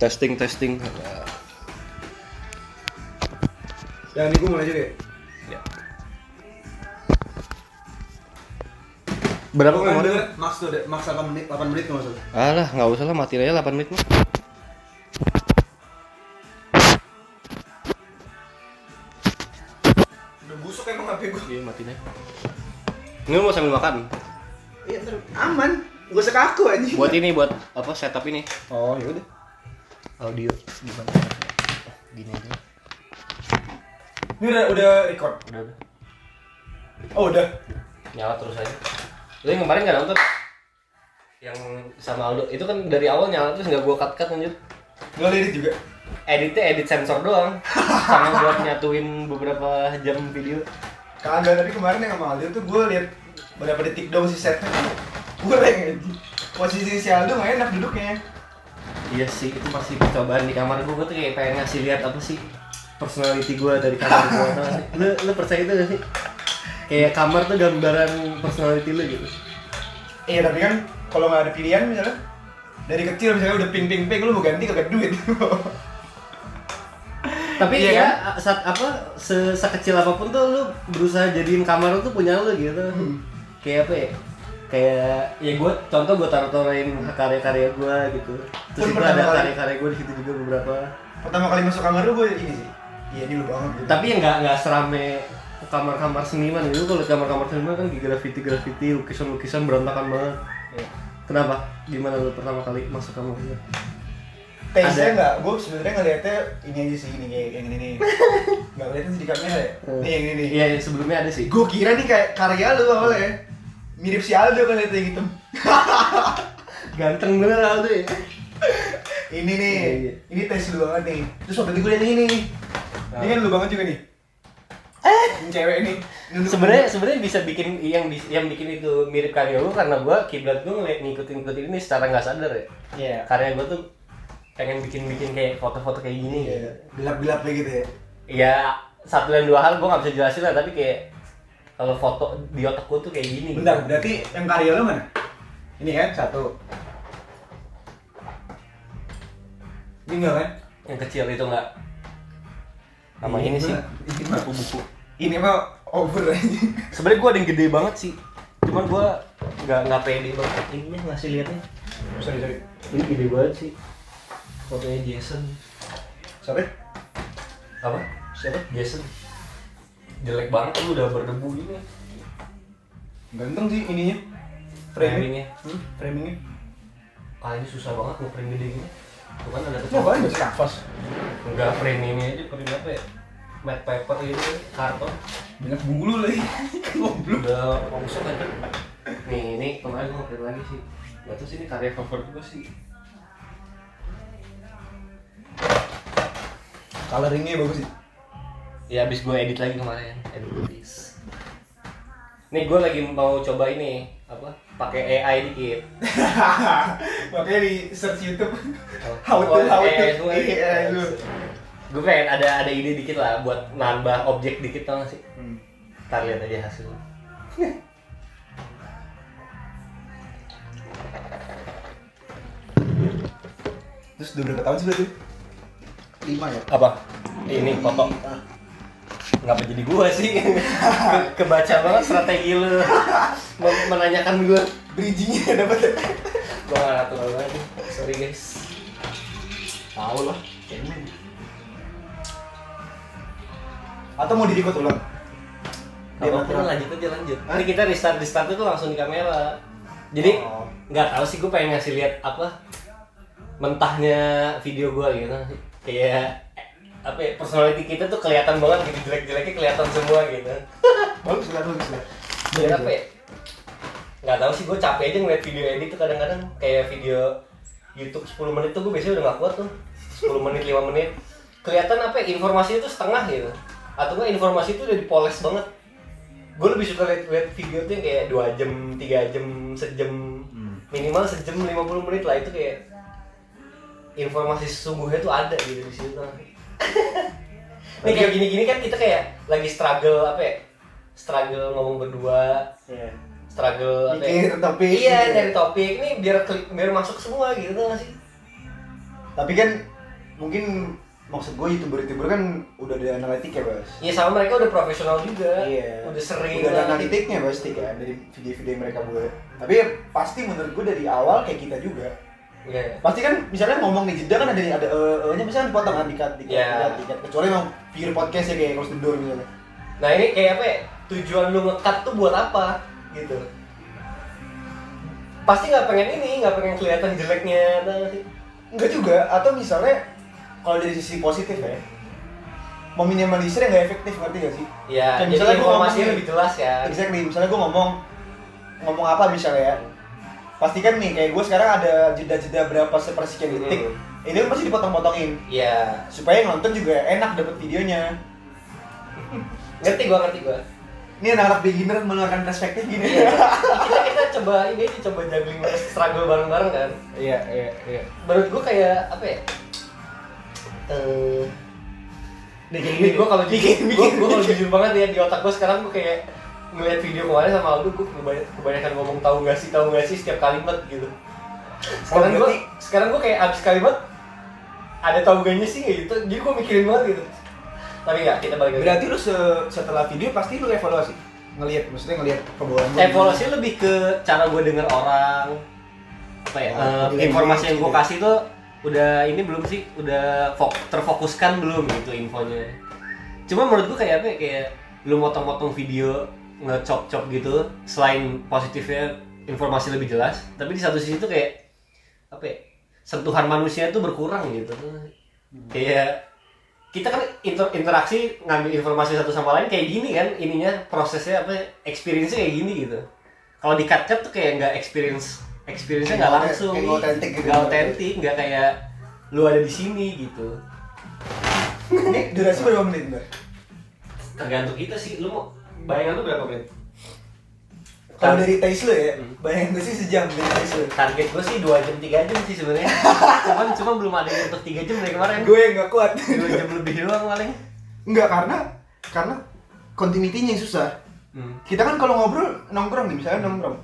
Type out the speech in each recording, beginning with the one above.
Testing. Yang ini gue mulai juga ya? Ya. Berapa memori? Max tuh, max 8 menit tuh maksudnya. Alah, nggak usah lah, matiin aja 8 menit mah. Udah busuk emang HP gue. Iya, matiin aja. Ini lu mau sambil makan? Iya, aman. Gak usah kaku anjing. Buat ini, buat apa setup ini? Oh, ya udah. Audio gimana? Gini aja. Ini udah record. Udah. Oh, udah. Nyala terus aja. Lu yang kemarin nggak nonton? Yang sama Aldo itu kan dari awal nyala terus nggak gua cut lanjut. Lo edit juga? Editnya edit sensor doang. Sama buat nyatuin beberapa jam video. Kagak, tapi kemarin yang sama Aldo tuh gue liat berapa detik dong si setnya. Kurang anjing. Posisi si Aldo nggak enak duduknya. Iya sih, itu masih percobaan di kamar gua tuh kayak pengen ngasih lihat apa sih personality gua dari kamar gua. Lu percaya itu gak sih? Kayak kamar tuh gambaran personality lu gitu. Iya, tapi kan kalau nggak ada pilihan misalnya dari kecil misalnya udah ping lu mau ganti kagak duit. Tapi iya ya kan? saat apa sekecil apapun tuh lu berusaha jadiin kamar lu tuh punya lu gitu. Kayak apa ya? Kayak ya gue contoh gue taruh-taruhin karya-karya gue gitu. Terus itu ada karya-karya gue di situ juga beberapa. Pertama kali masuk kamar lu gue ini sih. Iya, ini lu banget gitu. Tapi ya nggak serame kamar-kamar seniman gitu. Kalau kamar-kamar seniman kan graffiti, lukisan berantakan banget. Iya. Kenapa? Gimana lu pertama kali masuk kamar lu? Taste-nya nggak, gue sebenarnya ngeliatnya ini aja sih, ini kayak yang ini nih. Nggak ngeliatin sih di kamera ya? Nih yang ini nih. Iya, sebelumnya ada sih. Gue kira nih kayak karya lu awalnya. Mirip si Aldo kan liatnya gitu. Ganteng bener Aldo ya. Ini nih, Iya. ini taste lu banget nih. Terus waktu itu gue liat ini nih. Ini kan lu banget juga nih. Ini cewek nih. Sebenarnya bisa bikin yang bikin itu mirip karya lu karena gua kiblat gua ngikutin ini secara nggak sadar ya. Iya. Karya gua tuh pengen bikin kayak foto-foto kayak gini. Iya. Gelap-gelap kayak gitu ya. Ya satu dan dua hal gua nggak bisa jelasin lah, tapi kayak kalau foto di otak gua tuh kayak gini. Bentar, berarti yang karya lu mana? Ini kan satu. Ini enggak kan? Yang kecil itu nggak. Sama ini sih Ini mah buku-buku. Ini mah over aja. Sebenarnya gua ada yang gede banget sih. Cuman gua nggak pede banget ininya ngasih liatnya. Sorry. Ini gede banget sih. Fotonya Jason. Siapa? Apa? Siapa? Jason. Jelek banget lu udah berdebu gini. Ganteng sih ininya. Framingnya. Framingnya. Ah ini susah banget nge-frame gede gini. Tuh kan ada Itu apaan? Baca kanvas. enggak frame ini aja, frame apa ya? Matte paper gitu, karton. Banyak bulu lagi. Goblok. Udah rongsok aja. Nih, ini kemarin gue nge-print lagi sih. Gak tau sih ini karya cover juga sih. Coloringnya bagus sih. Ya abis gue edit lagi kemarin, edit. Nih gue lagi mau coba ini apa? Pakai AI dikit. Makanya di search YouTube. How to. Iya, lu. Gue pengen ada ide dikit lah buat nambah objek dikit tau gak sih? Ntar lihat aja hasilnya. Terus udah berapa tahun sih berarti? 5 ya? Apa? Ini foto. Ngapa jadi gua sih? Kebaca banget strategi lu menanyakan gua. Bridging-nya dapat. Gua nggak natural lagi. Sorry guys. Tahu lah. Atau mau di-record ulang? Apapun lanjut aja lanjut. Ini kita restart itu langsung di kamera. Jadi nggak tahu sih, gua pengen ngasih lihat apa mentahnya video gua gitu. Kayak apa ya, personality kita tuh kelihatan banget gitu, jelek-jeleknya kelihatan semua gitu. Bagus lah. Biar apa ya? Nggak tahu sih, gue capek aja ngeliat video edit tuh kadang-kadang. Kayak video YouTube 10 menit tuh gue biasanya udah nggak kuat tuh. 10 menit, 5 menit kelihatan apa ya, informasinya tuh setengah gitu. Atau nggak informasi itu udah dipoles banget. Gue lebih suka liat video tuh yang kayak 2 jam, 3 jam, sejam. Minimal sejam 50 menit lah, itu kayak informasi sesungguhnya tuh ada gitu di situ. Nih kayak gini-gini kan kita kayak lagi struggle apa ya, struggle ngomong berdua, struggle mikir topik. Iya, dari topik ini biar masuk semua gitu nggak sih? Tapi kan mungkin maksud gue youtuber kan udah ada analitik ya Bas. Iya, sama mereka udah profesional juga. Iya. Udah sering. Udah ada analitiknya pasti kan dari video-video mereka buat. Tapi ya, pasti menurut gue dari awal kayak kita juga. Iya. Pasti kan misalnya ngomong di jeda kan ada nya misalnya dipotong kan dikat. Kecuali emang pure podcast ya kayak close the door misalnya. Nah ini kayak apa ya? Tujuan lu nge-cut tuh buat apa? Gitu. Pasti nggak pengen kelihatan jeleknya, tau gak sih? Enggak juga, atau misalnya kalau dari sisi positif ya, meminimalisir yang nggak efektif, ngerti gak sih? Iya, kayak jadi misalnya informasinya lebih jelas ya. Exactly, misalnya gue ngomong apa misalnya ya, pastikan nih kayak gue sekarang ada jeda-jeda berapa sepersekian detik, ini kan pasti dipotong-potongin. Iya. Supaya yang nonton juga enak dapet videonya. Ngerti gua. Ini anak-anak beginner mengeluarkan perspektif gini. Iya. kita coba juggling struggle bareng-bareng kan. Iya. Menurut gua kayak apa ya? Gini, gue kalau jujur banget ya di otak gue sekarang gue kayak ngeliat video kemarin sama Aldo, gue kebanyakan ngomong tahu nggak sih setiap kalimat gitu. Sekarang gue kayak abis kalimat ada tahu gaknya sih gitu, jadi gue mikirin banget gitu. Tapi nggak, kita balik lagi. Berarti lu setelah video pasti lu evaluasi, maksudnya ngelihat pembawaan lu. Evaluasi lebih ke cara gue denger orang, apa ya? Informasi yang gue kasih tuh udah ini belum sih, udah terfokuskan belum gitu infonya. Cuma menurut gue kayak apa ya, kayak lu motong-motong video ngecop-cop gitu, selain positifnya informasi lebih jelas, tapi di satu sisi tuh kayak apa ya, sentuhan manusia tuh berkurang gitu. Kayak kita kan interaksi ngambil informasi satu sama lain kayak gini kan, ininya prosesnya apa, experience-nya kayak gini gitu. Kalau di cut tuh kayak nggak experience-nya nggak langsung, nggak otentik, nggak kayak lu ada di sini gitu. Ini durasi berapa menit Mbak? Tergantung kita sih, lu mau bayangan lu berapa menit? Kalau dari taste lu ya, bayangan gue sih sejam dari taste lu. Target gue sih 2 jam 3 jam sih sebenarnya. Cuma belum ada yang untuk 3 jam dari kemarin. Gue nggak kuat. 2 jam lebih doang paling. Enggak, karena continuity-nya yang susah. Kita kan kalau ngobrol nongkrong nih, misalnya nongkrong.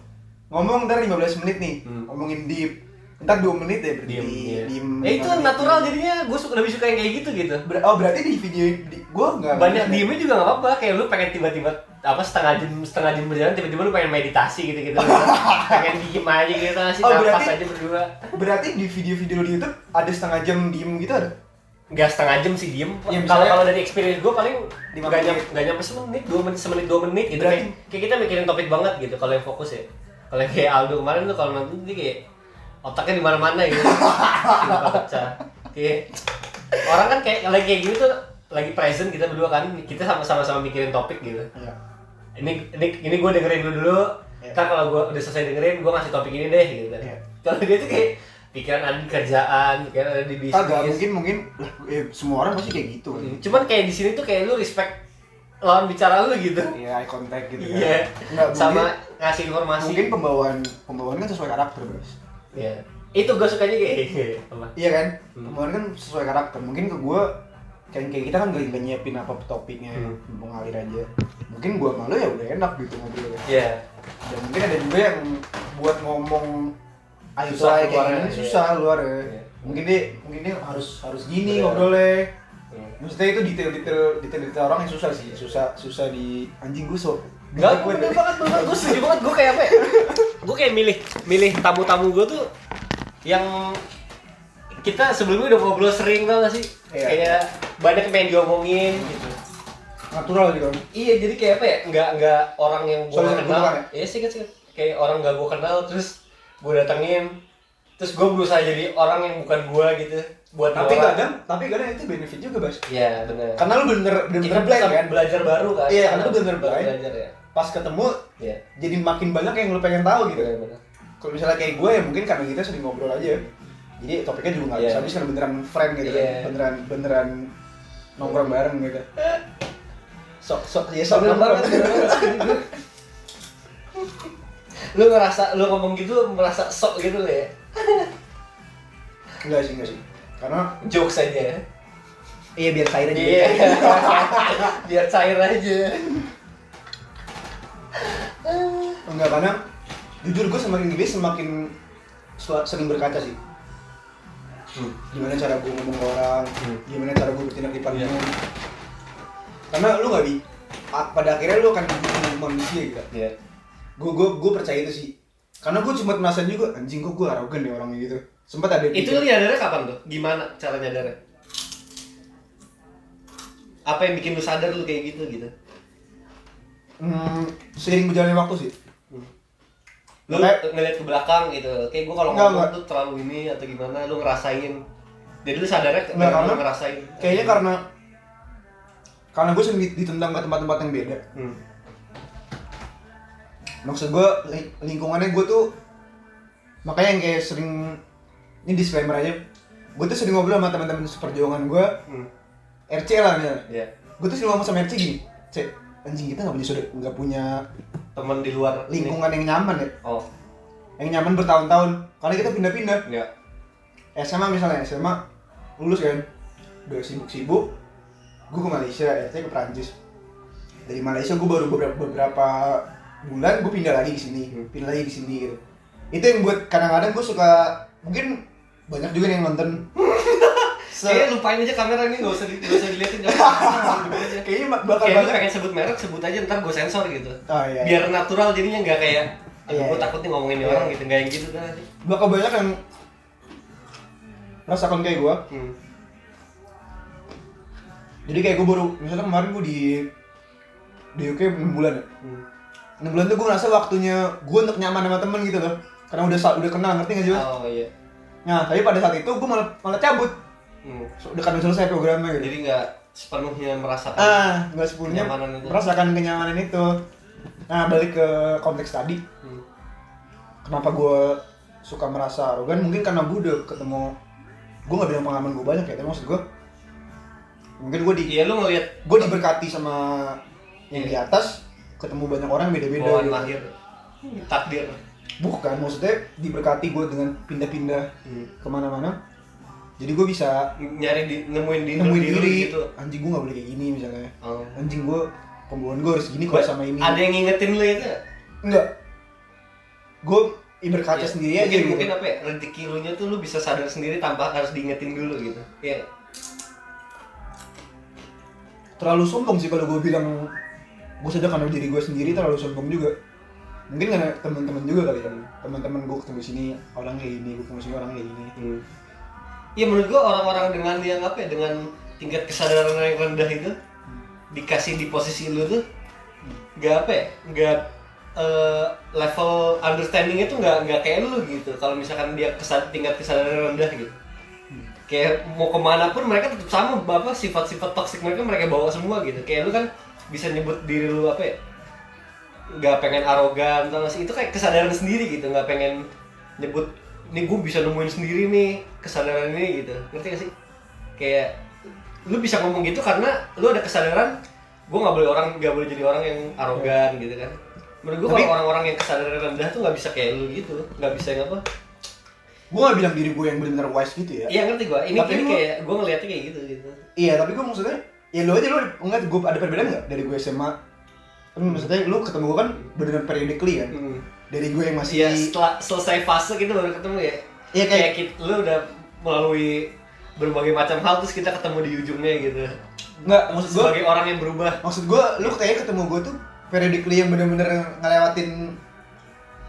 Ngomong ntar 15 menit nih, ngomongin deep. Ntar 2 menit ya berarti diem. Itu natural jadinya, gue lebih suka yang kayak gitu. Berarti di video gue nggak banyak diemnya juga nggak apa-apa, kayak lu pengen tiba-tiba apa setengah jam berjalan tiba-tiba lu pengen meditasi gitu pengen diem aja gitu sih, nafas aja berdua. Berarti di video-video di YouTube ada setengah jam diem gitu ada? Nggak setengah jam sih diem. Ya, kalau dari experience gue paling 5 nggak nyampe semenit, 2 menit gitu. Kayak kita mikirin topik banget gitu kalau yang fokus ya. Kalau yang kayak Aldo kemarin tuh kalau nonton dia kayak otaknya di mana-mana gitu. Pecah. Kayak orang kan kayak lagi kayak gitu tuh, lagi present kita berdua kan, kita sama-sama mikirin topik gitu. Iya. Ini gue dengerin dulu. Kan kalau gue udah selesai dengerin, gue ngasih topik ini deh gitu. Kalau dia tuh kayak pikiran ada di kerjaan, pikiran ada di bisnis. Agak mungkin semua orang pasti kayak gitu. Cuman kayak di sini tuh kayak lu respect lawan bicara lu gitu. Iya, eye contact gitu. Iya. Sama ngasih informasi. Mungkin pembawaan kan sesuai karakter, Bos. Iya. Itu gue sukanya kayak apa? Iya kan? Pembawaan kan sesuai karakter. Mungkin ke gue kayak kita kan gak nyiapin apa topiknya, mengalir aja. Mungkin gue malu ya udah enak gitu ngobrolnya. Iya. Dan mungkin ada juga yang buat ngomong ayo kayak gini susah luar ya. Mungkin dia harus gini ngobrolnya. Maksudnya itu detail orang yang susah sih, susah di anjing gue so. Enggak, bener banget, gue setuju banget. Gue kayak apa ya? Gue kayak milih tamu-tamu gue tuh yang kita sebelumnya udah ngobrol sering, tau gak sih? Iya. Kayak banyak yang pengen diomongin gitu. Natural gitu. Iya, jadi kayak apa ya? Enggak orang yang gue kenal. Ya? Iya sih. Kayak orang gak gue kenal terus gue datengin, terus gue berusaha jadi orang yang bukan gue gitu. Buat tapi kadang itu benefit juga, Bas. Iya, benar. Karena lu bener blind kan, belajar baru kan. Iya, karena lu bener blind. Belajar ya. Pas ketemu, iya. Jadi makin banyak yang lu pengen tahu gitu. Benar. Kalau misalnya kayak gue ya mungkin karena kita sering ngobrol aja. Jadi topiknya juga nggak habis karena beneran friend gitu kan. Beneran nongkrong bareng gitu. Sok banget. Lu ngomong gitu merasa sok gitu ya? Enggak sih. Karena jokes aja. Iya, biar cair aja. Iya. Biar cair aja. Enggak, karena jujur gue semakin gede semakin sering berkaca sih. Gimana cara gue ngomong ke orang, gimana cara gue bertindak di depan umum. Karena lu nggak pada akhirnya lu akan jadi manusia gitu. Iya. Gue percaya itu sih. Karena gue sempat merasa juga anjing kok gue arogan deh orangnya gitu. Sempat ada. Itu lu nyadarnya kapan tuh? Gimana cara nyadarnya? Apa yang bikin lu sadar lu kayak gitu? Seiring berjalannya waktu sih. Lu ngeliat ke belakang gitu, kayak gue kalau ngomong tuh terlalu ini atau gimana, lu ngerasain. Jadi lu sadarnya karena lu ngerasain. Kayaknya karena gue sering ditendang ke tempat-tempat yang beda. Maksud gue lingkungannya gue tuh, makanya yang kayak sering, ini disclaimer aja, gue tuh sering ngobrol sama teman-teman seperjuangan gue, RC lah misalnya. Gue tuh sering ngomong sama RC gini, anjing kita nggak punya teman di luar lingkungan yang nyaman ya. Yang nyaman bertahun-tahun, karena kita pindah-pindah. SMA misalnya, SMA lulus kan, udah sibuk-sibuk, gue ke Malaysia, RC ke Perancis. Dari Malaysia gue baru beberapa bulan gue pindah lagi ke sini, gitu. Itu yang buat kadang-kadang gue suka, mungkin banyak juga yang nonton. Kayaknya lupain aja kamera ini, nggak usah dilihatin. Kayaknya bakal banget. Pengen sebut merek, sebut aja, ntar gue sensor gitu. Iya. Biar natural jadinya, nggak kayak gue takut nih ngomongin orang gitu, nggak yang gitu kan. Bakal banyak yang merasakan kayak gue. Jadi kayak gue baru, misalnya kemarin gue di UK 6 bulan ya. 6 bulan tuh gue ngerasa waktunya gue untuk nyaman sama temen gitu loh. Karena udah kenal, ngerti gak sih? Iya. Nah, tapi pada saat itu gue malah cabut. Udah kan selesai programnya gitu. Jadi nggak sepenuhnya merasakan. Nggak sepenuhnya merasakan kenyamanan itu. Nah, balik ke konteks tadi. Kenapa gue suka merasa arogan? Mungkin karena gue udah ketemu, gue nggak bilang pengalaman gue banyak ya, tapi maksud gue mungkin gue lu ngelihat gue diberkati sama yang di atas, ketemu banyak orang beda-beda. Bawaan lahir, takdir. Bukan, maksudnya diberkati gue dengan pindah-pindah kemana-mana. Jadi gue bisa nemuin diri gitu. Anjing gue gak boleh kayak gini misalnya. Anjing gue, pembawaan gue harus gini kalau sama ini. Ada yang ngingetin lu itu? Enggak. Gue berkaca sendiri aja gitu. Mungkin apa ya, rezeki lu nya tuh lu bisa sadar sendiri tanpa harus diingetin dulu gitu. Iya. Terlalu sombong sih kalau gue bilang gue sadar karena diri gue sendiri, terlalu sombong juga. Mungkin karena teman-teman juga kali ya. Teman-teman gue ketemu sini orang kayak gini, gue ketemu sini orang kayak gini. Iya, menurut gua orang-orang dengan yang apa ya, dengan tingkat kesadaran yang rendah itu dikasih di posisi lu tuh nggak apa ya, nggak level understandingnya tuh nggak kayak lu gitu. Kalau misalkan dia tingkat kesadaran rendah gitu, kayak mau kemana pun mereka tetap sama, sifat-sifat toksik mereka bawa semua gitu. Kayak lu kan bisa nyebut diri lu apa ya, nggak pengen arogan, tau gak sih? Itu kayak kesadaran sendiri gitu, nggak pengen nyebut ini gue bisa nemuin sendiri nih kesadaran ini gitu, ngerti gak sih? Kayak lu bisa ngomong gitu karena lu ada kesadaran gue nggak boleh jadi orang yang arogan gitu kan. Menurut gue kalau orang-orang yang kesadaran rendah tuh nggak bisa kayak lu gitu, nggak bisa yang apa? Gue nggak bilang diri gue yang benar-benar wise gitu ya. Iya, ngerti gue. Ini kayak gue ngeliatnya kayak gitu. Iya, tapi gue maksudnya ya lu enggak, gue ada perbedaan nggak dari gue SMA? Kan maksudnya lu ketemu gue kan benar-benar periodically kan. Dari gue yang masih setelah selesai fase gitu baru ketemu ya. Iya, kayak lu udah melalui berbagai macam hal terus kita ketemu di ujungnya gitu. Enggak, maksud gue sebagai orang yang berubah. Maksud gue lu kayaknya ketemu gue tuh periodically yang benar-benar ngelewatin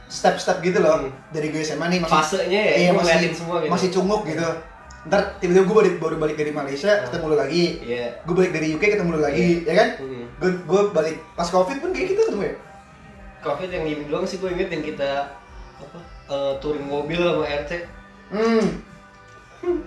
step-step gitu loh. Dari gue SMA nih masih fasenya ya, iya, ngeliatin semua gitu. Masih cunguk gitu. Ntar tiba-tiba gue baru balik dari Malaysia, ketemu lu lagi. Gue balik dari UK, ketemu lu lagi, ya kan? Gue balik pas Covid pun kayak gitu ketemu ya. Covid yang ini doang sih gue inget, yang kita touring mobil sama RT.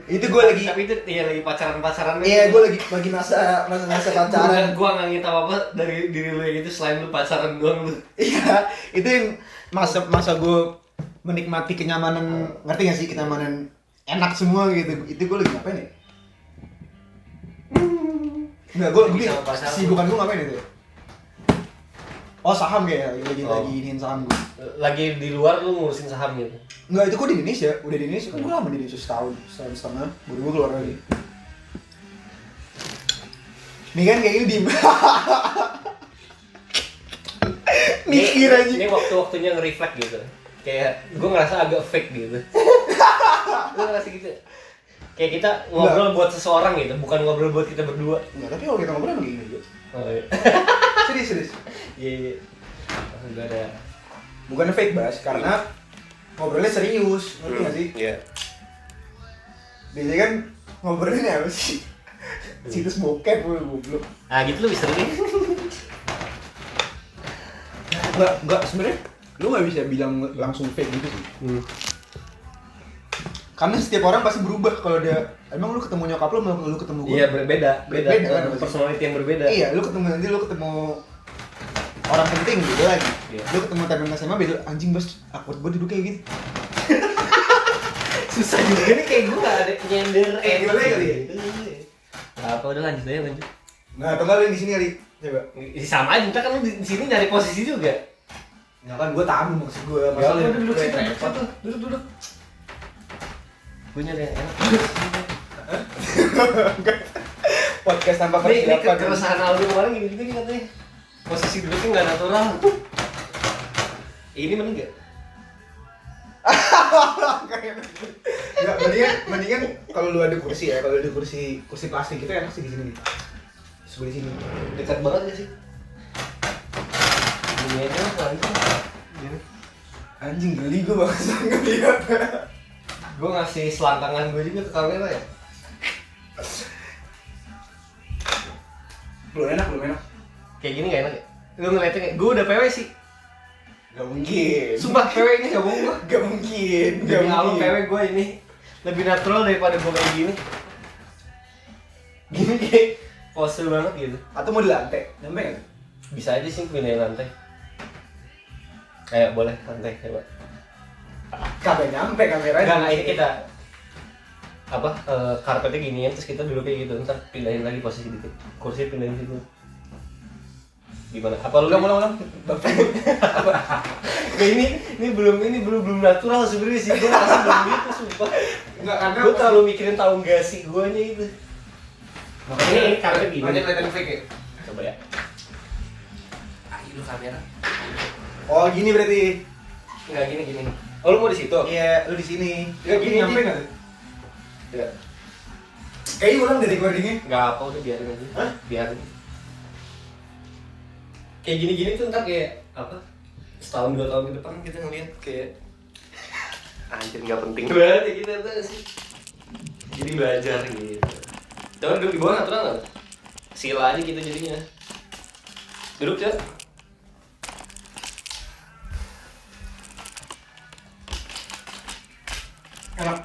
Itu gue lagi. Tapi itu lagi pacaran. Iya, gue lagi masa pacaran. Gue nggak nginget apa dari diri lu yang itu selain lu pacaran doang lu. Iya, itu yang masa gue menikmati kenyamanan, ngerti gak sih, kenyamanan enak semua gitu. Itu gue lagi ngapain ya? Enggak, gue sibukan gue ngapain itu? Oh, saham kayak lagi iniin saham gue. Lagi di luar lu ngurusin saham gitu? Enggak, itu gue di Indonesia. Udah di Indonesia, kan gue lama di Indonesia setahun setengah. Baru gue keluar lagi. Nih kan kayak gini diem. Mikir aja. Ini waktu-waktunya nge-reflect gitu. Kayak gue ngerasa agak fake gitu. Gue ngerasa gitu. Kayak kita ngobrol buat seseorang gitu, bukan ngobrol buat kita berdua. Enggak, tapi kalau kita ngobrol emang gini juga. Oh iya. Serius. Iya. Enggak ada. Bukan fake, Bas, karena ngobrolnya serius. Ngerti enggak sih? Iya. Biasanya kan ngobrolnya apa sih? Situs bokep lu goblok. Ah gitu lu bisa nih. Enggak sebenarnya lu nggak bisa bilang langsung fake gitu sih. Karena setiap orang pasti berubah kalau dia emang lu ketemu nyokap lu sama lu ketemu gue. Iya, beda kan, personality yang berbeda. Iya, lu ketemu orang penting gitu lagi. Iya. Lu ketemu temen SMA beda anjing Bas, awkward banget duduk kayak gitu. Susah juga nih kayak gue gak ada nyender Gimana kali ya? Apa udah lanjut aja lanjut. Nah, atau enggak lu di sini kali. Coba. Sama aja, ntar kan lu di sini nyari posisi juga. Ya kan gua tamu maksud gua. Masa Masalah duduk situ, repot. duduk. Gue nyari yang enak. Podcast tanpa Ini persiapan. keresahan Aldo kemarin gini juga nih katanya. Posisi duduknya nggak natural. Ini mending nggak? Enggak, mendingan kalau lu ada kursi ya, kalau ada kursi plastik itu enak sih di sini nih. Sebelah sini. Dekat banget gak sih? Ini aja lanjut. Gini. Anjing geli gua banget ngeliat. Gue ngasih selangkangan gue juga ke kamera ya. Belum enak. Kayak gini gak enak ya? Lu ngeliatnya kayak, gue udah PW sih. Gak mungkin. Sumpah PW ini gak bohong gue. Gak mungkin. Demi Allah PW gue ini lebih natural daripada gue kayak gini. Gini kayak pose banget gitu. Atau mau di lantai? Nyampe nggak? Bisa aja sih pindahin lantai. Kayak boleh lantai coba. Kagak nyampe kameranya. Enggak, ini kita apa karpetnya ginian terus kita duduk kayak gitu, ntar pindahin lagi posisi dikit, kursi pindahin situ. Gimana? Apa lu Ulang. Kayak ini belum natural sebenarnya sih, gue rasa belum gitu sumpah. Enggak, karena Gue terlalu mikirin tahun gasi guanya itu. Makanya ini karpet gini. Makanya kelihatan fake ya? Coba ya. Lu kamera. Oh gini berarti. Enggak gini. Oh lu mau di situ? Iya, lu di sini. Nggak, gini nyampe aja. nggak? Enggak. Kayaknya ulang dari recordingnya. Enggak apa, udah biarin aja. Hah? Biarin. Kayak gini-gini tuh ntar kayak apa? Setahun 2 tahun ke depan kita ngeliat kayak anjir nggak penting banget ya kita tuh sih. Jadi belajar gitu. Coba duduk di bawah natural nggak? Sila aja gitu jadinya. Duduk ya. Enak.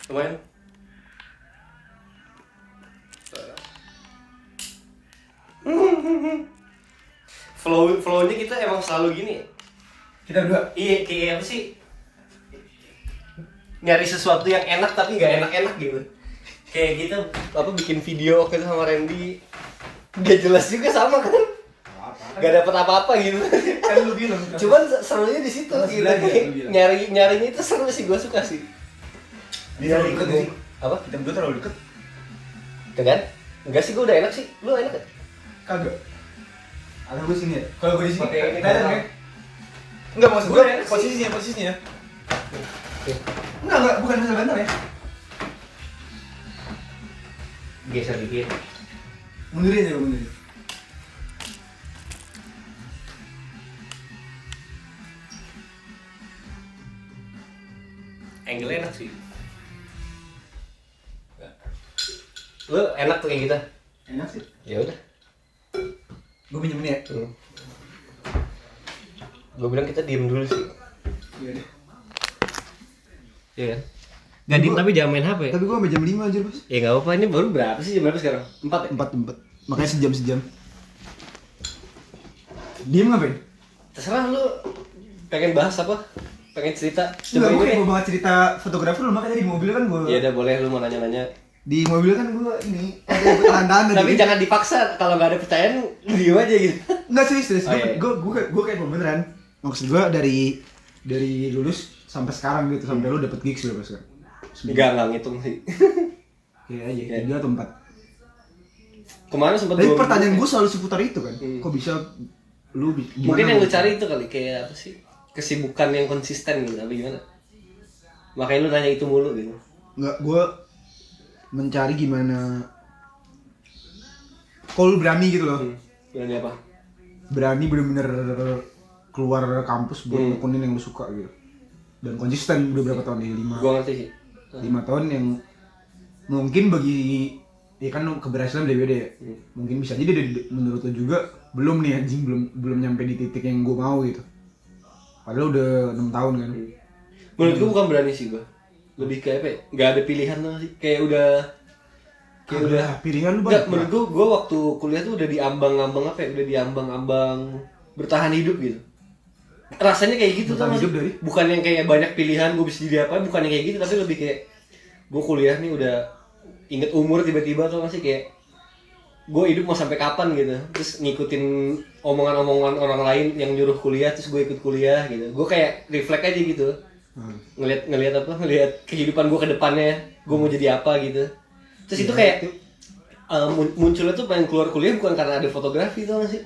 Lumayan. Flow-nya kita emang selalu gini ya? Kita berdua. Iya, kayak apa sih? Nyari sesuatu yang enak tapi nggak enak-enak gitu. Kayak kita apa bikin video waktu itu sama Randy, gak jelas juga sama kan? Gak dapet apa-apa gitu. Kan lu bilang. Cuman serunya di situ Masih gitu. belajar, lu bilang. Nyarinya itu seru sih, gue suka sih. Dia terlalu deket sih. Apa? Kita berdua terlalu deket. Tuh kan? Enggak sih, gue udah enak sih. Lu enak kan? Kagak. Ada gue sini ya. Kalau gue di sini, Pakai ini kelihatan kan? kan? Enggak maksud Gue gue enak sih. posisinya. Oke. Enggak, bukan masalah bantal ya. Geser dikit. Mundurin aja, mundurin. Angle enak sih. Lu enak tuh kayak gitu. Enak sih. Ya udah. Gue pinjem ini ya. Gue bilang kita diem dulu sih. Iya deh. Iya kan? Gak diem tapi jangan main HP. Tapi gue sampai jam 5 aja, Bos. Ya gak apa-apa, ini baru berapa sih? Jam berapa sekarang? 4 ya? 4. Makanya sejam. Diem ngapain? Terserah lu pengen bahas apa? Pengen cerita? Enggak, gue deh. mau banget cerita fotografer lu, makanya di mobil kan gue. Ya udah boleh, lu mau nanya-nanya. Di mobil kan gue ini ada tahan-tahan Tapi jangan dipaksa, kalau gak ada percayaan, lu diem aja gitu. Enggak serius. Oh, iya. Gue kayak beneran. Maksud gue dari lulus sampai sekarang gitu, sampai lu dapet gigs berapa sekarang? Enggak ngitung sih. Iya aja, 3 atau 4. Kemarin sempet Tapi 2 pertanyaan minggu. gue selalu seputar itu kan. Kok bisa lu mungkin yang lu cari itu kali kayak apa sih, kesibukan yang konsisten gitu apa gimana, makanya lu nanya itu mulu gitu. Enggak, gue mencari gimana kalau lu berani gitu loh. Berani apa? Berani bener-bener keluar kampus buat nekunin yang lu suka gitu, dan konsisten udah berapa tahun nih, 5 gua ngerti sih. 5 tahun yang mungkin bagi ya kan keberhasilan beda-beda ya. Mungkin bisa jadi menurut lu juga belum nih anjing, belum nyampe di titik yang gue mau gitu. Padahal udah 6 tahun kan. Menurut gua bukan berani sih gua. Lebih kayak apa ya? Gak ada pilihan tuh sih. Kayak udah pilihan lu banget. Menurut gua waktu kuliah tuh udah diambang-ambang apa ya? Udah diambang-ambang bertahan hidup gitu. Rasanya kayak gitu tuh masih. Bukan yang kayak banyak pilihan gua bisa jadi apa, bukan yang kayak gitu, tapi lebih kayak gua kuliah nih udah inget umur tiba-tiba tuh masih kayak gue hidup mau sampai kapan gitu, terus ngikutin omongan-omongan orang lain yang nyuruh kuliah, terus gue ikut kuliah gitu. Gue kayak refleks aja gitu, ngelihat kehidupan gue ke depannya, gue mau jadi apa gitu. Terus itu kayak munculnya tuh pengen keluar kuliah bukan karena ada fotografi tuh sih.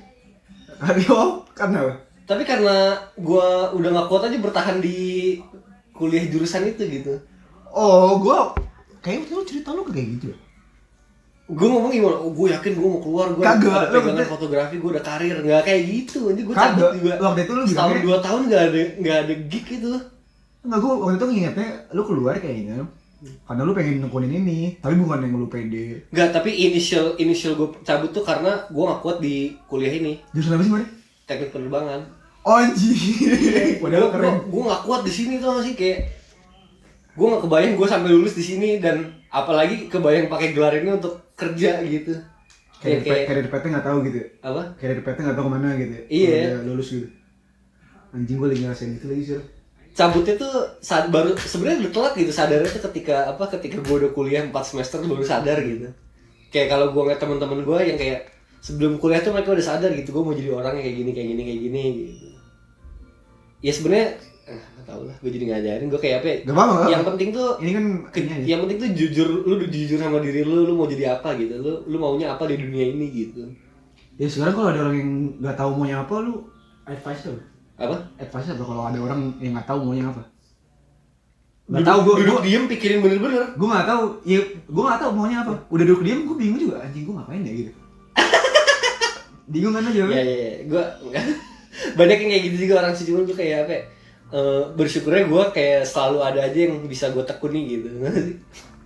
Ayo, karena apa? Tapi karena gue udah nggak kuat aja bertahan di kuliah jurusan itu gitu. Oh, gue kayaknya lu cerita lu kayak gitu ya. Gue ngomong gimana? Oh, gue yakin gue mau keluar, gue ada pegangan fotografi, gue udah karir, nggak kayak gitu. Nanti gue cabut juga. Waktu itu lu setahun 2 tahun nggak ada gig gitu. Enggak, gue waktu itu ngingetnya lu keluar kayaknya karena lu pengen nekunin ini, tapi bukan yang lu pede. Nggak, tapi initial gue cabut tuh karena gue nggak kuat di kuliah ini. Jurusan apa sih mana? Teknik penerbangan. Oh anjir. Padahal keren. Gue nggak kuat di sini tuh sih, kayak gue nggak kebayang gue sampai lulus di sini, dan apalagi kebayang pakai gelar ini untuk kerja gitu. Karir PT nggak tahu gitu. Apa? Karir PT nggak tahu kemana gitu. Iya. Udah lulus gitu. Anjing, gue lagi ngerasain itu lagi sih. Cabutnya tuh saat baru sebenarnya udah telat gitu, sadarnya tuh ketika gue udah kuliah 4 semester baru sadar gitu. Kayak kalau gue ngeliat teman-teman gue yang kayak sebelum kuliah tuh mereka udah sadar gitu, gue mau jadi orang yang kayak gini gitu. Ya sebenarnya nggak tahu lah, gue jadi ngajarin gue kayak apa ya? Gak apa-apa. Yang penting tuh ini kan yang penting tuh lu jujur sama diri lu mau jadi apa gitu, lu maunya apa di dunia ini gitu. Ya sekarang kalau ada orang yang nggak tahu maunya apa, lu advice apa? Apa? Advice apa kalau ada orang yang nggak tahu maunya apa? Nggak tahu, gue duduk diem pikirin bener-bener. Gue nggak tahu, ya gue nggak tahu maunya apa. Udah duduk diem, gue bingung juga, anjing gue ngapain ya gitu. Bingung kan aja? Ya, gue banyak yang kayak gitu juga orang sih, cuman gue kayak apa? Bersyukurnya gue kayak selalu ada aja yang bisa gue tekuni gitu.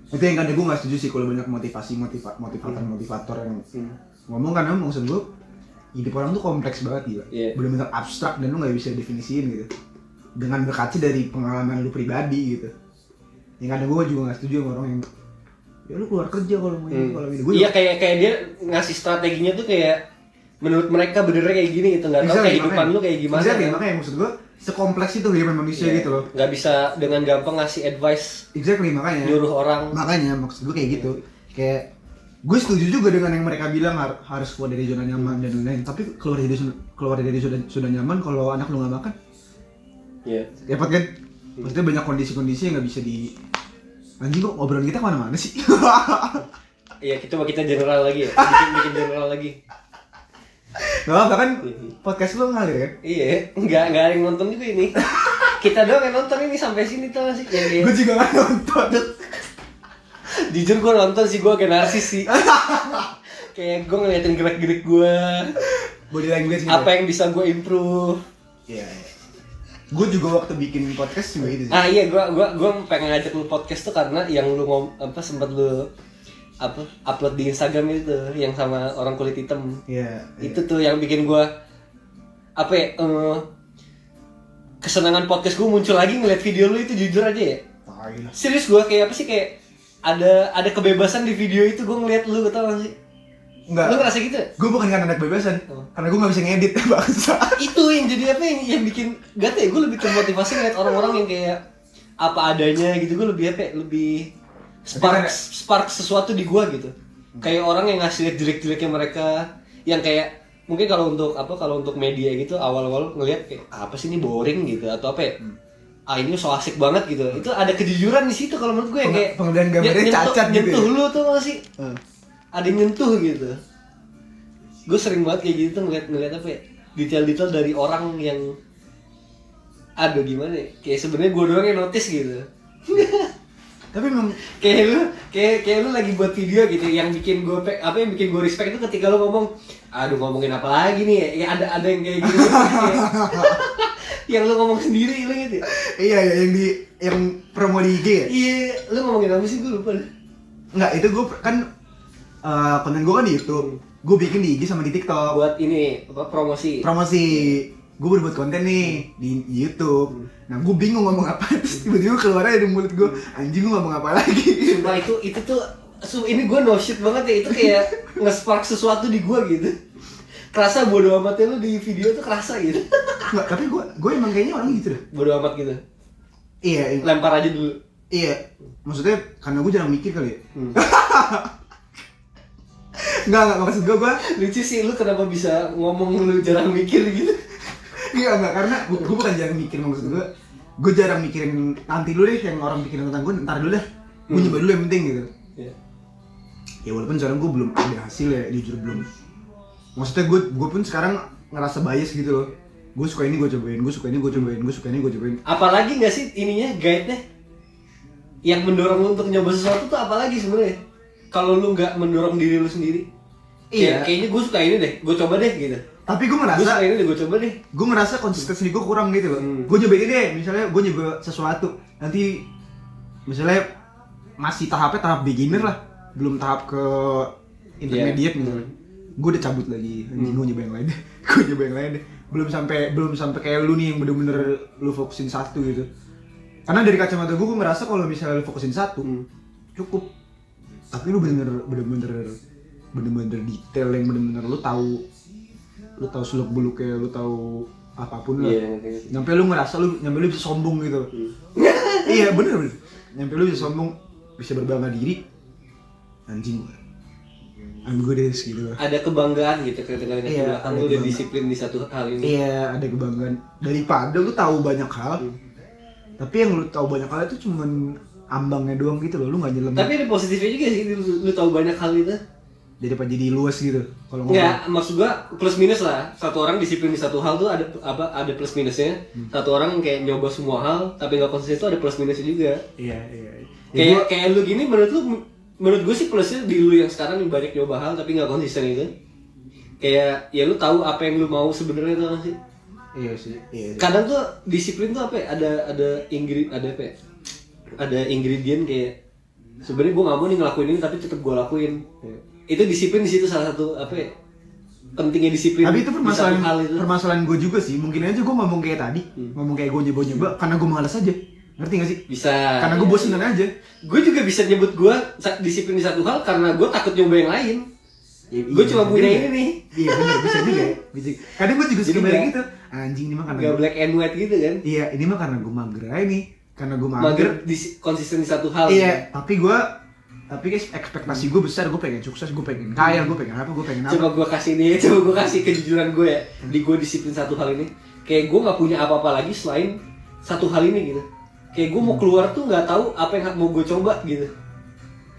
Itu yang kadang gue nggak setuju sih kalau banyak motivator yang ngomong, karena maksud gue hidup orang tuh kompleks banget gitu. Bener-bener abstrak dan lu nggak bisa definisiin gitu dengan berkaca dari pengalaman lu pribadi gitu. Yang kadang gue juga nggak setuju sama orang yang ya lu keluar kerja kalau mau kalau ini. Iya, kayak dia ngasih strateginya tuh kayak menurut mereka benernya kayak gini gitu, nggak tahu kehidupan lu kayak gimana. Exactly, makanya maksud gue sekompleks itu kehidupan manusia gitu loh. Nggak bisa dengan gampang ngasih advice. Exactly, makanya nyuruh orang. Makanya maksud gue kayak gitu. Kayak gue setuju juga dengan yang mereka bilang harus keluar dari zona nyaman dan lain-lain. Tapi keluar dari zona nyaman kalau anak lu nggak makan, dapat kan? Maksudnya banyak kondisi-kondisi yang nggak bisa di. Anjing kok obrolan kita kemana-mana sih? Iya, kita general lagi ya. Bikin general lagi. Gak apa kan podcast lu ngalir kan? Iya, nggak ada yang nonton juga ini. Kita doang yang nonton ini sampai sini tuh masih kayak. Gue juga nggak nonton. Jujur gue nonton sih, gue agak narsis sih. Kayak gue ngeliatin gerak-gerik gue. Body language. Apa yang bisa gue improve? Iya. Gue juga waktu bikin podcast juga gitu sih. Iya, gue pengen ngajak lu podcast tuh karena yang lu sempat lu upload di Instagram itu yang sama orang kulit hitam. Iya. Itu tuh yang bikin gue kesenangan podcast gue muncul lagi ngeliat video lu itu, jujur aja ya. Serius gue kayak apa sih, kayak ada kebebasan di video itu, gue ngeliat lu, tau gak sih? Enggak. Lu ngerasa gitu? Gue bukan karena ada kebebasan, karena gue nggak bisa ngedit bangsa. Itu yang jadi apa yang bikin gak tau ya, gue lebih termotivasi ngeliat orang-orang yang kayak apa adanya gitu. Gue lebih lebih spark sesuatu di gua gitu. Kayak orang yang ngasih lihat jelek-jeleknya mereka, yang kayak mungkin kalau untuk media gitu awal-awal ngelihat kayak apa sih ini boring gitu atau apa ya. Ini so asik banget gitu. Itu ada kejujuran di situ kalau menurut gue, yang kayak pengambilan gambarnya cacat gitu. Nyentuh lu tuh masih. Ada yang nyentuh gitu. Gue sering banget kayak gitu tuh ngeliat apa ya. detail-detail dari orang yang aduh gimana ya? Kayak sebenarnya gue doang yang notice gitu. Tapi memang kayak lu lagi buat video gitu yang bikin gue yang bikin gue respect itu ketika lu ngomong aduh ngomongin apa lagi nih ya ada yang kayak gitu kayak, yang lu ngomong sendiri lu gitu. Iya yang promo di IG ya? Iya, lu ngomongin apa sih gue lupa deh. Enggak, itu gue kan konten gue kan di YouTube. Gue bikin di IG sama di TikTok. Buat ini apa promosi. Gue baru buat konten nih di YouTube. Nah, gue bingung ngomong apa, terus tiba-tiba keluarnya dari mulut gue, anjing gue ngomong apa lagi. Sumpah itu tuh ini gue no shit banget ya, itu kayak nge-spark sesuatu di gue gitu. Kerasa bodo amatnya lu di video tuh kerasa gitu. Enggak, tapi gue emang kayaknya orang gitu deh. Bodo amat gitu. Iya, Lempar aja dulu. iya. Maksudnya karena gue jarang mikir kali ya. Enggak, maksud gue Lucu sih lu kenapa bisa ngomong lu jarang mikir gitu. enggak, karena gue bukan jarang mikir, maksud gue jarang mikirin nanti dulu deh yang orang pikirin tentang gue, ntar dulu dah. Gue nyoba dulu yang penting gitu. Iya. Ya walaupun sekarang gue belum ada hasil ya, jujur belum. Maksudnya gue pun sekarang ngerasa bias gitu loh. Gue suka ini gue cobain, gue suka ini gue cobain, gue suka ini gue cobain. Apalagi nggak sih ininya guide-nya yang mendorong lu untuk nyoba sesuatu tuh apalagi sebenarnya? Kalau lu nggak mendorong diri lu sendiri. Iya. Kayaknya gue suka ini deh, gue coba deh gitu. Tapi gue Gue ngerasa suka ini deh, gue coba deh. gue ngerasa konsistensi gue kurang gitu loh. Gue nyoba ini deh, misalnya gue nyoba sesuatu, nanti misalnya masih tahapnya tahap beginner lah, belum tahap ke intermediate misalnya. Gue udah cabut lagi, gue nyoba yang lain deh. Gue nyoba yang lain deh. Belum sampai kayak lu nih yang bener-bener lu fokusin satu gitu. Karena dari kacamata gue ngerasa kalau misalnya lu fokusin satu cukup. Tapi lu bener-bener detail yang bener-bener lu tahu seluk beluknya, lu tahu apapun lah. Nyampe lu ngerasa nyampe lu bisa sombong gitu. Iya bener. Nyampe lu bisa sombong, bisa berbangga diri. Anjing gue. I'm good gitu. Ada kebanggaan gitu ketika Iya, lu udah disiplin di satu hal ini. Iya, ada kebanggaan. Daripada lu tahu banyak hal, tapi yang lu tahu banyak hal itu cuman ambangnya doang gitu loh, lu nggak nyelam. Tapi ada positifnya juga sih, lu tahu banyak hal itu. Daripada jadi luas gitu. Kalau Enggak, maksud gua plus minus lah. Satu orang disiplin di satu hal tuh ada plus minusnya. Satu orang kayak nyoba semua hal tapi nggak konsisten itu ada plus minusnya juga. Iya. Ya, Kayak lu gini menurut gue sih plusnya di lu yang sekarang yang banyak nyoba hal tapi nggak konsisten itu. Kayak ya lu tahu apa yang lu mau sebenarnya tuh sih. Iya sih. Kadang tuh disiplin tuh apa ya? Ada apa ya? Ada ingredient kayak sebenarnya gue nggak mau nih ngelakuin ini tapi tetap gue lakuin. Itu disiplin di situ salah satu apa ya? Pentingnya disiplin. Tapi itu hal itu. permasalahan gue juga sih. Mungkin aja gue ngomong kayak tadi, ngomong kayak gue nyoba karena gue malas aja. Ngerti gak sih? Bisa. Karena gue bosan aja. Gue juga bisa nyebut gue disiplin di satu hal karena gue takut nyoba yang lain. Ya, Gue cuma punya ini nih. Iya benar, bisa juga ya. Kadang gue juga suka balik gitu. Anjing ini mah karena Gak black and white gitu kan. Iya, ini mah karena gue mager aja nih. Karena gue Mager konsisten di satu hal. Iya, tapi guys ekspektasi gue besar, gue pengen sukses, gue pengen kaya, gue pengen apa. Coba gue kasih kejujuran gue ya. Di gue disiplin satu hal ini. Kayak gue nggak punya apa-apa lagi selain satu hal ini gitu. Kayak gue mau keluar tuh nggak tahu apa yang mau gue coba gitu.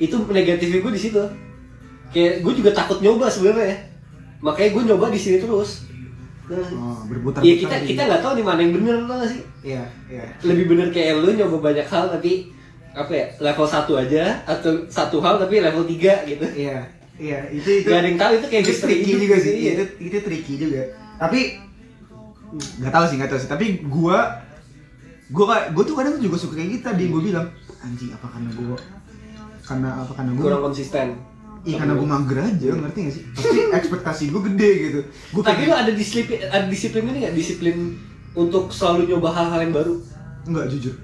Itu negatifnya gue di situ. Kayak gue juga takut nyoba sebenarnya. Makanya gue nyoba di sini terus. Berputar. Iya kita nggak tahu nih mana yang bener tau gak sih? Iya. Lebih bener kayak lu nyoba banyak hal tapi apa ya level 1 aja atau satu hal tapi level 3 gitu. Iya, itu gak ada yang tahu itu kayak itu tricky hidup juga gitu, sih. iya. Itu tricky juga. Tapi nggak tahu sih. Tapi gue tuh kadang juga suka kayak gitu tadi gue bilang anjing apa karena gue kurang konsisten. Iya karena gue mager aja, ngerti gak sih? Tapi ekspektasi gue gede gitu. Tapi lu ada disiplin ini nggak? Disiplin untuk selalu nyoba hal-hal yang baru? Enggak, jujur.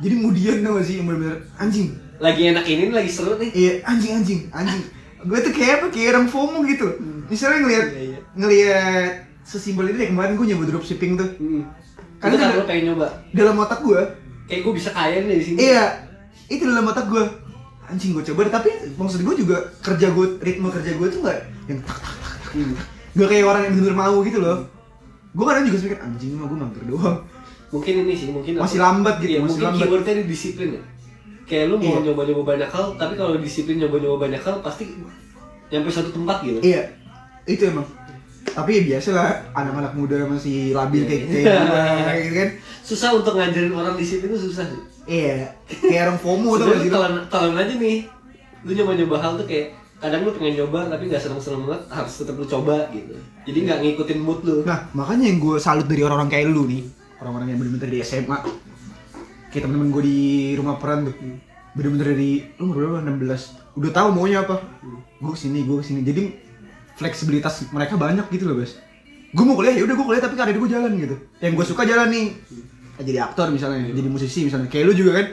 Jadi kemudian tau gak sih yang bener-bener anjing. Lagi enak ini lagi seru nih. Iya anjing. Gue tuh kayak orang FOMO gitu. Misalnya ngelihat sesimpel ini kemarin gue nyoba dropshipping tuh. Karena lu pengen nyoba. Dalam otak gue. Kayak gue bisa kaya nih di sini. Iya, itu dalam otak gue. Anjing gue coba, tapi maksud gue juga ritme kerja gue tuh nggak yang tak. Gak kayak orang yang bener-bener mau gitu loh. Gue kadang juga mikir anjing mah gue mager doang. Mungkin ini sih, mungkin masih lambat gitu. Iya, mungkin keywordnya di disiplin ya. Kayak lu mau nyoba-nyoba banyak hal, tapi kalau disiplin nyoba-nyoba banyak hal pasti nyampe satu tempat gitu. Iya, itu emang. Tapi ya biasa lah, anak-anak muda masih labil kayak gitu kan. Susah untuk ngajarin orang di situ tuh susah sih. Iya, kayak orang FOMO tuh Sebenarnya telan aja nih. Lu nyoba hal tuh kayak kadang lu pengen nyoba tapi nggak seneng banget, harus tetap lu coba gitu. Jadi nggak ngikutin mood lu. Nah, makanya yang gue salut dari orang-orang kayak lu nih, orang-orang yang bener-bener di SMA, kayak temen-temen gue di rumah peran tuh, bener-bener dari lu berapa 16, udah tahu maunya apa. Gue kesini. Jadi fleksibilitas mereka banyak gitu loh, Bas. Gue mau kuliah ya udah gue kuliah tapi karir gue jalan gitu. Yang gue suka jalan nih. Jadi aktor misalnya, jadi musisi misalnya. Kayak lu juga kan,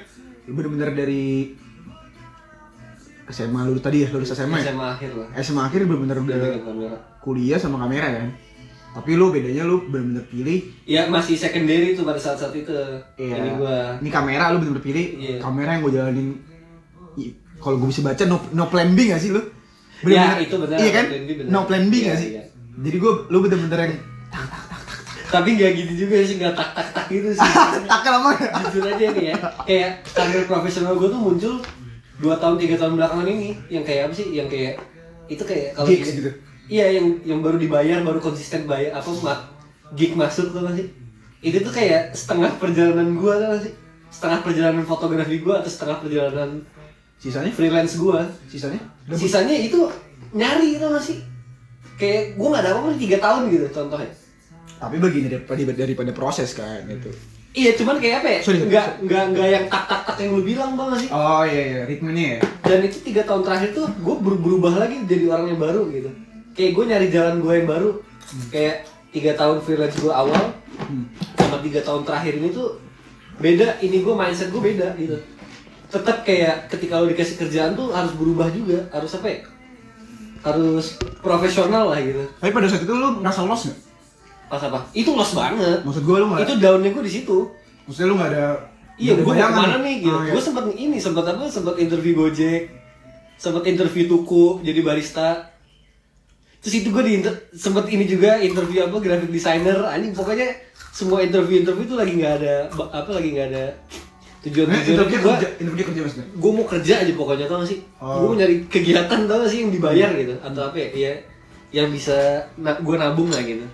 lu bener-bener dari SMA lu tadi ya, lulus SMA ya? SMA akhir lah. SMA akhir bener-bener udah kuliah sama kamera kan. Tapi lu bedanya lu bener-bener pilih. Ya masih secondary tuh pada saat itu. Iya. Ini Ini kamera lu bener-bener pilih. Iya. Kamera yang gue jalanin. Kalau gue bisa baca no plan B gak sih lu? Ya itu benar. Iya kan? No plan B iya, gak sih? Iya. Jadi lu bener-bener yang Tapi nggak gitu juga sih, nggak tak gitu sih. takkan lama ya? Jujur aja nih ya, kayak karir profesional gue tuh muncul 2 tahun 3 tahun belakangan ini. Yang kayak apa sih? Yang kayak itu kayak kalau gigs gitu. Iya, yang baru dibayar, baru konsisten bayar apa gig masuk tuh sih. Itu tuh kayak setengah perjalanan gue tuh sih. Setengah perjalanan fotografi gue atau setengah perjalanan Sisanya? freelance gue. Sisanya? Itu nyari itu masih. Kayak gue nggak ada apa-apa 3 tahun gitu contohnya. Tapi bagian daripada proses kan itu. Iya, cuman kayak apa ya? Sorry. Enggak yang tak yang lu bilang bang sih. Oh iya, ritmenya ya. Dan itu 3 tahun terakhir tuh gue berubah lagi jadi orang yang baru gitu. Kayak gue nyari jalan gue yang baru. Kayak 3 tahun freelance gue awal sama 3 tahun terakhir ini tuh beda. Ini gue mindset gue beda gitu. Tetap kayak ketika lo dikasih kerjaan tuh harus berubah juga. Harus apa ya? Harus profesional lah gitu. Tapi pada saat itu lu ngerasa lost nggak? Pas apa? Itu lost banget. Maksud gue lu nggak? Itu downnya gue di situ. Maksudnya lu nggak ada? Iya, gue mau bayangan kemana nih gitu. iya. Gue sempat interview Gojek, sempat interview Tuku jadi barista. Terus itu gue sempat ini juga interview apa graphic designer. Anjing pokoknya semua interview itu lagi nggak ada tujuan Interview kerja maksudnya? gue mau kerja aja pokoknya, tau gak sih? Gue mau nyari kegiatan, tau gak sih, yang dibayar gitu atau apa ya yang bisa gue nabung lah gitu.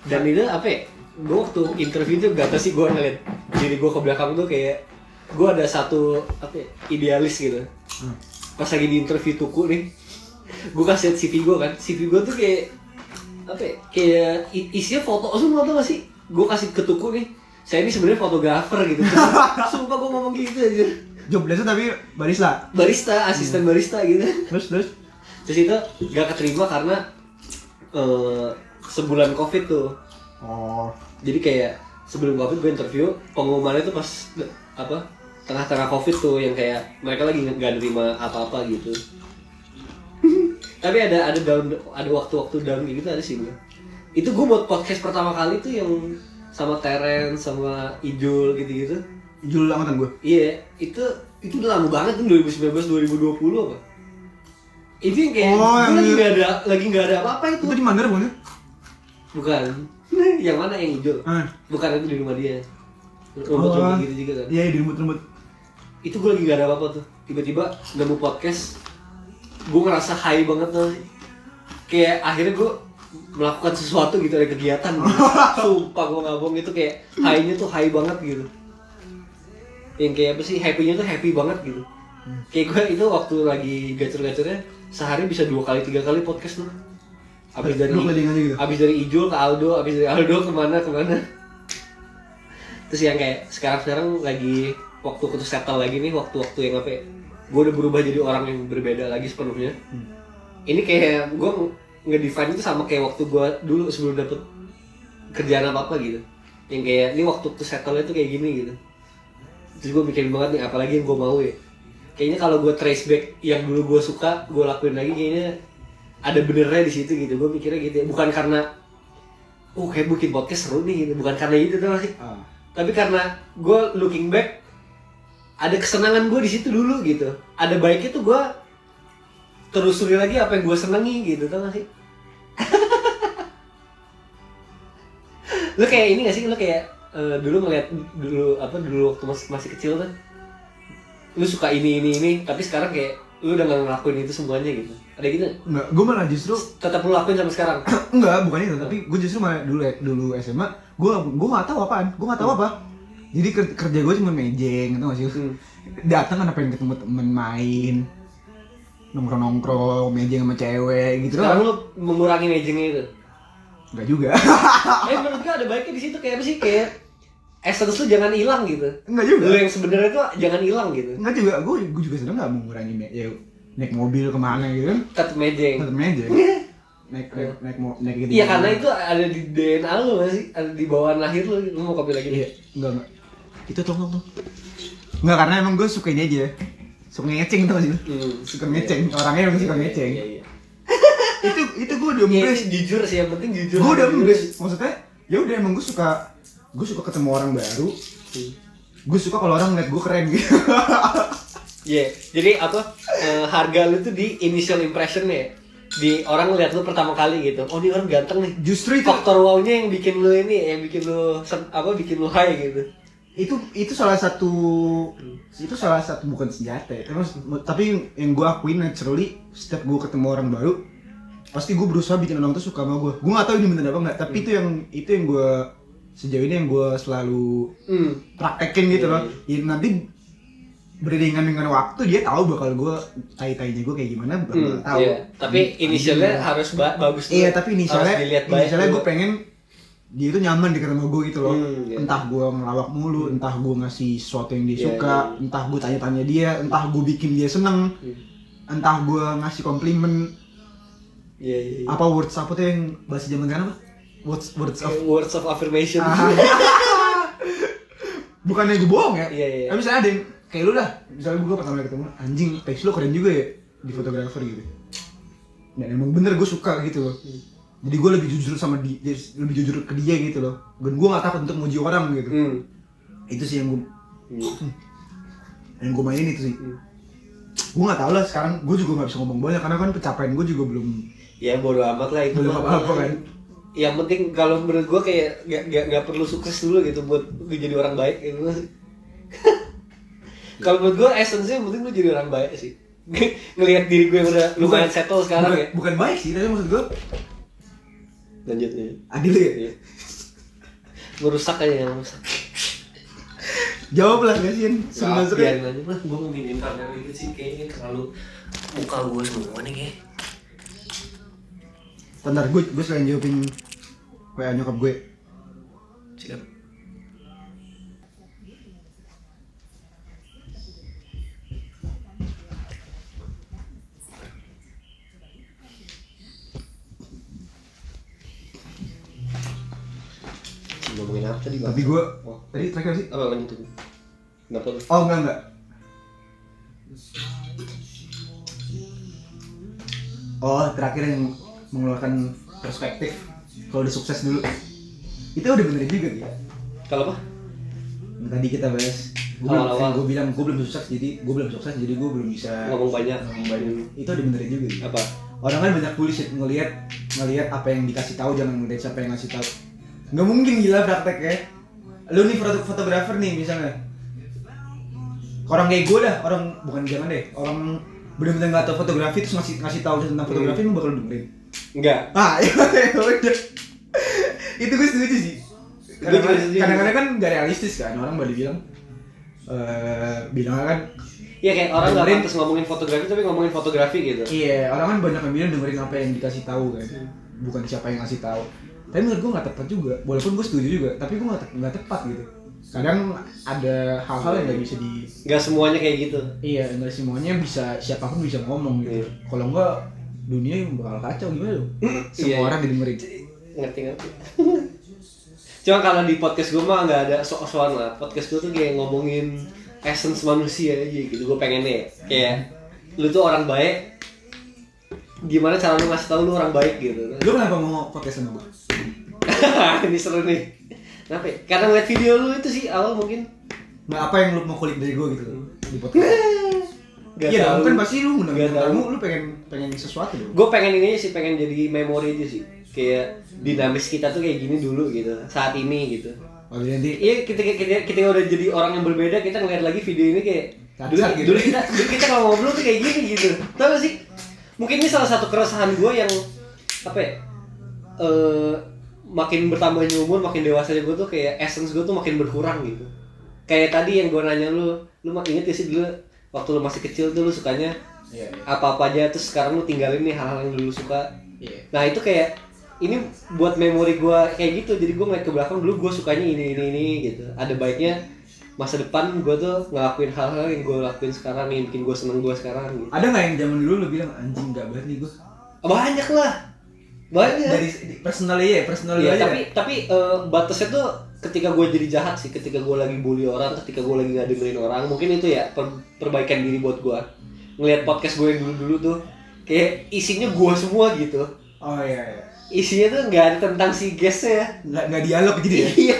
Dan itu apa ya, gue waktu interview itu gak tau sih, gue ngeliat diri gue ke belakang tuh kayak gue ada satu apa ya, idealis gitu. Pas lagi di interview Tuku nih, gue kasih liat CV gue kan, CV gue tuh kayak apa ya, kayak isinya foto semua, tau gak sih? Gue kasih ke Tuku nih, saya ini sebenarnya fotografer gitu. Sumpah gue ngomong gitu aja. Job desk tapi barista. Asisten barista gitu. Terus itu gak keterima karena sebulan Covid tuh. Oh. Jadi kayak sebelum Covid gue interview, pengumumannya tuh pas apa? Tengah-tengah Covid tuh, yang kayak mereka lagi gak nerima apa-apa gitu. Tapi ada waktu-waktu down gitu ada sih gue. Itu gue buat podcast pertama kali tuh yang sama Terence, sama Ijul gitu-gitu. Ijul angkatan gue? Iya, itu udah lama banget tuh, 2019, 2020 apa? Itu yang kayak lagi nggak ada apa-apa itu. Itu di Mandar bukan? Bukan. Yang mana yang Ijul? Bukan, itu di rumah dia. Rumput-rumput gitu juga kan? Iya, di rumput-rumput. Itu gue lagi nggak ada apa-apa tuh. Tiba-tiba nemu podcast, gue ngerasa high banget tuh. Kayak akhirnya gue melakukan sesuatu gitu, ada kegiatan gitu. Sumpah gue nggak bohong, itu kayak high-nya tuh high banget gitu. Yang kayak apa sih, happy-nya tuh happy banget gitu. Kayak gue itu waktu lagi gacor-gacornya sehari bisa 2 kali 3 kali podcast loh. Abis dari Ijul ke Aldo, abis dari Aldo kemana. Terus yang kayak sekarang lagi waktu aku tuh settle lagi nih, waktu yang apa ya, gue udah berubah jadi orang yang berbeda lagi sepenuhnya. Ini kayak gue nge-define itu sama kayak waktu gue dulu sebelum dapet kerjaan apa-apa gitu. Yang kayak, ini waktu tuh settle-nya tuh kayak gini gitu. Terus gue mikirin banget nih, apalagi yang gue mau ya. Kayaknya kalau gue trace back yang dulu gue suka, gue lakuin lagi, kayaknya ada benernya di situ gitu. Gue mikirnya gitu ya, bukan karena kayak bikin podcast seru nih gitu, bukan karena itu tuh sih. Tapi karena gue looking back, ada kesenangan gue di situ dulu gitu. Ada baiknya tuh gue telusuri lagi apa yang gue senengi gitu, tau gak sih? Lu kayak ini gak sih, lu kayak dulu waktu masih kecil kan, lu suka ini, tapi sekarang kayak lu udah nggak ngelakuin itu semuanya gitu? Ada gitu? Enggak, gue malah justru Tetap lu lakuin sampai sekarang? enggak, bukan itu, tapi gue justru malah dulu SMA, gue nggak tahu apaan, gue nggak tahu apa. Jadi kerja gue cuma mejeng, tau gak sih? Datang kan pengen ketemu temen main, nongkrong mejeng sama cewek gitu. Sekarang lu mengurangi mejengnya itu? Enggak juga. Menurut gue ada baiknya di situ kayak apa sih, kayak essence lu jangan hilang gitu. Enggak juga. Lu yang sebenarnya tuh jangan hilang gitu. Enggak juga, gue juga sebenarnya nggak mengurangi ya naik mobil kemana gitu kan. Tetap mejeng. Tetep mejeng. naik gitu. Iya karena itu ada di DNA lu nggak sih? Ada di bawaan lahir lu. Lu mau copy lagi? Iya, enggak. Itu tolong. Enggak, karena emang gue suka ini aja. Suka ngeceng tau gak sih lu? Suka ngeceng. Orangnya emang suka ngeceng. Iya. Itu gue udah embrace. Jujur sih, yang penting jujur. Gue udah embrace. Maksudnya ya udah emang gue suka ketemu orang baru. Gue suka kalau orang ngeliat gue keren gitu. Iya, jadi apa harga lu tuh di initial impression ya, di orang ngeliat lu pertama kali gitu. Oh ini orang ganteng nih. Justru itu faktor wow-nya yang bikin lu ini, yang bikin lu bikin lu high gitu. itu salah satu bukan senjata ya. Tapi yang gue akuin naturally setiap gue ketemu orang baru pasti gue berusaha bikin orang tuh suka sama gue. Gue nggak tahu ini bener apa nggak, tapi itu yang gue sejauh ini yang gue selalu praktekin gitu loh. Ya, nanti beriringan dengan waktu dia tahu bakal gue tai-tainya gue kayak gimana bakal tahu. Iya. Tapi inisialnya harus bagus dulu. Iya, tapi inisialnya gue pengen dia itu nyaman di ketemu gue gitu loh. Iya. Entah gue ngelawak mulu, entah gue ngasih sesuatu yang dia suka, entah gue tanya-tanya dia, entah gue bikin dia seneng, entah gue ngasih komplimen. Iya. Apa words apa tuh yang bahasa zaman sekarang apa? Words of affirmation. Bukannya gue bohong ya? Iya. Tapi misalnya ada yang kayak lu lah, misalnya gue pertama kali ketemu, anjing, face lu keren juga ya di fotografer gitu. Dan emang bener gue suka gitu loh. Jadi gue lebih jujur sama dia, lebih jujur ke dia gitu loh. Dan gue gak takut untuk muji orang gitu. Itu sih yang gue mainin itu sih. Gue gak tau lah sekarang, gue juga gak bisa ngomong banyak karena kan pencapaian gue juga belum. Ya bodo amat lah itu. Belum apa-apa kan. Yang penting kalau menurut gue kayak gak perlu sukses dulu gitu buat lu jadi orang baik gitu. Kalau menurut gue essence-nya yang penting lu jadi orang baik sih. Ngelihat diri gue yang udah lumayan settle sekarang ya. Bukan baik sih, tapi maksud gue lanjut nih. adil ya? Merusak aja yang merusak. Jawab lah kasihan. Biarin aja lah, gue ngomongin kamera gitu sih kayaknya terlalu muka gue semua nih kayak. Bentar, gue selain jawabin WA nyokap gue. Siap. Ngomongin apa tadi? Tapi gue, tadi terakhir sih? Apa lanjut tuh? Kenapa tuh? Oh enggak. Oh terakhir yang mengeluarkan perspektif kalau udah sukses dulu. Itu udah bener juga ya. Kalau apa? Yang tadi kita bahas. Gue bilang gue belum sukses jadi gue belum bisa ngomong banyak. Itu udah bener juga. Ya. Apa? Orang kan banyak bullshit ngelihat apa yang dikasih tahu, jangan ngelihat siapa yang ngasih tahu. Nggak mungkin gila praktek ya. Lu nih fotografer nih misalnya. Orang kayak gue dah, orang bukan jangan deh, orang bener-bener nggak tahu fotografi terus ngasih tahu tentang fotografi, lu bakal dengerin? Enggak. Ya udah. Itu gue setuju sih. Kadang-kadang kan gak realistis kan, orang baru bilang kan. Iya kayak orang nggak pantas ngomongin fotografi tapi ngomongin fotografi gitu. Iya, orang kan banyak yang bilang dengerin apa yang dikasih tahu kan, bukan siapa yang ngasih tahu. Tapi menurut gue nggak tepat juga, walaupun gue setuju juga, tapi gue nggak tepat gitu. Kadang ada hal-hal yang nggak bisa nggak semuanya kayak gitu. Iya, nggak semuanya bisa, siapapun bisa ngomong gitu. Kalau nggak dunia bakal kacau gimana tuh? Semua orang didengerin. Ngerti. Cuma kalau di podcast gue mah nggak ada sok-sokan lah. Podcast gue tuh kayak ngomongin essence manusia aja gitu. Gue pengennya kayak lu tuh orang baik. Gimana cara lu ngasih tahu lu orang baik gitu. Lu kenapa mau podcast sama gue? Ini seru nih. Kenapa? Karena ngeliat video lu itu sih awal mungkin. Nah, apa yang lu mau kulik dari gue gitu di podcast? Iya dong, kan pasti lu mendengar kamu, lu pengen sesuatu dong. Gue pengen ini sih, pengen jadi memori aja sih. Kayak dinamis kita tuh kayak gini dulu gitu, saat ini gitu. Oh, jadi iya kita udah jadi orang yang berbeda, kita ngeliat lagi video ini kayak Dulu kita kalau ngobrol tuh kayak gini gitu. Tahu gak sih? Mungkin ini salah satu keresahan gue yang apa ya? Makin bertambahnya umur, makin dewasanya gue tuh kayak essence gue tuh makin berkurang gitu. Kayak tadi yang gue nanya lu inget gak sih dulu waktu lu masih kecil tuh lu sukanya apa-apa aja, terus sekarang lu tinggalin nih hal-hal yang dulu suka. Nah itu kayak ini buat memori gue kayak gitu. Jadi gue ngeliat ke belakang, dulu gue sukanya ini gitu. Ada baiknya masa depan gue tuh ngelakuin hal-hal yang gue lakuin sekarang nih, bikin gue seneng gue sekarang gitu. Ada nggak yang zaman dulu lu bilang anjing nggak banget nih gue? Banyak lah, banyak. Dari personal aja. Tapi batasnya tuh ketika gue jadi jahat sih, ketika gue lagi bully orang, ketika gue lagi nggak dengerin orang, mungkin itu ya perbaikan diri buat gue. Ngelihat podcast gue yang dulu tuh kayak isinya gue semua gitu. Oh iya. Isinya tuh nggak ada tentang si guestnya, nggak dialog gitu ya. Iya.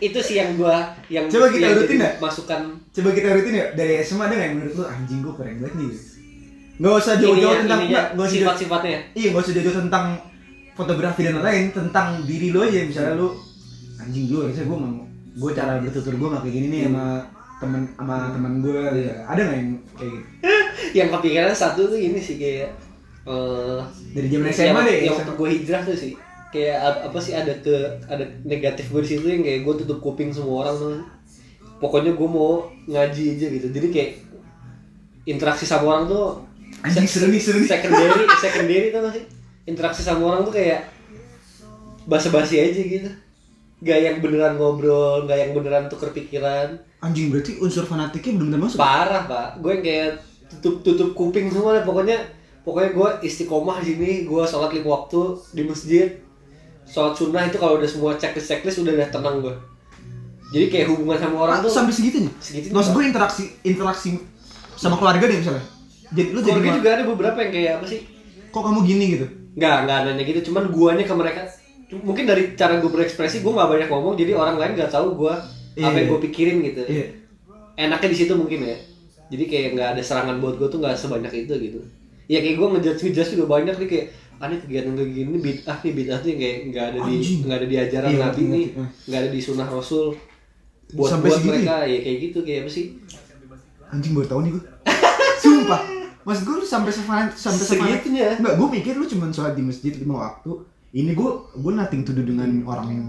Itu sih yang coba kita rutin ya masukan. Coba kita rutin ya dari SMA. Ada nggak yang menurut lu anjing gue keren banget nih? Nggak usah jauh-jauh tentang sifat-sifatnya. Iya, nggak usah jauh-jauh tentang fotografi dan lain, tentang diri lo aja. Misalnya lu anjing gue, harusnya gue cara bertutur gue nggak kayak gini nih sama teman gue. Ada nggak yang kayak gitu? Yang kepikiran satu tuh ini sih kayak dari zaman SMA deh. Yang waktu gue hijrah tuh sih kayak apa sih, ada negatif gue di situ yang kayak gue tutup kuping semua orang tuh. Pokoknya gue mau ngaji aja gitu. Jadi kayak interaksi sama orang tuh anjing seru nih. secondary tuh sih. Interaksi sama orang tuh kayak basa-basi aja gitu. Gak yang beneran ngobrol, gak yang beneran tuker pikiran. Anjing berarti unsur fanatiknya bener-bener masuk. Parah, Pak. Gue yang kayak tutup kuping semua deh. Pokoknya gue istiqomah di sini, gue sholat 5 waktu di masjid. Sholat sunnah itu kalau udah semua checklist udah tenang gue. Jadi kayak hubungan sama orang tuh sampai segitunya. Maksud gue interaksi sama keluarga deh misalnya. Jadi lu keluarga juga ada beberapa yang kayak apa sih? Kok kamu gini gitu? Enggak nanya gitu, cuman guanya ke mereka. Mungkin dari cara gue berekspresi, gue nggak banyak ngomong, jadi orang lain nggak tahu gue apa yang gue pikirin gitu. Enaknya di situ mungkin ya. Jadi kayak nggak ada serangan buat gue tuh nggak sebanyak itu gitu. Ya kayak gue ngejudge juga banyak nih kayak aneh kegiatan kayak gini bid'ah tuh yang kayak nggak ada di ajaran Nabi nih, nggak ada di sunnah Rasul. Buat mereka ya kayak gitu, kayak apa sih? Anjing baru tahu nih gue. Sumpah. Maksud gue lu sampai segitunya. Enggak, gue mikir lu cuma sholat di masjid 5 waktu. Ini gue nothing to do dengan orang yang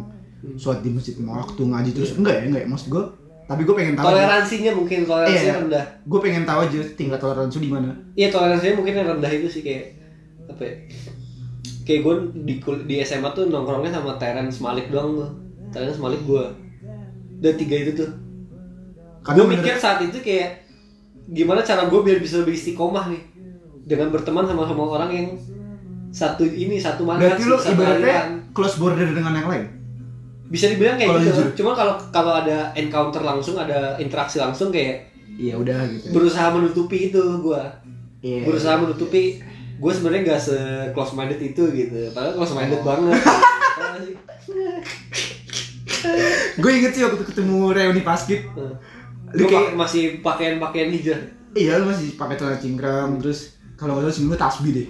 sholat di masjid 5 waktu ngaji terus. Enggak ya. Maksud gue, tapi gue pengen tahu toleransinya aja. Mungkin toleransinya rendah. Gue pengen tahu aja tingkat toleransi di mana. Iya, toleransinya mungkin yang rendah itu sih kayak apa ya? Kayak gue di SMA tuh nongkrongnya sama Terence Malik doang tuh. Terence Malik gue. Udah 3 itu tuh. Gue mikir saat itu kayak gimana cara gue biar bisa lebih istiqomah nih dengan berteman sama orang yang satu manhaj. Berarti lu ibaratnya close border dengan yang lain? Bisa dibilang kayak gitu. Cuma kalau ada encounter langsung, ada interaksi langsung kayak iya udah gitu. Berusaha menutupi itu gue. Berusaha menutupi. Gue sebenarnya nggak se-close minded itu gitu. Padahal close minded banget. Gue inget sih waktu ketemu reuni basket. Lu kayak masih pakaian hijau. Iya, lu masih pakai celana cingkrang, terus kalau nggak salah seminggu tasbih deh.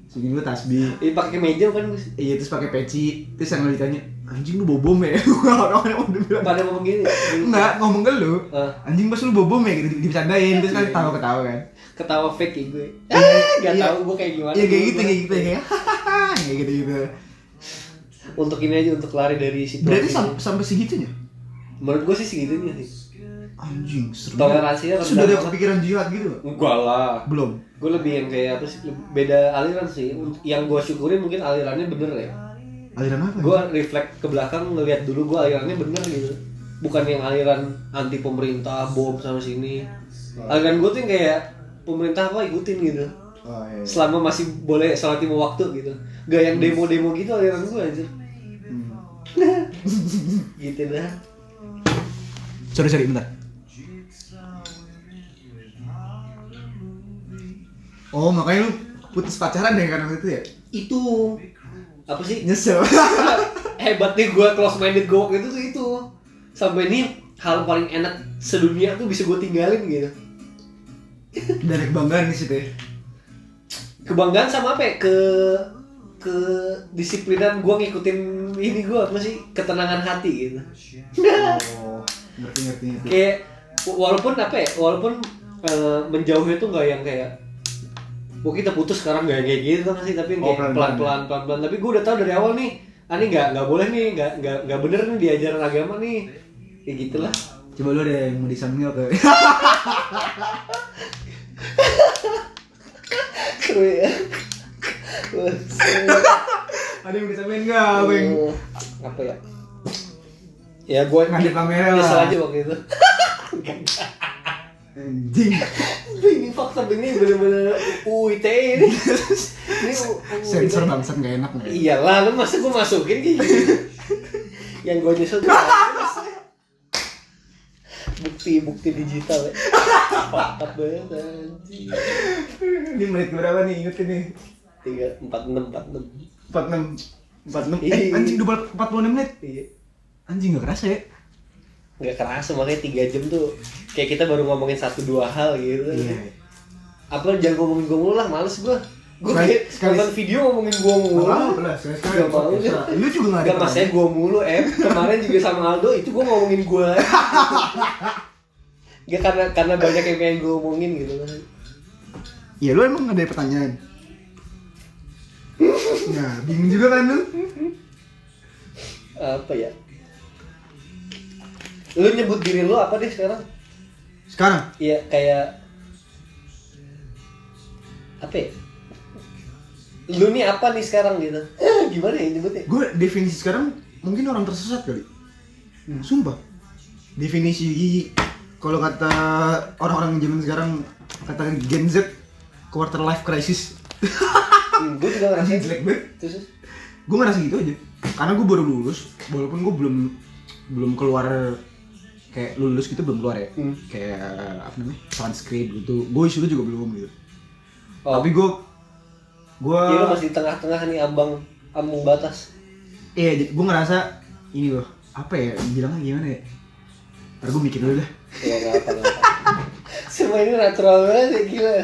Seminggu tasbih. Ini pakai kemeja kan? Iya, terus pakai peci. Terus yang ditanya, anjing lu bobom ya? Orang-orang udah bilang. Pada ngomong gini. Enggak, ngomong ke lu. Anjing pas lu bobom ya gitu, dibercandain terus kan ketawa-ketawa kan. Ketawa fake ya gue. Enggak tahu gue kayak gimana. Iya, kayak gitu kayak. Kayak gitu. Untuk ini aja, untuk lari dari situasi. Berarti sampai segitunya? Menurut gue sih segitunya sih. Anjing, seru. Toleransinya rendah. Sudah ada kepikiran jihad gitu? Enggak lah. Belum. Gue lebih yang kayak apa sih? Beda aliran sih. Yang gue syukurin mungkin alirannya bener ya. Aliran apa? Gue reflect ke belakang ngelihat dulu gue alirannya bener gitu. Bukan yang aliran anti pemerintah, bom sama sini. Aliran gue tuh yang kayak pemerintah apa ikutin gitu. Oh, iya. Selama masih boleh sholat 5 waktu gitu. Gak yang demo-demo gitu aliran gue aja. Gitu dah. Sorry bentar. Oh, makanya lu putus pacaran deh karena itu ya? Itu apa sih? Nyesel. Hebatnya gue close minded gue waktu itu tuh sampai nih hal paling enak sedunia tuh bisa gue tinggalin gitu. Dari kebanggaan di situ ya? Kebanggaan sama apa ya? Ke disiplinan gue ngikutin ini gue apa sih? Ketenangan hati gitu. Oh, ngerti. Kayak walaupun menjauhnya tuh nggak yang kayak kita putus sekarang nggak kayak gitu kan sih, tapi kayak pelan-pelan. Tapi gue udah tahu dari awal nih, ini nggak boleh nih, nggak bener nih diajaran agama nih, kayak gitulah. Coba lu deh mau disambil ke. Seru ya. Ada yang disambil nggak, Bang? Apa ya? Ya gue ngadep kamera nyesel lah. aja waktu itu. Anjing. Ini fakta ini bener-bener UIT ini. Sensor bangsat nggak enak nih. Iyalah, lu masa gue masukin kayak gitu. Yang gue nyesel tuh bukti digital ya. Fakta banget anjing. Ini menit berapa nih? Ingat nih. 46. 46. Iya. Anjing udah 46 menit. Iya. Anjing nggak kerasa ya? Nggak kerasa, makanya 3 jam tuh kayak kita baru ngomongin 1-2 hal gitu. Iya. Apa jangan ngomongin gue mulu lah, males gue. Gue Sekali- kayak nonton video ngomongin gue mulu. Sekali. Gak mau. Lu juga nggak ada. Gak maksudnya gue mulu, kemarin juga sama Aldo itu gue ngomongin gue. Gak karena banyak yang pengen gue omongin gitu kan. Ya lu emang ada pertanyaan. Nah, bingung juga kan lu? Apa ya? Lu nyebut diri lu apa deh sekarang? Sekarang? Iya kayak apa ya? Lu nih apa nih sekarang gitu? Gimana ya nyebutnya? Gue definisi sekarang mungkin orang tersesat kali. Sumpah. Definisi kalau kata orang-orang zaman sekarang kata Gen Z quarter life crisis. Gue juga ngerasain. Jelek banget. Terus? Gue ngerasa gitu aja. Karena gue baru lulus, walaupun gue belum keluar kayak lulus gitu belum keluar ya. Kayak apa namanya? Transkrip gitu. Gue isunya juga belum gitu. Oh. Tapi gue Iya, lu masih di tengah-tengah nih ambang batas. Iya, gue ngerasa ini loh, apa ya, bilangnya gimana ya? Ntar gue mikir dulu dah. Iya, gak apa-apa. Semua ini natural banget ya, gila.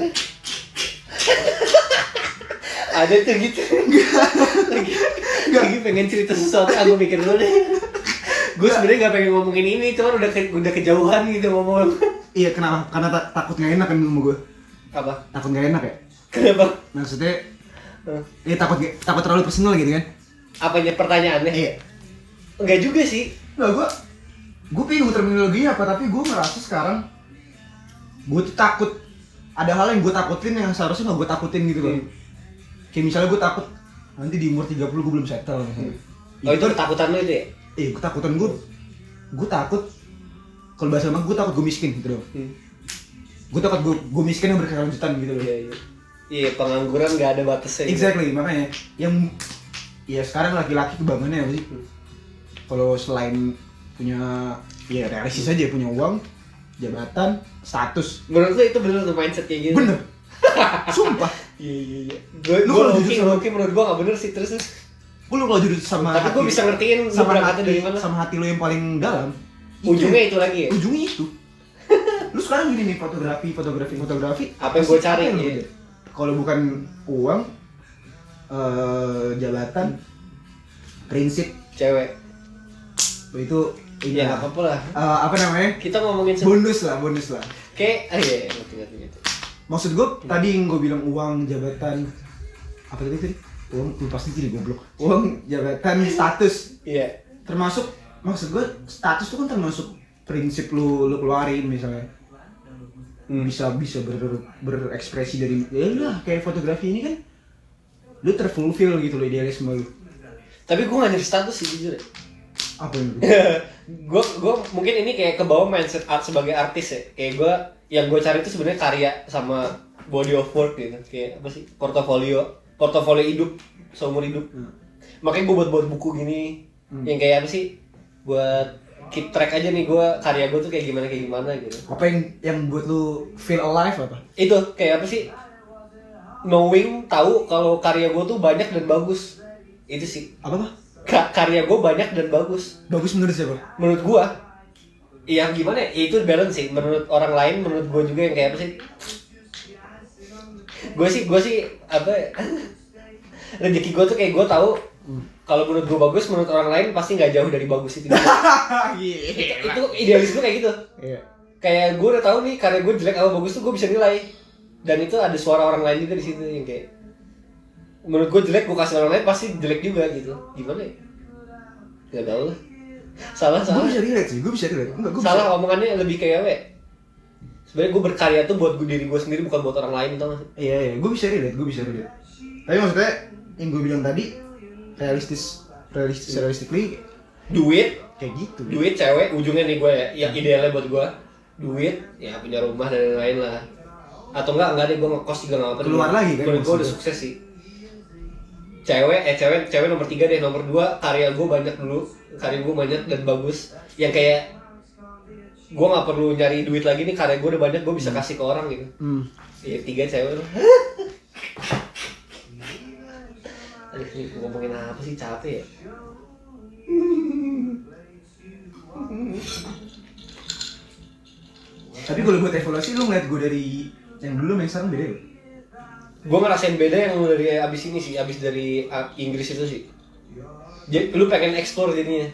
Ada tuh gitu. Lagi pengen cerita sesuatu, aku mikir dulu deh. Gue sebenarnya gak pengen ngomongin ini, cuman udah kejauhan gitu ngomong. Iya, kenapa? Karena takut gak enak kan sama gue. Apa? Takut gak enak ya? Kenapa? Maksudnya, takut terlalu personal gitu kan? Apanya pertanyaannya? Iya. Enggak juga sih. Nah, gue bingung terminologi apa, tapi gue ngerasa sekarang gue tuh takut ada hal yang gue takutin yang seharusnya gak gue takutin gitu loh. Kayak misalnya gue takut nanti di umur 30 gue belum settle misalnya. Oh itu takutan lo itu ya? Ketakutan gue takut kalau bahasa emang gue takut gue miskin gitu loh. Gue takut gue miskin yang berkelanjutan gitu loh. Iya, pengangguran gak ada batasnya. Exactly, makanya yang ya sekarang laki-laki kebangunnya apa sih? Kalau selain punya ya realistis aja, punya uang, jabatan, status. Menurut lo itu bener tuh mindset kayak gitu? Bener. Sumpah. Iya. Lu kalau Gue jujur loki menurut gue gak bener sih terus. Gue lu kalau jujur sama Tapi gue bisa ngertiin lu berangkatnya dari mana. sama hati lu yang paling dalam. Ujungnya itu lagi ya? Ujungnya itu. Lu sekarang gini nih, fotografi. Apa yang gue cari? Apa yang lu Iya. kejar? Kalau bukan uang, jabatan, prinsip, Cewek. itu ini Ya lah. apa-apa lah. Apa namanya? Kita ngomongin Bonus lah. kayak iya, ngerti. Maksud gue tadi yang gue bilang uang, jabatan, apa tadi? Uang, lu pasti jadi goblok. Uang, jabatan, status. Iya. Termasuk, maksud gue status itu kan termasuk prinsip lu keluarin misalnya. Bisa berekspresi dari ya lah kayak fotografi ini kan lu terfulfill gitu loh idealisme lu. Tapi gue gak nyari status sih jujur ya. Apa yang gue mungkin ini kayak kebawa mindset art sebagai artis ya. Kayak gue yang gue cari itu sebenarnya karya sama body of work gitu. Kayak apa sih? Portofolio hidup seumur hidup. Makanya gue buat buku gini yang kayak apa sih? Buat keep track aja nih gue karya gue tuh kayak gimana gitu. Apa yang buat lu feel alive apa? Itu kayak apa sih? Knowing, tahu kalau karya gue tuh banyak dan bagus. Itu sih. Apa? Karya gue banyak dan bagus. Bagus menurut siapa? Menurut gue. Iya gimana ya? Itu balance sih. Menurut orang lain, menurut gue juga yang kayak apa sih? Gue sih apa? Rezeki gue tuh kayak gue tahu. Kalau menurut gue bagus, menurut orang lain pasti nggak jauh dari bagus itu. Itu idealis gue kayak gitu. Iya. kayak gue udah tahu nih karya gue jelek atau bagus tuh gue bisa nilai. Dan itu ada suara orang lain juga di situ yang kayak menurut gue jelek, gue kasih orang lain pasti jelek juga gitu. Gimana ya? Gak tau lah. Salah. Gue bisa relate sih, gue bisa relate. Enggak, gue salah bisa. omongannya lebih kayak sebenarnya gue berkarya tuh buat diri gue sendiri, bukan buat orang lain, tau gak sih? Iya, gue bisa relate. Tapi maksudnya yang gue bilang tadi realistically Duit, kayak gitu. duit cewek ujungnya nih gue ya, yang idealnya buat gue duit, ya punya rumah dan lain-lain lah. Atau enggak deh, gue ngekos juga nggak apa-apa. Keluar lagi kan, menurut gue udah maksudnya. sukses sih. Cewek nomor 3 deh. Nomor 2 karya gue banyak dulu, karya gue banyak dan bagus, yang kayak gue nggak perlu nyari duit lagi nih, karya gue udah banyak, gue bisa kasih ke orang gitu. Ya 3 cewek. Aduh, ini ngomongin apa sih, capek ya. Tapi kalau buat evaluasi lu ngeliat gue dari yang dulu main sekarang beda ya? Gue ngerasain beda yang dari abis ini sih, abis dari Inggris itu sih. Jadi lu pengen explore jadinya,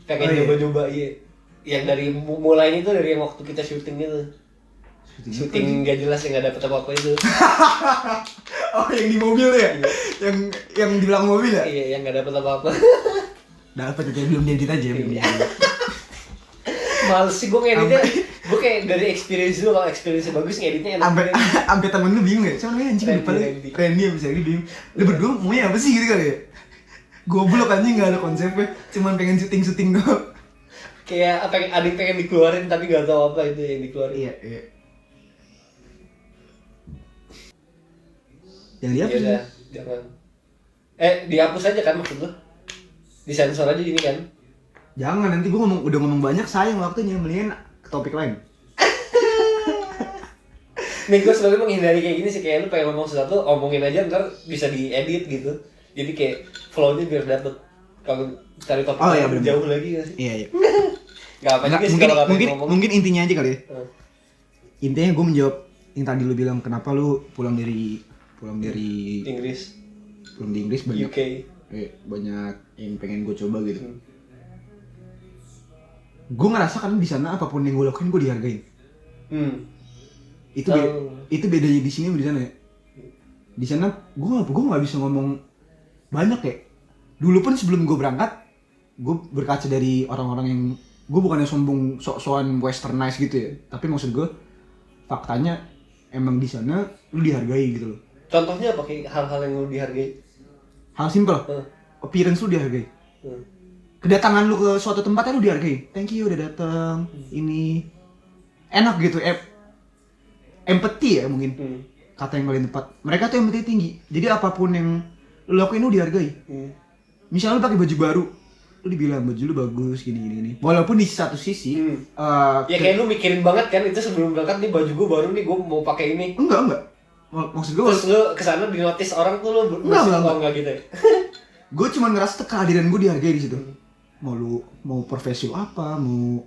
pengen nyoba-nyoba. Iya. Yang dari mulainya itu dari yang waktu kita syuting gitu. Syuting gak jelas yang gak dapet apa-apa itu. Oh, yang di mobil ya? Iya. Yang di belakang mobil ya? Iya, yang gak dapet apa-apa. Dapat itu belum diedit aja. Males sih gue ngeditnya. Gue kayak dari experience dulu, kalau experience bagus ngeditnya enak. Sampai temen lu bingung ya? Cuman anjing lupa lu. Randy abis ini bingung. Lu berdua maunya apa sih gitu kali ya? Goblok anjing, gak ada konsepnya. Cuman pengen syuting doang. Kayak apa yang ada yang pengen dikeluarin tapi gak tahu apa itu yang dikeluarin. Iya. Yang dihapus ya? Jangan. Dihapus aja kan maksud lu? Disensor aja ini kan? Jangan, nanti gue udah ngomong banyak, sayang waktunya, mendingan ke topik lain. Nih gue selalu menghindari kayak gini sih, kayak lu pengen ngomong sesuatu, omongin aja ntar bisa diedit gitu. Jadi kayak flow-nya biar dapet. Kalau cari topik jauh lagi gak sih? Iya. Gak apa juga sih kalau mungkin intinya aja kali ya. Intinya gue menjawab yang tadi lu bilang, kenapa lu pulang dari Inggris. Pulang di Inggris banyak. UK. Banyak yang pengen gue coba gitu. Gue ngerasa kan di sana apapun yang gue lakuin gue dihargain. Itu bedanya di sini sama di sana ya. Di sana gue nggak bisa ngomong banyak ya. Dulu pun sebelum gue berangkat, gue berkaca dari orang-orang yang, gue bukannya sombong sok-sokan westernized gitu ya. Tapi maksud gue faktanya emang di sana lu dihargai gitu loh. Contohnya apa kayak hal-hal yang lu dihargai? Hal simpel, appearance lu dihargai. Kedatangan lu ke suatu tempatnya lu dihargai. Thank you udah datang. Ini enak gitu. Empathy ya mungkin. Kata yang paling tepat. Mereka tuh empathy tinggi. Jadi apapun yang lu lakuin lu dihargai. Misalnya lu pakai baju baru, lu dibilang baju lu bagus gini. Walaupun di satu sisi ya kayak lu mikirin banget kan itu sebelum berangkat, nih baju gue baru nih, gue mau pakai ini. Enggak. Maksud gue terus lu kesana di notice orang tuh lu enggak gitu ya. Gue cuma ngerasa kehadiran gue dihargai di situ. Mau profesi apa, mau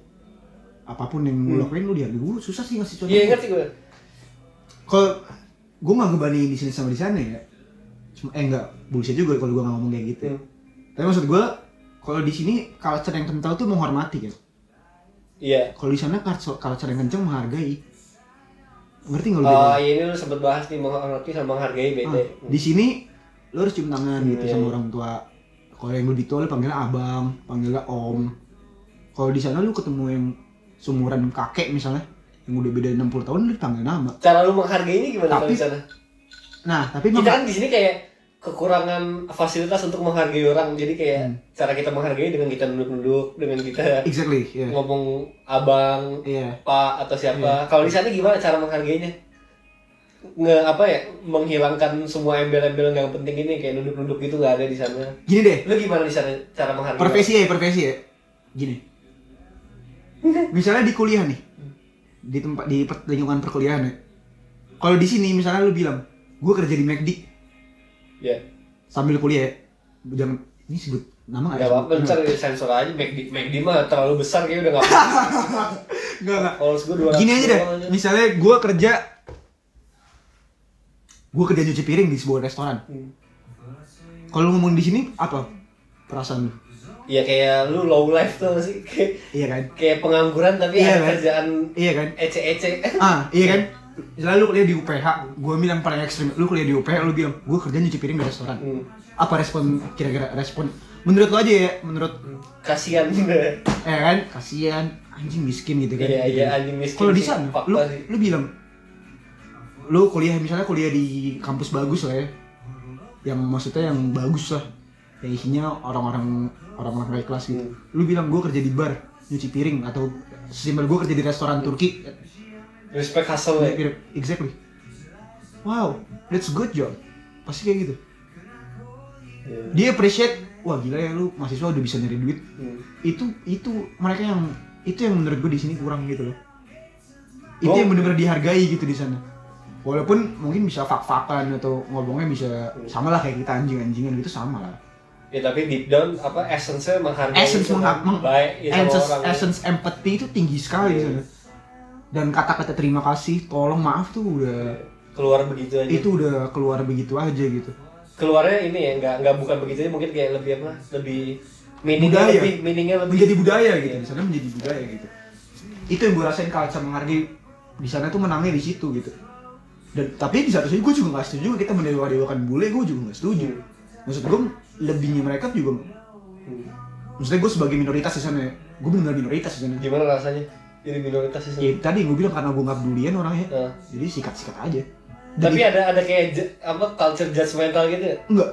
apapun yang lu lakuin lu dihargai. Gue susah sih ngasih contoh. Iya, ngerti gue. Kalau gue nggak ngebandingin di sini sama di sana ya. Enggak, bullshit juga kalau gue nggak ngomong kayak gitu. Tapi maksud gue, kalau di sini culture yang kental tuh menghormati kan. Iya. Kalau di sana culture yang kenceng menghargai. Ngerti nggak lu? Oh, ini lu sempet bahas nih, menghormati sama menghargai beda. Di sini lu harus cium tangan gitu sama orang tua. Kalau yang lebih tua lu panggilnya abang, panggilnya om. Kalau di sana lu ketemu yang seumuran kakek misalnya, yang udah beda 60 tahun lu dipanggil nama. Cara lu menghargainya gimana kalau di sana? Nah, tapi kita kan di sini kayak kekurangan fasilitas untuk menghargai orang. Jadi kayak cara kita menghargai dengan kita nunduk-nunduk, dengan kita ngomong abang, pak atau siapa. Kalau di sana gimana cara menghargainya? Menghilangkan semua embel-embel yang penting ini, kayak nunduk-nunduk gitu nggak ada di sana. Gini deh. Lu gimana di sana cara menghargai? Profesi ya. Gini. Misalnya di kuliah nih. Di lingkungan perkuliahan ya. Kalau di sini misalnya lu bilang, gue kerja di McD. Iya. Sambil kuliah ya. Jangan ini sebut nama enggak apa-apa, bentar sensor aja. McD mah terlalu besar kayaknya udah enggak apa-apa. Enggak. Kalau gue 200. Gini aja deh. Misalnya gue kerja nyuci piring di sebuah restoran. Kalau ngomong di sini apa perasaan lu? Iya kayak lu low life tuh sih kayak Iya kan? kayak pengangguran tapi Iya ada kan? kerjaan Iya kan? ece-ece. Iya kan? Lalu kuliah di UPH, gue bilang paling ekstrim. Lu kuliah di UPH, lu bilang gue kerja nyuci piring di restoran. Apa respon kira-kira respon? Menurut lu aja ya, menurut Kasihan juga. kan? Kasihan anjing miskin gitu kan. Iya anjing miskin. Kalau di sih, sana, fakta sih. lu bilang lu kuliah misalnya kuliah di kampus bagus lah ya. Yang maksudnya yang bagus lah. Yang isinya orang-orang high class gitu. Lu bilang gue kerja di bar, nyuci piring atau sesimpel gue kerja di restoran Turki. Respect hustle ya. Exactly. Wow, that's good job. Pasti kayak gitu. Dia appreciate, wah gila ya lu mahasiswa udah bisa nyari duit. Itu mereka yang menurut gue di sini kurang gitu loh. Itu yang benar-benar dihargai gitu di sana. Walaupun mungkin bisa fak-fakan atau ngomongnya bisa sama lah kayak kita anjing-anjingan gitu sama lah. Ya tapi deep down apa essence-nya menghargai baik ya sama orang. Essence empathy itu tinggi sekali di sana. Dan kata-kata terima kasih, tolong, maaf tuh udah keluar begitu aja. Itu udah keluar begitu aja gitu. Keluarnya ini ya nggak bukan begitu aja, mungkin kayak lebih apa? Lebih meaningnya lebih menjadi budaya gitu. Di sana menjadi budaya gitu. Itu yang gue rasain culture menghargai di sana tuh menangnya di situ gitu. Dan tapi di satu sisi gue juga nggak setuju kita mendewa-dewakan bule, gue juga nggak setuju. Maksud gue lebihnya mereka juga. Maksudnya gue sebagai minoritas di sana, gue benar minoritas di sana. Gimana rasanya jadi minoritas di sana? Ya tadi gue bilang karena gue nggak pedulian orangnya, jadi sikat-sikat aja. Tapi ada kayak apa culture judgmental gitu ya? Enggak.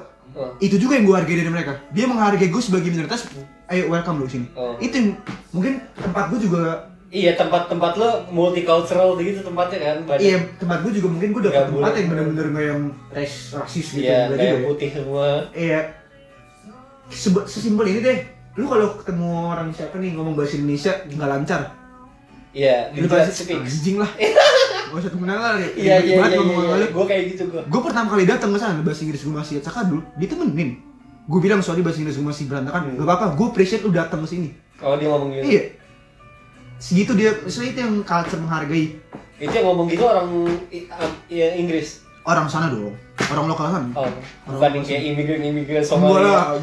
Itu juga yang gue hargai dari mereka. Dia menghargai gue sebagai minoritas. Ayo welcome lu sini. Itu yang, mungkin tempat gue juga. Iya tempat lo multicultural gitu tempatnya kan. Banyak. Iya tempat gue juga mungkin gue dapet tempat yang benar-benar nggak yang rasis gitu. Iya kayak putih semua. Iya. Sesimpel ini deh. Lu kalau ketemu orang siapa nih ngomong bahasa Indonesia nggak lancar. Iya. Lu bahasa anjing lah. Gak usah temenan lah deh. Iya. Gue kayak gitu gue. Gue pertama kali datang ke sana bahasa Inggris gue masih cakadul. Ditemenin. Gue bilang sorry bahasa Inggris gue masih berantakan. Gak apa-apa. Gue appreciate lu datang ke sini. Oh dia ngomong gitu. Iya. Segitu dia, misalnya itu yang culture menghargai. Itu yang ngomong gitu orang Inggris? Orang sana dong, orang lokal sana. Oh, bukan yang kayak imigran Somalia.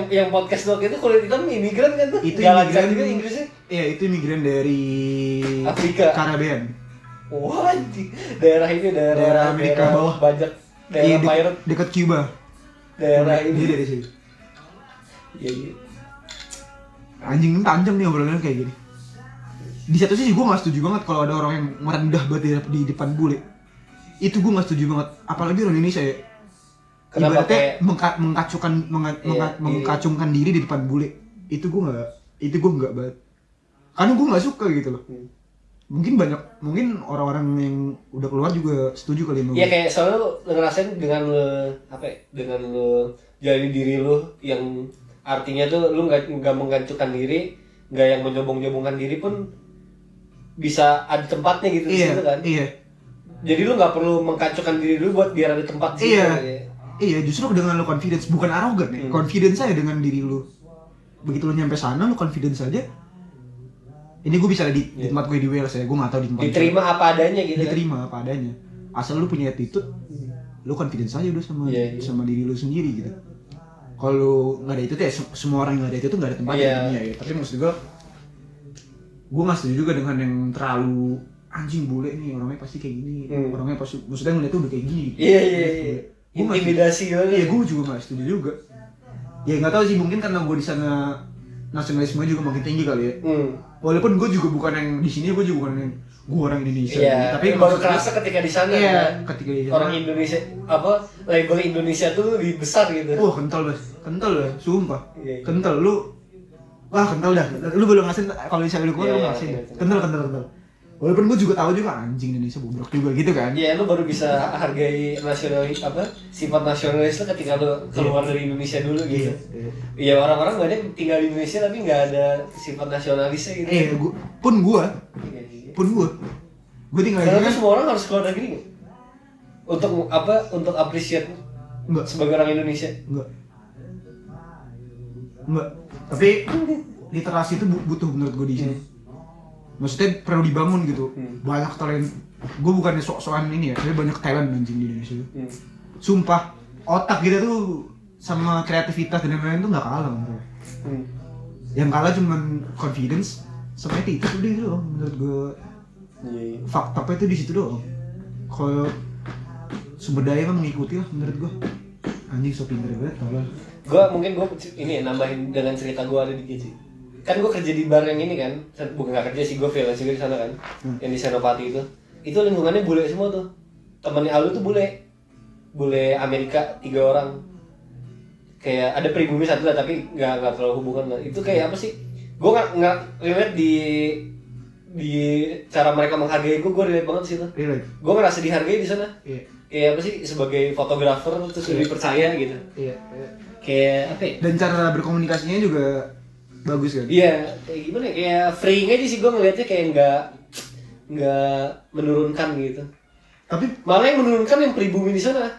Yang podcast lo itu kulit hitam imigran kan tuh? Itu imigran juga Inggrisnya? Iya, itu imigran dari Afrika. Karibbean. Wah, daerah ini daerah Amerika bawah. Bajak, daerah pirate. Dekat Cuba. Daerah ini. Dia dari sini. Iya. Anjing panjang nih obrolan kayak gini. Di satu sisi gue nggak setuju banget kalau ada orang yang merendah banget di depan bule. Itu gue nggak setuju banget, apalagi orang Indonesia ya. Ibaratnya mengkacungkan diri di depan bule. Itu gue nggak banget. Karena gue nggak suka gitu loh. Mungkin orang-orang yang udah keluar juga setuju kali ini. Iya kayak soalnya lu ngerasain dengan lu jadi diri lu yang artinya tuh lu nggak menggancukan diri, nggak yang menyombong-nyombongkan diri pun bisa ada tempatnya gitu di situ kan. Iya. Jadi lu nggak perlu mengkacaukan diri dulu buat biar ada tempat sih. Iya, justru dengan lu confidence, bukan arogan ya. Confidence aja dengan diri lu. Begitu lu nyampe sana lu confidence aja. Ini gue bisa di tempat gue di Wales ya, gue nggak tahu di tempat. Diterima apa adanya gitu. Diterima apa adanya. Asal lu punya attitude, lu confidence aja udah sama diri lu sendiri gitu. Kalau nggak ada itu ya semua orang yang nggak ada itu nggak ada tempatnya di dunia ya. Tapi maksud gue nggak setuju juga dengan yang terlalu anjing bule nih orangnya pasti kayak gini. Orangnya pasti maksudnya ngeliat tuh udah kayak gini. Iya. Intimidasi banget. Iya gue juga nggak setuju juga. Ya nggak tahu sih mungkin karena gue di sana nasionalisme juga makin tinggi kali ya. Walaupun gue juga bukan yang di sini gue juga bukan yang gue orang Indonesia. Iya. Tapi baru kerasa ketika di sana. Iya. Kan? Ketika di sana. Orang Indonesia label Indonesia tuh lebih besar gitu. Wah kental lah, sumpah. Iya. Kental lu. Wah kental dah. Lu belum ngasih kalau misalnya lu keluar lu ngasih. Kental. Walaupun gue juga tahu juga anjing Indonesia bobrok juga gitu kan. Iya, lu baru bisa hargai sifat nasionalis lu ketika lu keluar dari Indonesia dulu gitu. Iya, orang-orang banyak tinggal di Indonesia tapi nggak ada sifat nasionalisnya gitu. Iya, gue tinggal di sini. Semua orang harus keluar negeri nggak? Untuk appreciate enggak sebagai orang Indonesia. Enggak. Tapi literasi itu butuh menurut gue di sini. Maksudnya perlu dibangun gitu. Banyak talent. Gue bukannya sok-sokan ini ya, tapi banyak talent anjing di Indonesia. Sumpah, otak kita tuh sama kreativitas dan lain-lain tuh nggak kalah gitu. Yang kalah cuman confidence sama attitude udah itu loh menurut gue. Fakta itu di situ doang. Kalau sumber daya mah mengikuti lah menurut gue. Anjing so pinter banget tolong. Mungkin gue ini nambahin dengan cerita gue ada di sih. Kan gue kerja di bar yang ini kan, bukan nggak kerja sih, gue freelance juga di sana kan, yang di Senopati itu lingkungannya bule semua tuh. Temennya Aldo tuh bule Amerika 3 orang. Kayak ada pribumi satu lah tapi nggak terlalu hubungan lah. Itu kayak apa sih? Gue nggak relate di cara mereka menghargai gue relate banget sih tuh. Gue ngerasa dihargai di sana. Iya. Kayak apa sih, sebagai fotografer terus lebih percaya gitu. Iya. Kayak apa ya? Dan cara berkomunikasinya juga bagus kan? Iya, kayak gimana ya? Kayak freeing aja sih gue ngeliatnya, kayak nggak menurunkan gitu. Tapi Malah yang menurunkan yang pribumi di sana.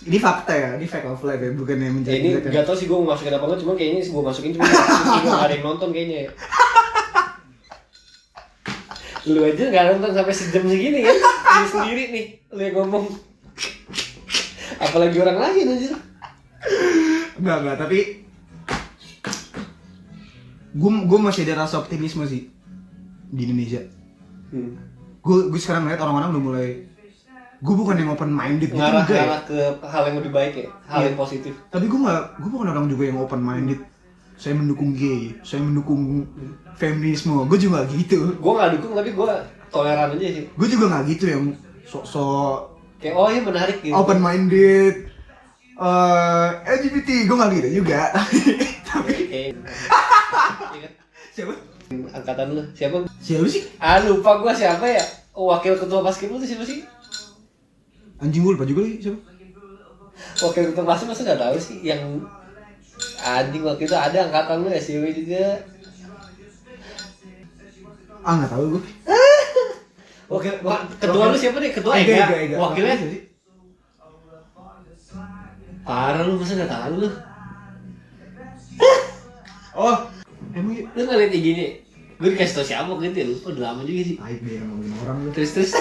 ini fakta ya, ini fact of life ya, bukan yang Ya, ini menjadi nggak tahu sih gue mau masukin apa enggak, cuma kayaknya gue masukin cuma nggak ada yang nonton kayaknya. Lu aja nggak nonton sampai sejam segini kan? Lu sendiri nih, lu yang ngomong. Apalagi orang lain aja. Enggak, tapi gue masih ada rasa optimisme sih di Indonesia. Gue sekarang ngeliat orang-orang udah mulai, gue bukan yang open minded gitu ngarah juga ke hal yang lebih baik ya, hal yang positif. Tapi gue bukan orang juga yang open minded. Saya mendukung gay, saya mendukung feminisme, gue juga gak gitu. Gue nggak dukung tapi gue toleran aja sih. Gue juga gak gitu yang sok-sok Kayak oh iya menarik gitu. open minded, LGBT, gue gak gitu juga. Tapi siapa? Angkatan lu siapa? Siapa sih? Lupa gua siapa ya? Wakil ketua basket lu tuh siapa sih? Anjing gue lupa juga lagi siapa? Wakil ketua basket masa nggak tahu sih? Yang anjing waktu itu ada angkatan lu SCW juga. Gak tahu gue. Ketua lu siapa nih? Ketua Ega. Wakilnya? Parah lu, masa nggak tahu lu? Oh, emang ya? Lu nggak liat IG-nya? Gue dikasih tau siapa gitu ya, lupa udah lama juga sih. Baik deh ngomongin orang lu. Terus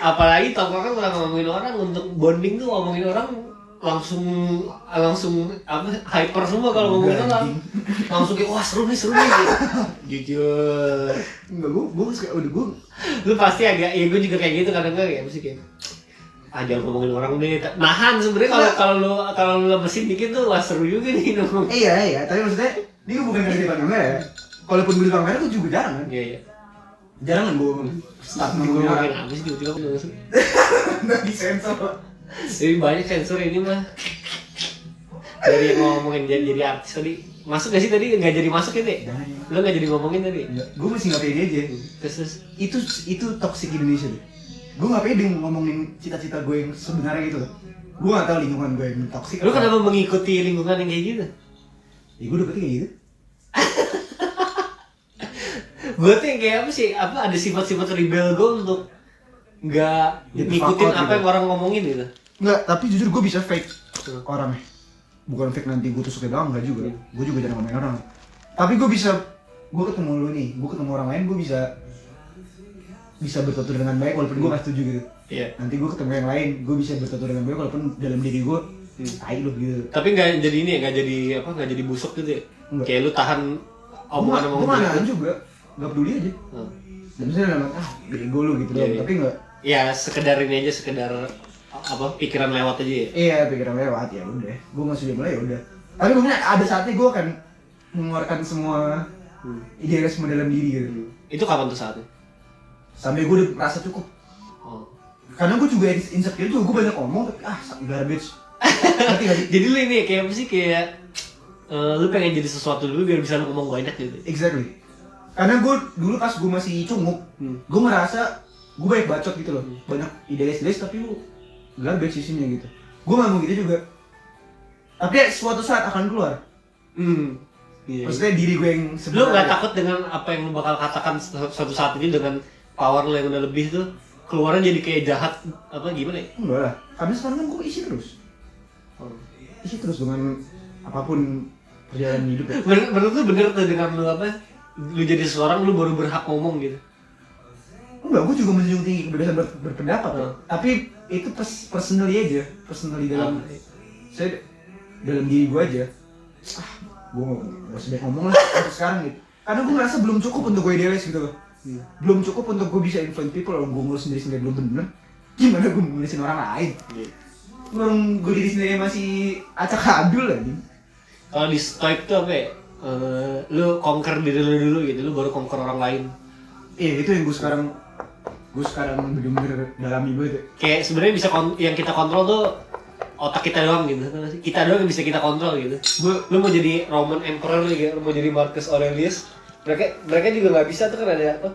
apalagi tongkrongan kalau ngomongin orang, untuk bonding tuh ngomongin orang langsung apa hyper semua kalau ngomongin orang. Langsung kayak wah seru nih gitu. Jujur. Enggak, gue suka udah gue. Lu pasti agak, ya gue juga kayak gitu kadang-kadang ya, mesti kayak jangan ngomongin orang deh. Nahan sebenarnya kalau lu lemesin dikit tuh wah seru juga nih ngomong. Iya, tapi maksudnya ini gue bukan di depan kamera ya. Kalaupun gue di depan kamera tuh juga jarang kan? Iya. Jarang kan gue start ngomongin orang. Ngomongin apa sih tiba-tiba aku langsung. Nggak disensor. Jadi banyak sensor ini mah. Dari yang ngomongin jadi artis tadi. Masuk gak sih tadi? Nggak jadi masuk ya deh? Lu nggak jadi ngomongin tadi? Gue masih nggak pede aja. Terus Itu toxic Indonesia deh. Gue nggak pede ngomongin cita-cita gue yang sebenarnya gitu loh. Gue nggak tahu lingkungan gue yang toxic. lu kenapa mengikuti lingkungan yang kayak gitu? Ya gue dapetnya kayak gitu. Gue tuh yang kayak apa sih? Apa ada sifat-sifat rebel gue untuk nggak Gitu, ngikutin fuck out apa gitu. yang orang ngomongin gitu. Nggak, tapi jujur gue bisa fake orangnya. Bukan fake nanti gue tusuknya doang, nggak juga. Gue juga jarang ngomongin orang. Tapi gue ketemu lu nih, gue ketemu orang lain, gue bisa bertutur dengan baik walaupun gue nggak setuju gitu. Iya. Nanti gue ketemu yang lain, gue bisa bertutur dengan baik walaupun dalam diri gue, tai lu gitu. Tapi nggak jadi ini ya, nggak jadi busuk gitu ya. Enggak. Kayak lu tahan omongan Gue mana juga, nggak peduli aja. Dan misalnya dalam bego lu gitu Iya, doang, iya. tapi nggak. Ya sekedar ini aja, sekedar apa pikiran lewat aja ya. Iya, pikiran lewat ya udah. Gue masih mulai ya udah. Tapi mungkin ada saatnya gue akan mengeluarkan semua idealisme dalam diri gitu. Itu kapan tuh saatnya? Sampai gue udah merasa cukup. Oh. Karena gue juga insecure juga, gue banyak ngomong tapi garbage. Ngerti gak sih? Jadi lu ini kayak apa sih, kayak lu pengen jadi sesuatu dulu biar bisa ngomong banyak gitu. Exactly. Karena gue dulu pas gue masih cunguk, gue ngerasa gue banyak bacot gitu loh, banyak idealis tapi lu garbage isinya gitu. Gue gak mau gitu juga. Tapi suatu saat akan keluar. Iya. Maksudnya diri gue yang Lu sebenarnya. nggak takut dengan apa yang lu bakal katakan suatu saat ini dengan power lu yang udah lebih tuh keluarnya jadi kayak jahat apa gimana ya? Enggak lah. Karena sekarang kan gue isi terus. Isi terus dengan apapun perjalanan hidup ya. Menurut lu bener tuh dengan lu apa? Lu jadi seseorang lu baru berhak ngomong gitu. Enggak, gue juga menjunjung tinggi kebebasan berpendapat ya. Tapi itu personally aja, personally dalam saya dalam diri gue aja. gue nggak usah banyak ngomong lah untuk sekarang gitu. Karena gue ngerasa belum cukup untuk gue idealis gitu loh. Belum cukup untuk gue bisa influence people. Kalau gue ngurus sendiri belum bener, gimana gue ngurusin orang lain? Orang gue diri sendiri masih acak adul lagi. Kalau di stoik tuh apa ya? Lu conquer diri lu dulu gitu, lu baru conquer orang lain. Iya, itu yang gue sekarang bener-bener dalami banget. Kayak sebenarnya bisa yang kita kontrol tuh otak kita doang gitu. Kita doang yang bisa kita kontrol gitu. Lu mau jadi Roman Emperor gitu, lu mau jadi Marcus Aurelius. Mereka juga nggak bisa tuh kan ada apa?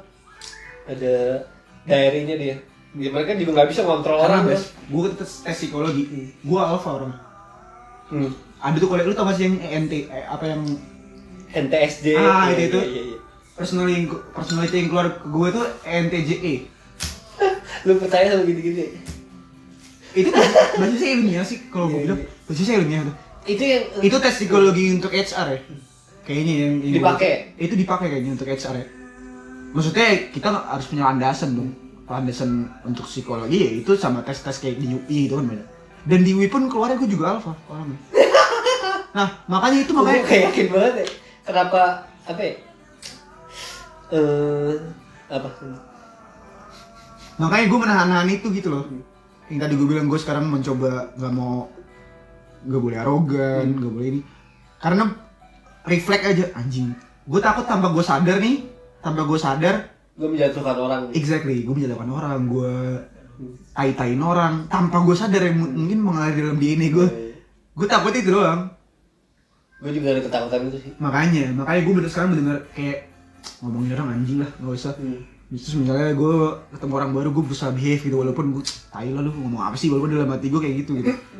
Ada diary-nya dia. Mereka juga nggak bisa kontrol orang. Karena gue tes psikologi, gue alpha orang. Ada tuh kalau lu tau gak sih yang apa yang NTSJ. Itu. Iya. Personality yang keluar ke gue tuh NTJE. Lu percaya sama gini-gini? Itu bahasa ilmiah sih kalau gue bilang. Bahasa ilmiah tuh. Itu tes psikologi untuk HR ya. Kayaknya yang dipakai. Itu dipakai kayaknya untuk HR ya. Maksudnya kita harus punya landasan dong. Landasan untuk psikologi ya itu sama tes-tes kayak di UI itu kan banyak. Dan di UI pun keluarnya gue juga alpha orangnya. Nah, makanya Gue kayak yakin banget ya. Kenapa apa ya? Apa? Makanya gue menahan itu gitu loh. Yang tadi gue bilang gue sekarang mencoba gak boleh arogan, gak boleh ini. Karena refleks aja anjing. Gue takut tanpa gue sadar Gue menjatuhkan orang. Exactly, gue menjatuhkan orang, gue tai-tain orang tanpa gue sadar yang mungkin mengalir dalam DNA gue. Gue takut itu doang. Gue juga ada ketakutan itu sih. Makanya gue sekarang bener-bener kayak ngomongin orang anjing lah, gak usah. Terus misalnya gue ketemu orang baru, gue berusaha behave gitu walaupun gue tai lah lu ngomong apa sih, walaupun dalam hati gue kayak gitu.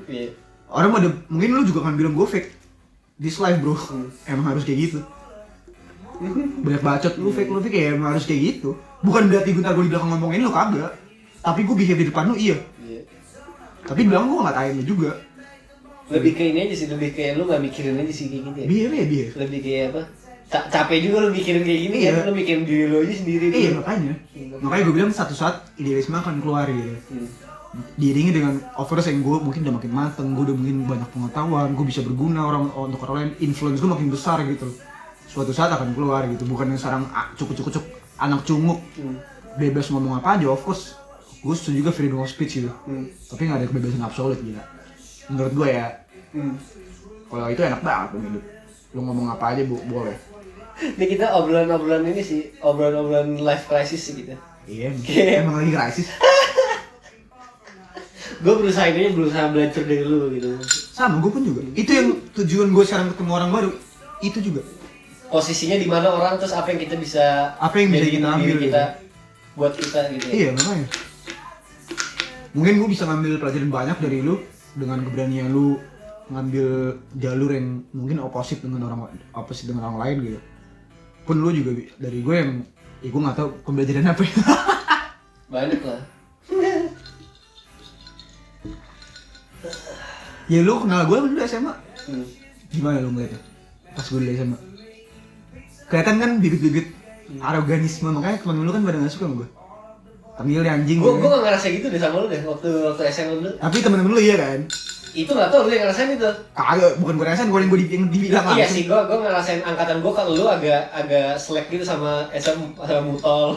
Iya. Orang mungkin lu juga kan bilang gue fake this life bro. Emang harus kayak gitu. Banyak bacot lu fake ya emang harus kayak gitu. Bukan berarti gue di belakang ngomongin lu kagak. Tapi gue behave di depan lu iya. Tapi di belakang gue gak tain lu juga. Lebih ke ini aja sih, lebih kayak lu gak mikirin aja sih kayak gitu ya. Behave. Lebih kayak apa? Capek juga lu mikirin kayak gini kan, lu mikirin diri lu aja sendiri. Iya makanya gue bilang satu saat idealisme akan keluar gitu. Diiringi dengan offers yang gue mungkin udah makin mateng, gue udah mungkin banyak pengetahuan, gue bisa berguna untuk orang lain, influence gue makin besar gitu. Suatu saat akan keluar gitu, bukan yang sekarang cuk anak cunguk bebas ngomong apa aja. Of course gue setuju juga freedom of speech gitu, tapi nggak ada kebebasan absolut gila. Menurut gue ya, kalau itu enak banget hidup. Lu ngomong apa aja boleh. Ini kita obrolan ini sih, obrolan life crisis sih kita. Iya, emang lagi krisis. Gue berusaha belajar dari lu gitu. Sama, gue pun juga. Itu yang tujuan gue sekarang ketemu orang baru. Itu juga. Posisinya di mana orang, terus apa yang kita bisa kita ambil kita buat kita gitu. Iya, makanya. Mungkin gue bisa ngambil pelajaran banyak dari lu dengan keberanian lu ngambil jalur yang mungkin opposite dengan orang lain gitu. Pun lu juga dari gue yang gue nggak tahu pembelajaran apa ya. Banyak lah. Ya lu kenal gue dulu SMA. Gimana lu ngeliatnya pas gue dulu SMA? Kelihatan kan bibit-bibit aroganisme, makanya temen lu kan pada nggak suka sama gue. Panggilnya anjing. Gue gak ngerasa gitu deh sama lu deh waktu SMA dulu. Tapi temen-temen lu iya kan? Itu nggak tau lu yang ngerasain itu. Kagak, bukan gue ngerasain, gue yang dibilang langsung. Iya sih, gue ngerasain angkatan gue kalau lu agak slack gitu sama mutol.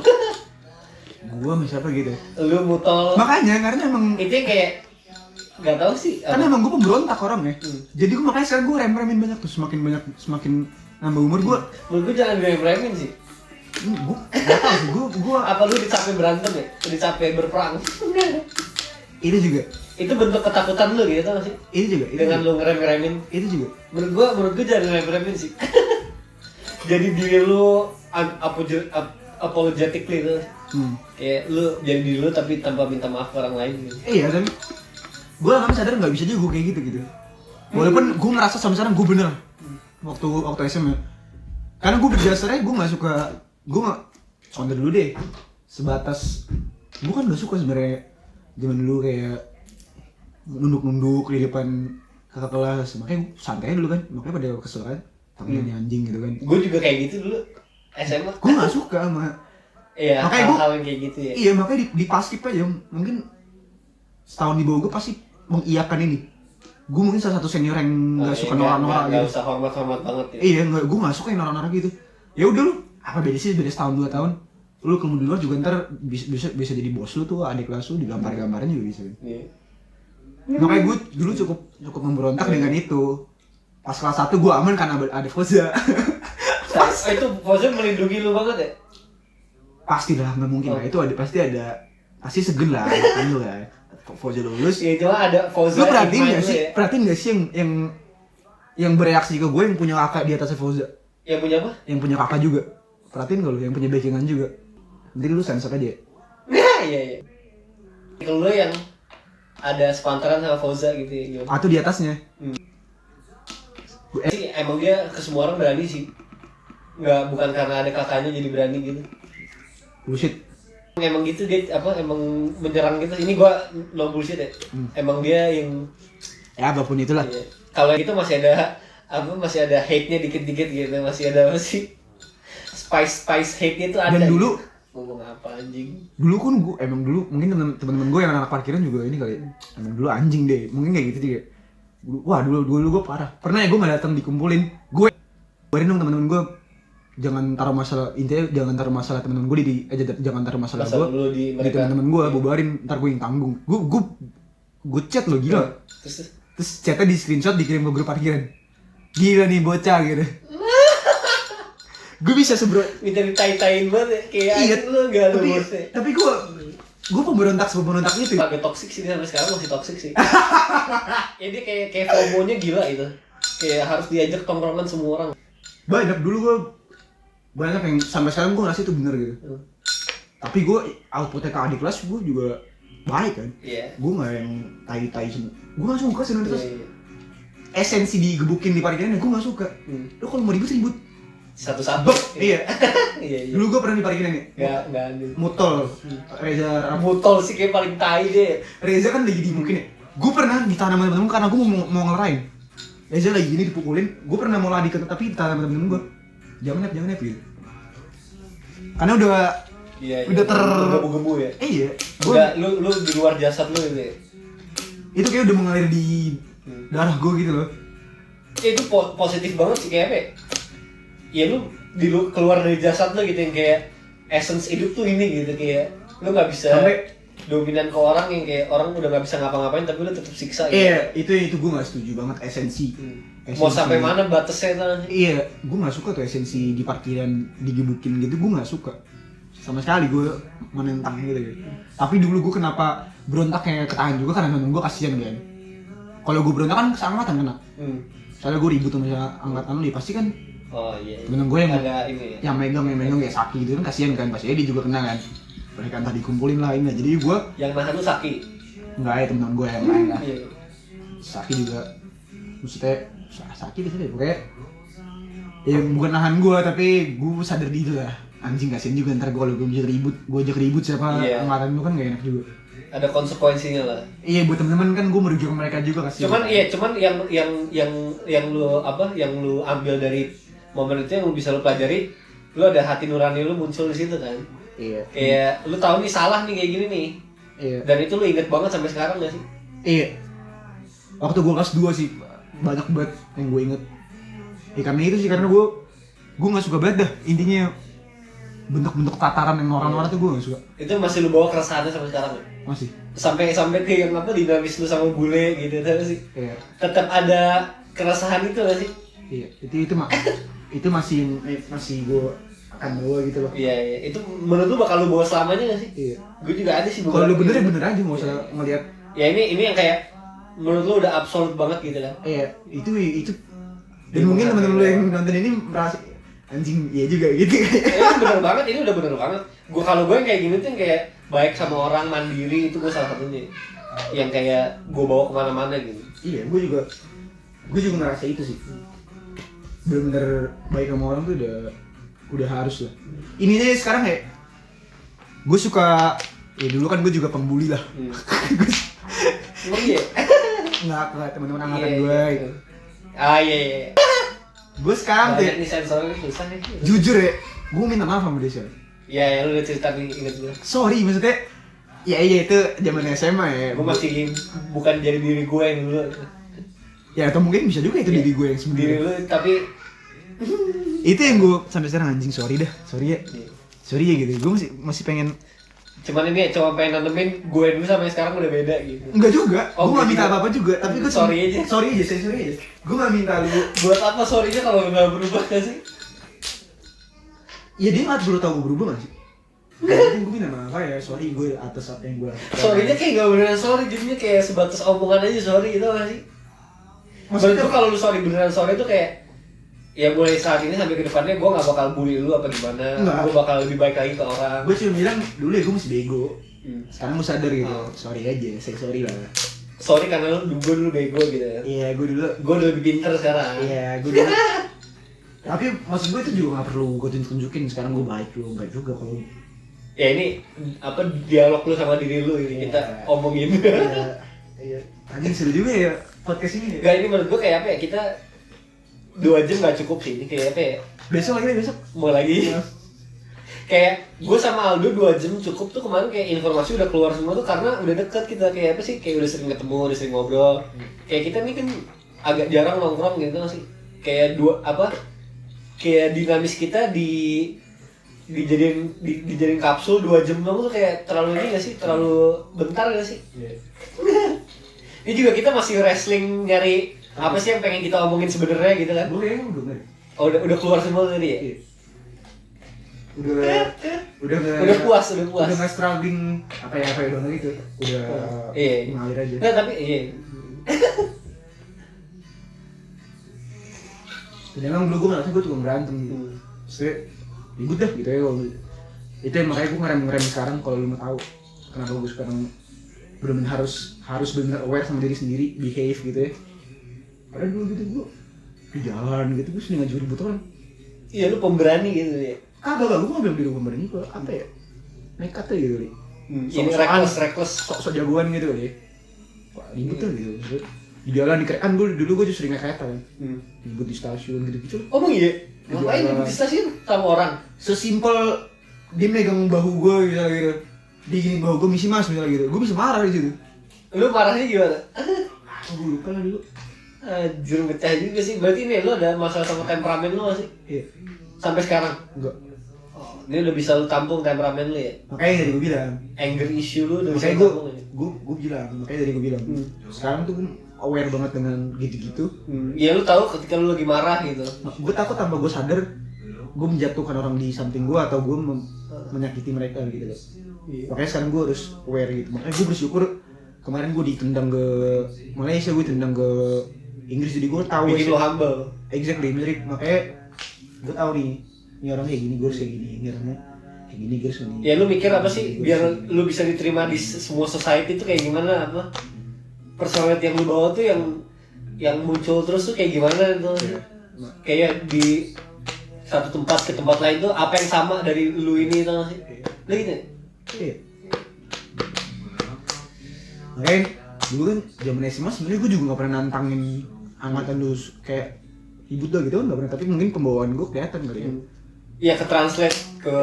Gue sama siapa gitu. Lu mutol. Makanya karena emang itu yang kayak nggak tahu sih. Karena emang gue pemberontak orang ya. Jadi gue makanya sekarang gue rem-remin banyak tuh, semakin nambah umur gue. Menurut gue jangan rem-remin sih. Gue nggak tahu sih, gue apa lu dicapek berantem ya? Dicapek berperang? Itu juga. Itu bentuk ketakutan lu gitu tau gak sih? Itu juga. Dengan lu ngerem-ngeremin. Itu juga. Menurut gue jangan ngerem-ngeremin sih. Jadi diri lu apologetically tuh. Kayak lu jadi diri lu tapi tanpa minta maaf ke orang lain gitu. Iya, tapi gue lama sadar nggak bisa juga gue kayak gitu. Walaupun gue ngerasa sampai sekarang gue bener waktu SMA. Karena gue berdasarnya gue nggak suka, gue nggak sondar dulu deh. Sebatas gue kan nggak suka sebenarnya zaman dulu kayak nunduk di depan kakak kelas. Makanya gue santai dulu kan, makanya pada kesel kan, tangannya anjing gitu kan. Gue juga kayak gitu dulu SMA. Gue nggak suka sama. Iya, makanya hal-hal yang kayak gitu ya. Iya, makanya di paskib aja mungkin setahun di bawah gue pasti mengiyakan ini. gue mungkin salah satu senior yang nggak suka norak-norak nggak gitu. usah hormat banget ya. Iya, gue nggak suka yang norak-norak gitu. Ya udah lu, apa beda sih, beda setahun 2 tahun. Lu ketemu di luar juga ntar bisa jadi bos lu tuh, adik kelas lu digambar-gambarin juga bisa. Iya. Makanya gue dulu cukup memberontak dengan itu. Pas kelas 1 gue aman karena ada Foza. Itu Foza melindungi lu banget ya? Pastilah, nggak mungkin lah. Itu pasti segen lah kan lu kan. Foza lulus. Iya, cuma ada Foza. Lu perhatiin nggak sih yang bereaksi ke gue yang punya kakak di atasnya Foza? Yang punya apa? Yang punya kakak juga. Perhatiin kalau yang punya backingan juga. Nanti lu sensor aja. Iya. Kalau lu yang ada sepantaran sama Foza gitu ya. Atau di atasnya. Sih emang dia ke semua orang berani sih. Bukan karena ada kakaknya jadi berani gitu. Bullshit. Emang gitu dia emang menyerang gitu. Ini gua no bullshit ya. Emang dia yang Ya apapun itulah. iya. Kalau gitu masih ada hate-nya dikit-dikit gitu. Masih spice hate-nya tuh ada. Dan dulu ngomong apa anjing. Dulu kan gue mungkin teman-teman gue yang anak parkiran juga ini kali. Emang dulu anjing deh. Mungkin kayak gitu juga. Dulu gue parah. Pernah ya gue nggak datang dikumpulin. Gue dong teman-teman gue, jangan taruh masalah teman-teman gue jangan taruh masalah gue di teman-teman gue, bubarin, ntar gue yang tanggung. Gue chat lo gila. Terus chatnya di screenshot dikirim ke grup parkiran. Gila nih bocah gitu. Gue bisa minta ditai-tain banget kayak iya, lu gak lu bosnya. Tapi gue pemberontak itu. Agak toksik sih, dia sampai sekarang masih toksik sih. Ya dia kayak FOMO-nya gila itu. Kayak harus diajak tongkrongan semua orang. Banyak yang sampai sekarang gue ngerasa itu bener gitu. Tapi gue outputnya ke adik kelas gue juga baik kan. Iya. Gue nggak yang tai semua. Gue nggak suka sih terus. Iya. Esensi digebukin di parkiran gue nggak suka. Lo kalau mau ribut. Satu-satu. Iya. Iya. Dulu gue pernah di parkiran nih. Nggak ada. Mutol. Reza. Mutol sih kayak paling tai deh. Reza kan lagi dibukin ya. Gue pernah ditahan sama temen-temen karena gue mau ngelerain. Reza lagi gini dipukulin. Gue pernah mau lari tapi ditahan sama temen-temen gue. Jangan gitu. Karena udah bergebu-gebu ya. Iya. Lu di luar jasad lu gitu ya. Itu kayak udah mengalir di darah gue gitu loh. Itu positif banget sih kayak apa ya? Ya lu keluar dari jasad lu gitu yang kayak essence hidup tuh ini gitu, kayak lu nggak bisa sampai dominan ke orang yang kayak orang udah nggak bisa ngapa-ngapain tapi lu tetap siksa gitu. Iya, itu gue nggak setuju banget esensi. Mau sampai mana batasnya tuh? Iya, gue nggak suka tuh esensi di parkiran digebukin gitu, gue nggak suka sama sekali. Gue menentang gitu. Tapi dulu gue kenapa berontak kayak ketahan juga karena temen gue kasihan kan. Kalau gue berontak kan seangkatan kena. Soalnya gue ribut sama angkatan lu, pasti kan. Oh iya. Temen gue yang ada ini ya. Yang megang kayak Saki gitu kan kasihan kan, pasti dia juga kena kan. Mereka entah dikumpulin lah ini. Jadi gue yang nahan lu Saki. Enggak ya, temen gue yang lain lah. Iya. Saki juga maksudnya Saki di sini pokoknya ya bukan nahan gue tapi gue sadar diri lah. Anjing kasihan juga ntar gue kalau gue bisa ajak ribut siapa angkatan lu kan gak enak juga. Ada konsekuensinya lah. Iya, buat teman-teman kan gue merugikan mereka juga kasihan. Cuman yang lu ambil dari momen itu yang lu bisa lu pelajari, lu ada hati nurani lu muncul di situ kan. Iya. Kayak lu tahu nih salah nih kayak gini nih. Iya. Dan itu lu inget banget sampai sekarang gak sih? Iya. Waktu gue kelas 2 sih banyak banget yang gue inget. Ya karena itu sih, karena gue nggak suka banget dah intinya bentuk-bentuk tataran yang norak-norak tuh gue nggak suka. Itu masih lu bawa keresahannya sampai sekarang ya? Masih. Sampai ke yang apa dinamis lu sama bule gitu tau sih? Iya. Tetap ada keresahan itu gak sih? Iya. Itu masih gue akan bawa gitu loh. Iya. Itu menurut lu bakal lu bawa selamanya gak sih? Iya. Gue juga ada sih. Kalau lu bener ya bener aja, nggak usah ngelihat. Ya ini yang kayak menurut lu udah absolut banget gitu kan? Iya. Itu. Dan mungkin teman-teman lu yang nonton ini merasa anjing iya juga gitu. Ini bener banget, ini udah bener banget. Kalau gue yang kayak gini tuh yang kayak baik sama orang, mandiri, itu gue salah satunya. Yang kayak gue bawa kemana-mana gitu. Iya, gue juga ngerasa itu sih. Bener-bener baik sama orang tuh udah harus lah. Ininya sekarang ya, gue suka, ya dulu kan gue juga pembuli lah. Emang iya? Nggak teman-teman angkatan gue gitu. Ah iya. Gue sekarang tuh ini sensornya susah nih. Jujur ya, gue minta maaf sama dia sih. Iya, lu udah cerita nih, inget gue. Sorry, maksudnya iya itu zaman SMA ya. Gue masih bukan jadi diri gue yang dulu. Ya atau mungkin bisa juga itu Iya. diri gue yang Diri sebenarnya. lu tapi Itu yang gue sampai sekarang anjing sorry ya Iya. sorry ya gitu. Gue masih pengen. cuman ini cuma pengen nanemin gue dulu sampai sekarang udah beda gitu. Enggak juga, Oh, gue gak enggak minta juga. apa-apa juga, tapi gue Sorry aja. sorry aja. Gue gak minta lu. Buat apa sorry-nya kalau nggak berubah gak sih? Ya dia gak perlu tau gue berubah gak sih? Yang penting gue minta maaf ya, sorry gue atas apa yang gue lakukan. Sorry-nya kayak nggak beneran sorry, jadinya kayak sebatas omongan aja sorry gitu gak sih? Maksudnya tuh kalau lu sorry beneran sorry tuh kayak ya mulai saat ini sampai ke depannya gue gak bakal bully lu apa gimana. Enggak. Gue bakal lebih baik lagi ke orang. Gue cuma bilang dulu ya gue masih bego. Sekarang gue sadar gitu, Oh. sorry aja, say sorry lah. Sorry karena gue dulu bego gitu ya. Iya, gue dulu. Gue udah lebih pinter sekarang. Iya, gue dulu. Tapi maksud gue itu juga gak perlu gue tunjukin sekarang gue baik lu, baik juga kalau. Ya ini apa dialog lu sama diri lu ini kita omongin. Iya. Anjing seru juga ya podcast ini. Gak, ini menurut gue kayak apa ya, kita 2 jam gak cukup sih, ini kayak apa ya, Besok lagi deh, besok. mau lagi kayak gue sama Aldo 2 jam cukup tuh kemarin, kayak informasi udah keluar semua tuh karena udah deket kita, kayak apa sih, kayak udah sering ketemu, udah sering ngobrol. Kayak kita nih kan agak jarang nongkrong gitu sih, kayak kayak dinamis kita dijadiin kapsul 2 jam dong tuh kayak terlalu ini gak sih, terlalu bentar gak sih? Ini juga kita masih wrestling nyari apa sih yang pengen kita omongin sebenarnya gitu kan? Gue kayaknya udah nggak. Oh, udah keluar semua tadi ya? Udah puas. Udah nggak struggling apa ya udah nggak gitu. Udah Iya. mengalir aja. Nggak, tapi iya. Dan emang dulu gue merasa gue tukang berantem gitu. Terus ribut dah gitu ya kalau itu yang makanya gue ngerem sekarang kalau lu mau tahu kenapa gue sekarang benar-benar harus benar aware sama diri sendiri, behave gitu ya. Karena dulu gitu gue di jalan gitu gue sering ngajak ribut orang. Iya, lu pemberani gitu ya. Kagak gue nggak bilang diri gue pemberani, gue apa ya, nekat aja gitu nih. Ini reckless. Sok jagoan gitu ya. Wah, ribut lah gitu. Terus di jalan kan dulu gue justru sering ngekatan. Ribut di stasiun gitu-gitu. Oh iya? Di Ngapain jalan. di stasiun sama orang? Sesimpel dia megang bahu gue misalnya gitu. Dia gini bahu gue misi mas misalnya gitu. Gue bisa marah di situ. Lu marahnya gimana? Gue lupa lah dulu. Anjir, pecah juga sih. Berarti nih lu ada masalah sama temperamen lu gak sih? Iya. Sampai sekarang? Enggak. Oh, ini udah bisa lu tampung temperamen lu ya? Makanya dari gue bilang. Anger issue lu udah bisa Makanya lu tampung ya? gue bilang. Makanya dari gue bilang. Sekarang tuh gue aware banget dengan gitu-gitu. Ya lu tahu ketika lu lagi marah gitu. Gue takut tanpa gue sadar gue menjatuhkan orang di samping gue atau gue menyakiti mereka gitu loh. Makanya sekarang gue harus aware gitu. Makanya gue bersyukur kemarin gue ditendang ke Malaysia, gue ditendang ke Inggris, jadi gue tahu. Bikin lu humble. Exactly, mirip. Makanya gue tahu nih, ini orang kayak gini, gue harus kayak gini, ini orangnya kayak gini, gue harus gini. Ya lu mikir apa sih biar lu bisa diterima di semua society tuh kayak gimana, apa? Personality yang lu bawa tuh yang muncul terus tuh kayak gimana tuh? Kayak di satu tempat ke tempat lain tuh apa yang sama dari lu ini tuh sih? Lu gitu. Iya. Makanya dulu kan zaman SMA sebenarnya gue juga nggak pernah nantangin angkatan dulu kayak ribut lah gitu kan nggak pernah, tapi mungkin pembawaan gue kelihatan kali ya. Iya, ke translate ke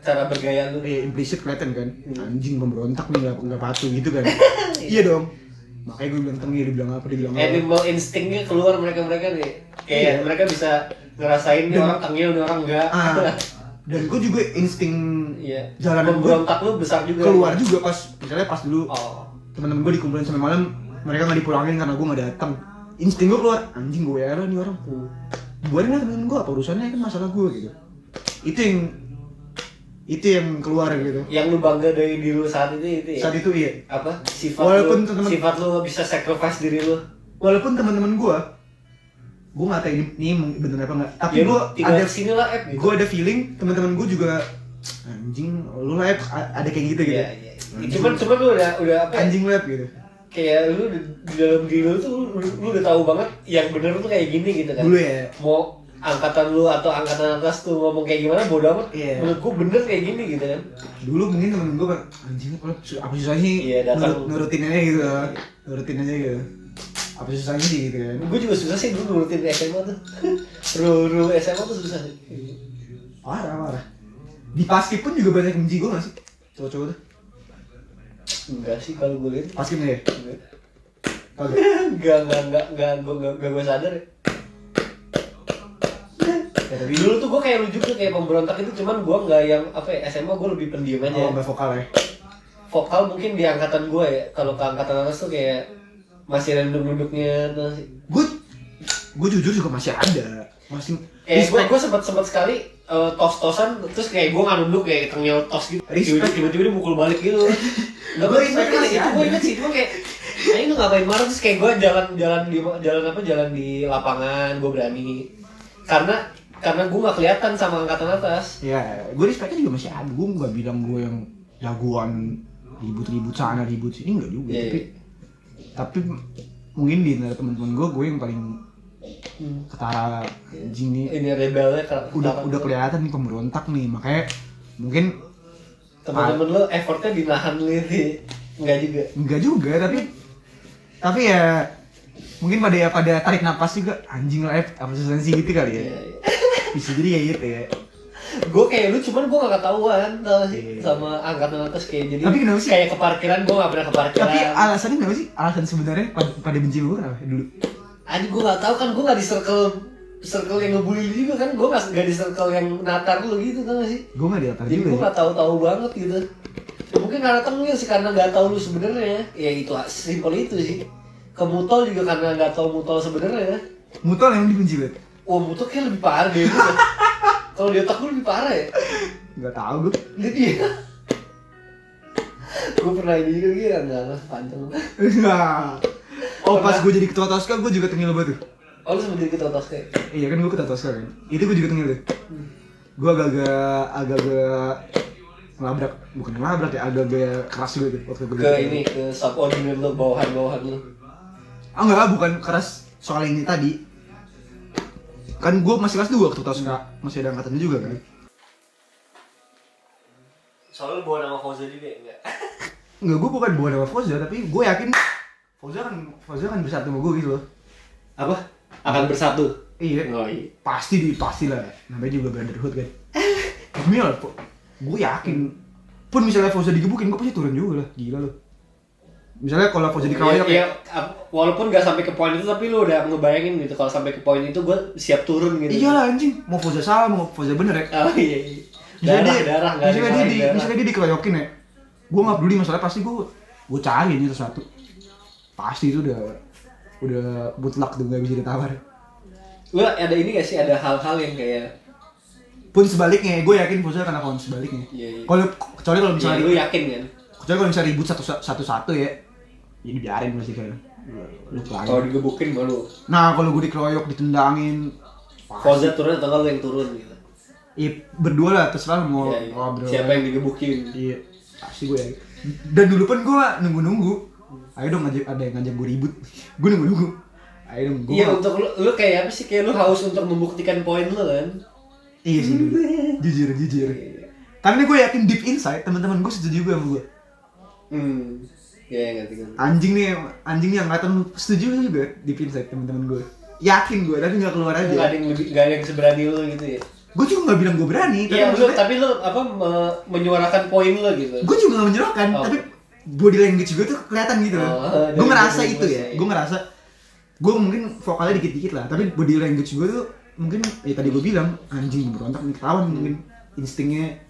cara bergaya lu. Implicit kelihatan kan, anjing pemberontak nih nggak patuh gitu kan. Iya dong. Makanya gue bilang tengil, dia bilang apa, dia bilang apa. Animal instingnya keluar mereka nih. Kayak mereka bisa ngerasain nih orang tengil, nih orang enggak. Dan gue juga insting jalanan berontak lu besar juga. Keluar juga misalnya pas dulu teman-teman gue dikumpulin sampai malam, mereka nggak dipulangin karena gue nggak datang. Insting gue keluar, anjing gue ya nih orang. Buarin lah temen gue, apa urusannya, kan masalah gue gitu. Itu yang keluar gitu. Yang lu bangga dari diri lu saat itu ya? Saat itu iya. Apa? Walaupun sifat lu bisa sacrifice diri lu. Walaupun teman-teman gue nggak tahu ini bener apa nggak, tapi ya, gue ada sini lah gitu. Gue ada feeling teman-teman gue juga anjing lu lah ada kayak gitu gitu. Iya. Cuman lu udah apa? Anjing lab gitu. Kayak lu di dalam diri lu tuh lu udah tahu banget yang bener tuh kayak gini gitu kan. Dulu ya. Mau angkatan lu atau angkatan atas tuh ngomong kayak gimana bodo amat. Iya. Menurut gua bener kayak gini gitu kan. Dulu mungkin temen gue anjing apa susahnya sih? Iya, nurutin aja gitu. Nurutin aja gitu. Apa susahnya sih gitu kan. Gue juga susah sih dulu nurutin SMA tuh. Rule SMA tuh susah sih. Parah. Di Paskib pun juga banyak benci gue gak sih? Cowok-cowok tuh. Enggak sih kalau gue lihat. Paskib ya? gue sadar ya. Dulu tuh gue kayak lu juga kayak pemberontak itu, cuman gue nggak yang apa ya, SMA gue lebih pendiam aja. Oh, nggak vokal ya? Vokal mungkin di angkatan gue ya, kalau ke angkatan atas tuh kayak masih random duduknya tuh sih. Gue jujur juga masih ada, masih. Gue sempat sekali tos-tosan, terus kayak gue nggak nunduk kayak tengil tos gitu. Tiba-tiba dia mukul balik gitu. Nggak gue inget kali itu, gue inget sih, cuma kayak lu ngapain marah, terus kayak gue jalan di lapangan, gue berani. Karena gue nggak kelihatan sama angkatan atas. Ya, gue respectnya juga masih ada. Gue nggak bilang gue yang jagoan ribut-ribut sana ribut sini, nggak juga. Tapi mungkin di antara teman-teman gue yang paling ketara anjing nih. Ini rebelnya udah kelihatan nih pemberontak nih, makanya mungkin teman-teman lo effortnya dinahan nih. Enggak juga, tapi ya mungkin pada tarik napas juga, anjing lah apa susahnya gitu kali ya. Bisa jadi kayak gitu ya. Gue kayak lu, cuman gue gak ketahuan tau sih sama angkatan atas kayak jadi. Tapi kenapa sih? Kayak ke parkiran, gue gak pernah ke parkiran. Tapi alasannya kenapa sih? Alasan sebenarnya pada benci lu kenapa dulu? Aduh, gue gak tahu kan, gue gak di circle yang ngebully juga kan. Gue gak di circle yang natar lu gitu, tau gak sih? Gue gak diatar juga. Jadi gue gak tahu banget gitu. Ya, mungkin karena tengil sih, karena gak tahu lu sebenarnya. Ya itu simpel itu sih. Ke Mutol juga karena gak tahu Mutol sebenarnya. Mutol yang dibenci banget. Wah, Mutol kayak lebih parah deh. Kalau di otak gue lebih parah ya? Gak tau gue. Jadi ya. Gue pernah ini juga gitu, enggak panjang. Oh, pas gue jadi ketua Tosca, gue juga tengil banget tuh. Oh, lu sempet jadi ketua Tosca? Iya kan, gue ketua Tosca kan. Itu gue juga tengil tuh. Gue agak-agak ngelabrak, bukan ngelabrak ya, agak-agak keras juga tuh waktu gue. Ke subordinate lu, bawahan lu. Enggak, bukan keras soal ini tadi. Kan gue masih kelas 2 waktu Tosca, masih ada angkatannya juga kan. Soalnya lu bawa nama Fauza juga ya? Enggak, gue bukan bawa nama Fauza, tapi gue yakin Fauza kan bersatu sama gue gitu loh. Apa? Akan bersatu? Iya. Oh iya. Pasti lah. Namanya juga brotherhood kan. Demi lah, gue yakin. Pun misalnya Fauza digebukin, gue pasti turun juga lah. Gila lo. Misalnya kalau Fauza dikeroyok ya, walaupun gak sampai ke poin itu, tapi lu udah ngebayangin gitu. Kalau sampai ke poin itu, gue siap turun gitu. Iyalah anjing, mau Fauza salah, mau Fauza bener ya. Oh iya. Misalnya dia dikeroyokin ya, gue nggak peduli masalah, pasti gue cari itu satu. Pasti itu udah mutlak tuh, nggak bisa ditawar. Lu ada ini gak sih, ada hal-hal yang kayak pun sebaliknya, gue yakin Fauza akan lakukan sebaliknya. Iya. Kecuali kalau misalnya lu yakin kan? Kecuali kalau misalnya ribut satu-satu ya, jadi biarin masih kayak lu pelanggan. Kalau digebukin malu. Nah, kalau gue dikeroyok, ditendangin, Fauza turun atau lu yang turun gitu? Iya, berdua lah, terserah mau iya. ngobrol. Siapa yang digebukin? Iya, pasti gue ya. Dan dulu pun gue nunggu. Ayo dong, ada yang ngajak gue ribut. Gue nunggu. Ayo dong. Iya, untuk lu kayak apa sih? Kayak lu haus untuk membuktikan poin lu kan? Iya sih dulu. Jujur. Karena gue yakin deep inside teman-teman gue setuju juga sama gue. Iya, ngerti kan. Anjing nih yang ngeliatin setuju juga deep inside teman-teman gue. Yakin gue, tapi nggak keluar aja. Gak ada yang seberani lu gitu ya? Gue juga nggak bilang gue berani. Iya, tapi lu apa menyuarakan poin lu gitu. Gue juga nggak menyuarakan, tapi body language gue tuh kelihatan gitu loh. Gue ngerasa itu ya. Gue mungkin vokalnya dikit-dikit lah, tapi body language gue tuh mungkin ya tadi gue bilang anjing berontak nih, ketahuan mungkin instingnya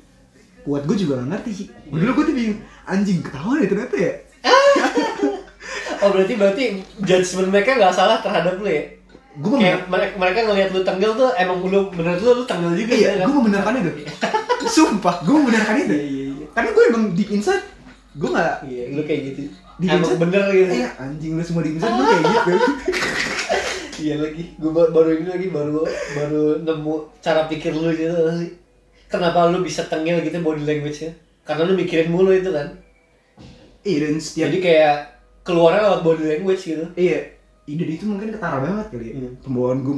kuat. Gue juga nggak ngerti sih. Dulu gue tuh bingung, anjing ketahuan ya ternyata ya. Oh berarti judgement mereka nggak salah terhadap lu ya? Kayak mereka ngelihat lu tenggel tuh emang menurut lu tenggel juga. Iya, gue membenarkan itu. Sumpah, gue membenarkan itu. Iya. Karena gue emang deep inside, gue nggak. Iya, lu kayak gitu. Emang bener gitu. Iya, anjing lu semua deep inside gue kayak gitu. Iya lagi, gue baru nemu cara pikir lu gitu sih. Kenapa lu bisa tenggel gitu body language-nya? Karena lu mikirin mulu itu kan. Iya, dan setiap. Jadi kayak keluarnya lewat body language gitu. Iya. Ide itu mungkin ketara banget kali ya. Pembawaan gue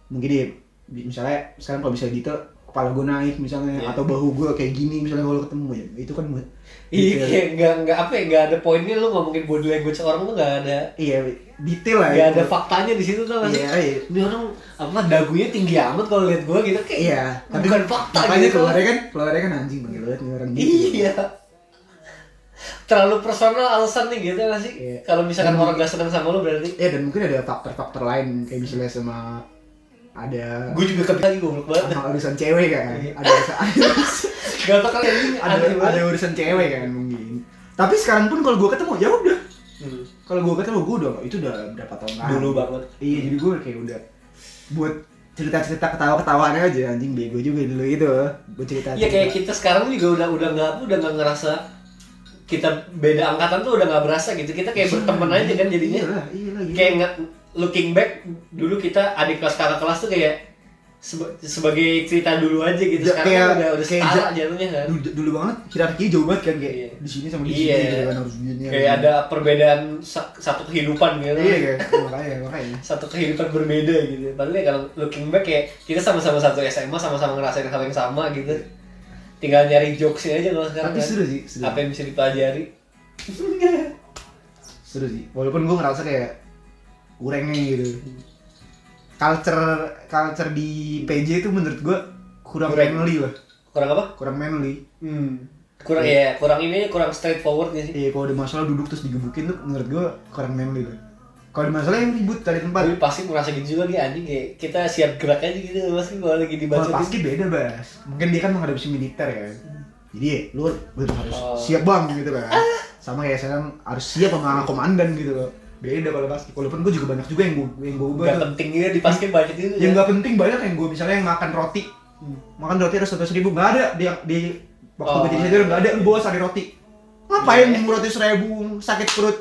mungkin dia misalnya sekarang kalau misalnya Dito kepala gue naik misalnya, atau bahu gue kayak gini misalnya kalau ketemu ya, itu kan buat iya, nggak ada poinnya lu ngomongin body language orang tuh nggak ada. Iya, detail lah. Nggak ada faktanya di situ tuh kan. Iya. Ini orang apa dagunya tinggi amat kalau lihat gue gitu kayak. Iya, bukan fakta makanya gitu. Keluarnya kan anjing banget nih orang gitu. Iya. terlalu personal alasan nih gitu nggak sih? Iya. Kalau misalkan orang gak senang sama lu berarti. Ya dan mungkin ada faktor-faktor lain kayak misalnya sama ada Gue juga kepikiran lagi goblok banget. sama urusan cewek kan. Ada Gak tau kali ini ada urusan cewek kan mungkin. Tapi sekarang pun kalau gue ketemu ya udah. Kalau gue ketemu gue itu udah berapa tahun lalu. Dulu banget. Iya, jadi gue kayak udah buat cerita-cerita ketawa-ketawaan aja, anjing bego juga dulu itu. Buat cerita. Iya kayak kita sekarang juga udah nggak ngerasa kita beda angkatan tuh udah nggak berasa gitu. Kita kayak berteman aja kan jadinya. Iya lah. Kayak looking back dulu kita adik kelas kakak kelas tuh kayak sebagai cerita dulu aja gitu. Sekarang kayak, udah setara jatuhnya kan. Dulu banget hierarki jauh banget kan kayak Iya. di sini sama di sini Iya. gitu kan harus begini. Kayak ada perbedaan satu kehidupan gitu. Iya kayak makanya. Satu kehidupan berbeda gitu. Padahal ya kalau looking back kayak kita sama-sama satu SMA, sama-sama ngerasain hal yang sama gitu. Tinggal nyari jokesnya aja kalau sekarang. Tapi kan. seru sih. Apa yang bisa dipelajari? Seru sih. Walaupun gue ngerasa kayak kurangnya gitu. Culture di PJ itu menurut gue kurang manly lah. Kurang apa? Kurang manly. Kurang straightforward nih sih. Iya, kalau ada masalah duduk terus digebukin tuh menurut gue kurang manly lah. Kalau ada masalah yang ribut cari tempat. Tapi pasti merasa gitu juga nih anjing kayak kita siap gerak aja gitu pasti kalau lagi dibaca. Kalau pasti beda, Bas. Mungkin dia kan menghadapi militer ya. Jadi ya, lu harus siap bang gitu kan. Sama kayak sekarang harus siap sama komandan gitu loh. Beda kalau basket. Walaupun gue juga banyak juga yang gue ubah. Gak penting juga di basket banyak itu. Yang nggak penting banyak yang gue misalnya yang makan roti. Makan roti harus 100.000, nggak ada di waktu gue jadi senior nggak ada, lu bawa sari roti. Ngapain roti 1.000 sakit perut?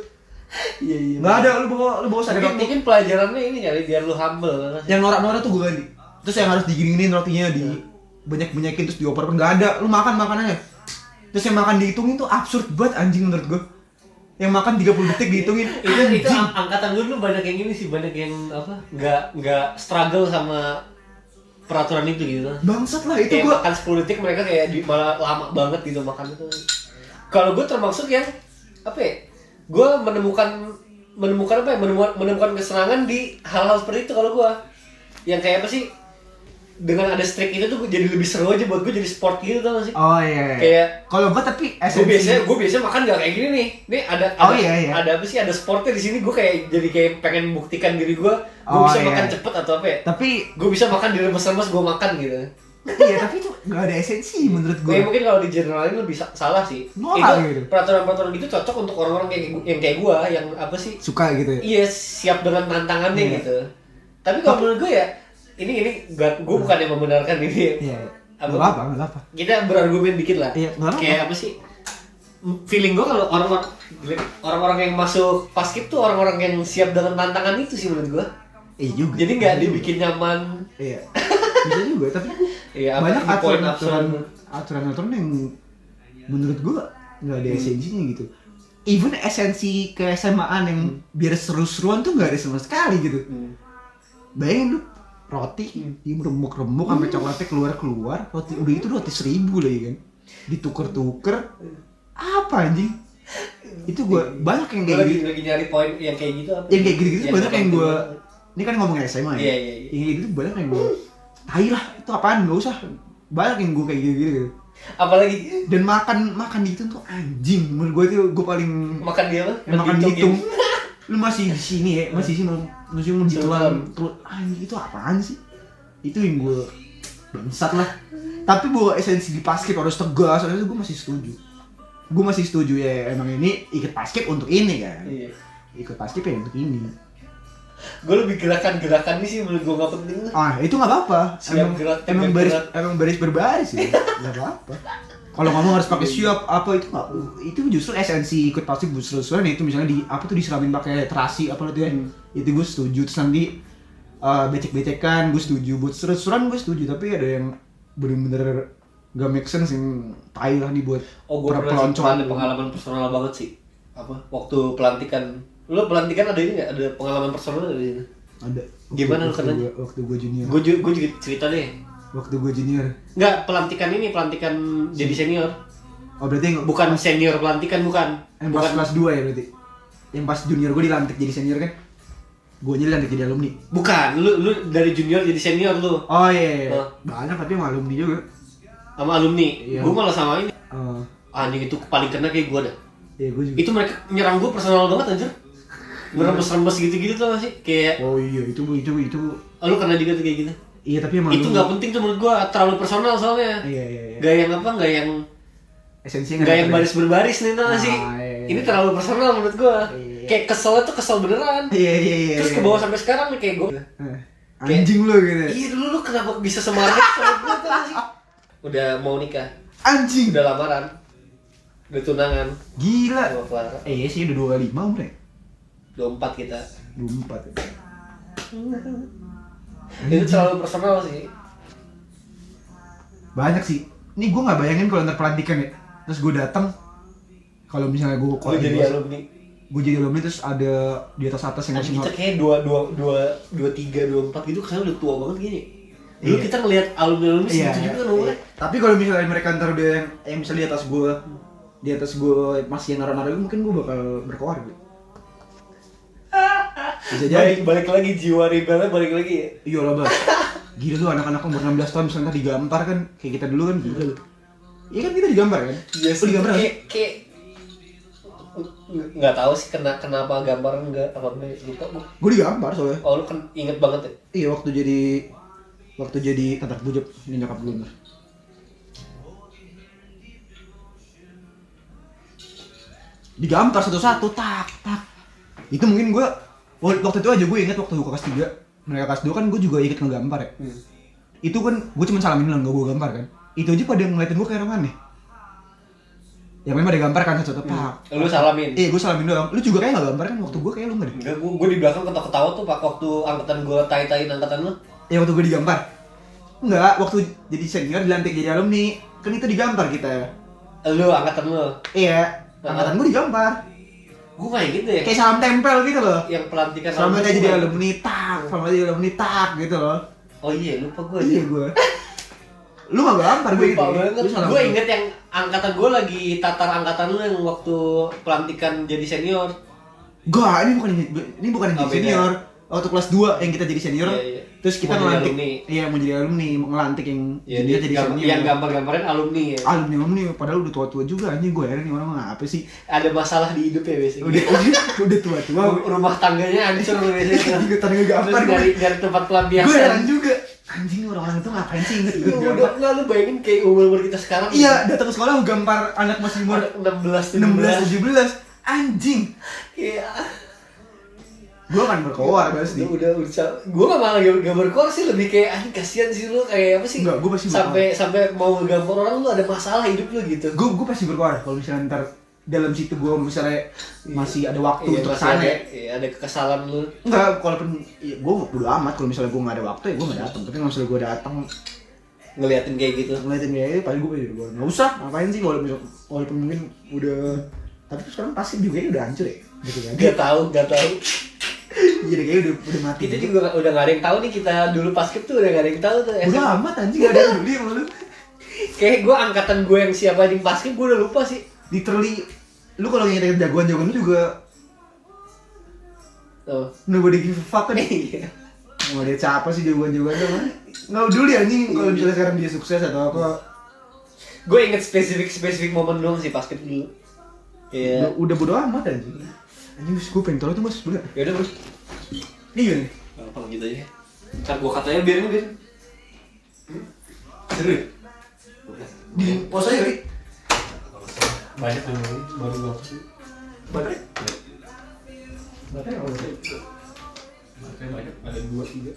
Iya. Nggak ada, lu bawa sari roti. Mungkin pelajarannya ini kali biar lu humble. Yang norak-norak tuh gue ganti. Terus yang harus digini-giniin rotinya di banyak-banyakin terus dioper pun nggak ada. Lu makan makanannya. Terus yang makan dihitungin tuh absurd banget anjing menurut gue. Yang makan 30 detik dihitungin. Itu angkatan gue dulu banyak yang ini sih, banyak yang apa? Nggak struggle sama peraturan itu gitu. Bangsat lah itu kayak gue. makan 10 detik mereka kayak malah lama banget gitu makan itu. Kalau gue termasuk yang apa ya? Gue menemukan apa ya? Menemukan kesenangan di hal-hal seperti itu kalau gue. Yang kayak apa sih? Dengan ada streak itu tuh jadi lebih seru aja buat gue jadi sport gitu tau gak sih? Oh iya. Kayak kalau gue tapi gue biasanya makan gak kayak gini nih. Nih ada ada apa sih? Ada sportnya di sini. Gue kayak jadi kayak pengen membuktikan diri gue. Gue bisa makan cepet atau apa ya? Tapi gue bisa makan di lemes-lemes gue makan gitu. Iya tapi itu gak ada esensi menurut gue. Mungkin kalau di generalin lebih salah sih. Norak itu gitu. peraturan-peraturan gitu cocok untuk orang-orang yang kayak gue yang apa sih? Suka gitu ya. Iya siap dengan tantangannya gitu. Tapi kalau menurut gue ya ini gue bukan yang membenarkan ini. Iya. Gak apa. Kita berargumen dikit lah. Iya, gak apa. Kayak apa sih? Feeling gue kalau orang-orang yang masuk basket tuh orang-orang yang siap dengan tantangan itu sih menurut gue. Iya juga. Jadi nggak dibikin nyaman. Iya. Bisa juga tapi Iya, banyak aturan aturan yang menurut gue nggak ada esensinya gitu. Even esensi ke SMA-an yang biar seru-seruan tuh nggak ada sama sekali gitu. Bayangin lu roti remuk-remuk sampai coklatnya keluar roti udah itu roti 1.000 lagi kan dituker-tuker apa anjing itu gue banyak yang kayak gitu lagi nyari poin yang kayak gitu apa yang kayak gitu banyak yang gue ini kan ngomongin SMA ya iya. yang kayak gitu banyak yang gue tai lah itu apaan nggak usah banyak yang gue kayak gitu apalagi dan makan itu tuh anjing menurut gue itu gue paling makan dia apa makan dihitung lu masih di sini ya masih di sini masih menghitungkan perut anjing itu apaan sih itu yang gue bangsat lah tapi bahwa esensi di basket harus tegas itu gue masih setuju ya emang ini ikut basket untuk ini kan iya. Ikut basket ya untuk ini gue lebih gerakan ini sih menurut gue nggak penting itu nggak apa-apa emang baris berbaris ya nggak apa-apa kalau ngomong harus pakai siap apa itu nggak itu justru esensi ikut basket seru-seruan itu misalnya di apa tuh disiramin pakai terasi apa tuh ya itu gue setuju terus nanti becek-becekan gue setuju buat seru-seruan gue setuju tapi ada yang bener-bener gak make sense yang tai lah nih buat gue pernah ada pengalaman personal banget sih apa waktu pelantikan lo pelantikan ada ini nggak ada pengalaman personal dari ini ada gimana lo katanya waktu gue junior gue juga cerita deh waktu gue junior nggak pelantikan jadi senior oh berarti bukan senior pelantikan bukan yang pas kelas 2 ya berarti yang pas junior gue dilantik jadi senior kan gue dilantik jadi alumni bukan lu dari junior jadi senior lu oh iya banyak tapi sama alumni juga sama alumni iya. Gue malah sama ini oh. anjing itu paling kena kayak gue dah Iya, gue juga. Itu mereka nyerang gue personal banget anjir. Ngeremes-remes gitu-gitu tuh masih kayak. Oh iya, itu. Oh, lu kena juga tuh kayak gitu. Iya, tapi emang Itu nggak penting tuh menurut gue, terlalu personal soalnya. Iya. Gak yang apa, gak yang Esensinya gak yang baris berbaris nih tau gak sih. Iya. Ini terlalu personal menurut gue. Iya. Kayak keselnya tuh kesel beneran. Iya. Terus ke bawah sampai sekarang nih kayak gue. Anjing lu gitu. Iya dulu lu kenapa bisa semarah sama gue tuh sih? Udah mau nikah, Anjing. udah lamaran, udah tunangan. Gila. Sama Clara. Iya sih udah 25 umurnya. 24 kita. 24 ya. Itu terlalu personal sih. Banyak sih. Nih gue nggak bayangin kalau ntar pelantikan ya. Terus gue datang. Kalau misalnya gue Gue jadi alumni. Gue jadi alumni terus ada di atas yang Kan masih kita kayak 23, 24 gitu kesannya udah tua banget gini. Dulu Iya. kita ngeliat alumni segitu juga kan umurnya. Tapi kalau misalnya mereka ntar udah yang misalnya di atas gue masih yang naro-naro mungkin gue bakal berkeluarga. Bisa jadi. Balik lagi jiwa rebelnya balik lagi ya. Iya lah bang. Gila lu anak-anak umur 16 tahun misalnya digambar kan kayak kita dulu kan gila lu. Iya kan kita digambar kan? Iya Lu digambar kan? kayak nggak tahu sih kenapa gambar enggak apa enggak lupa gue. Gue digambar soalnya. Oh lu kan inget banget ya. Iya waktu jadi kantor bujep ini nyokap gue bener. Digambar satu-satu tak. Itu mungkin gue waktu itu aja gue inget waktu gue kelas 3 mereka kelas 2 kan gue juga ikut ngegambar ya. Itu kan gue cuma salamin doang gak gue gambar kan. Itu aja pada ngeliatin gue kayak orang aneh. Yang memang ada gambar kan satu-satu tak. Lu salamin. Gue salamin doang. Lu juga kayak gak gambar kan waktu gue kayak lu gak deh. Enggak, gue di belakang ketawa-ketawa tuh pak waktu angkatan gue tai-tain angkatan lu. Ya waktu gue digambar. Enggak, waktu jadi senior dilantik jadi alumni. Kan itu digambar kita ya. Lu angkatan lu. Iya, angkatan gue digambar. Gue kayak gitu ya. Kayak salam tempel gitu loh. Yang pelantikan Selamat aja jadi gua. alumni tak, selamat jadi alumni tak gitu loh. Oh iya, lupa gue. Iya gue. Lu gak gambar gue gitu. Lupa banget. Lu salah Gue gua. inget yang angkatan gue lagi tatar angkatan lu yang waktu pelantikan jadi senior. Enggak, ini bukan yang Oh, jadi senior. Waktu kelas 2 yang kita jadi senior. Iya, iya. Terus kita Mau jadi ngelantik. alumni. Iya, mau jadi alumni, mau ngelantik yang Ya, jadinya jadi senior. yang gambar-gambarin alumni ya. Alumni padahal udah tua-tua juga anjing gue heran nih orang ngapa sih. Ada masalah di hidup ya biasanya. Udah tua-tua. Rumah tangganya hancur biasanya. Juga tadi gambar Terus dari tempat pelampiasan. gue heran juga. Anjing orang-orang itu ngapain sih inget Ya ikut udah gambar? enggak lu bayangin kayak umur kita sekarang. Iya, datang ke sekolah gambar anak masih umur 16 16 17. Anjing. Iya. Gue kan berkoar pasti. Udah gue gak malah gambar keluar sih, lebih kayak anjing kasihan sih lu kayak apa sih? Enggak, gue pasti sampai mau gambar orang lu ada masalah hidup lu gitu. Gue pasti berkoar kalau misalnya ntar dalam situ gue misalnya masih ada waktu untuk masih kesana ada, ya. iya, ada kekesalan lu. Enggak, kalaupun ya, gue bodo amat kalau misalnya gue nggak ada waktu ya gue nggak datang. Tapi kalau misalnya gue datang Ngeliatin kayak gitu. ngeliatin kayak paling gue pasti berkoar. Nggak usah, ngapain sih walaupun mungkin udah. Tapi tuh sekarang pasti juga udah hancur ya. Gitu kan. Gak tahu. Jadi kayaknya udah mati. Kita juga udah gak ada yang tahu nih, kita dulu paskib tuh udah gak ada yang tahu tuh. Udah amat anjing, gak ada yang peduli sama lu. Kayak gue angkatan gue yang siapa di paskib gue udah lupa sih. Literally lu kalau ngingetin jagoan-jagoan lu juga Oh. nobody give a fuck kan. Iya. Mau dia siapa sih jagoan-jagoan tuh kan? Nggak peduli anjing kalau misalnya sekarang dia sukses atau apa. Gue inget spesifik momen doang sih paskib dulu. Iya. Udah bodo amat anjing. Anjing gue pengen tolong tuh mas bener. Ya udah bos. Iya nih. Gampang gitu aja. Ntar gue katanya biarin. Serius? Di pos aja kali. Banyak yang ini baru berapa sih? Baterai? Baterai banyak, ada 2-3.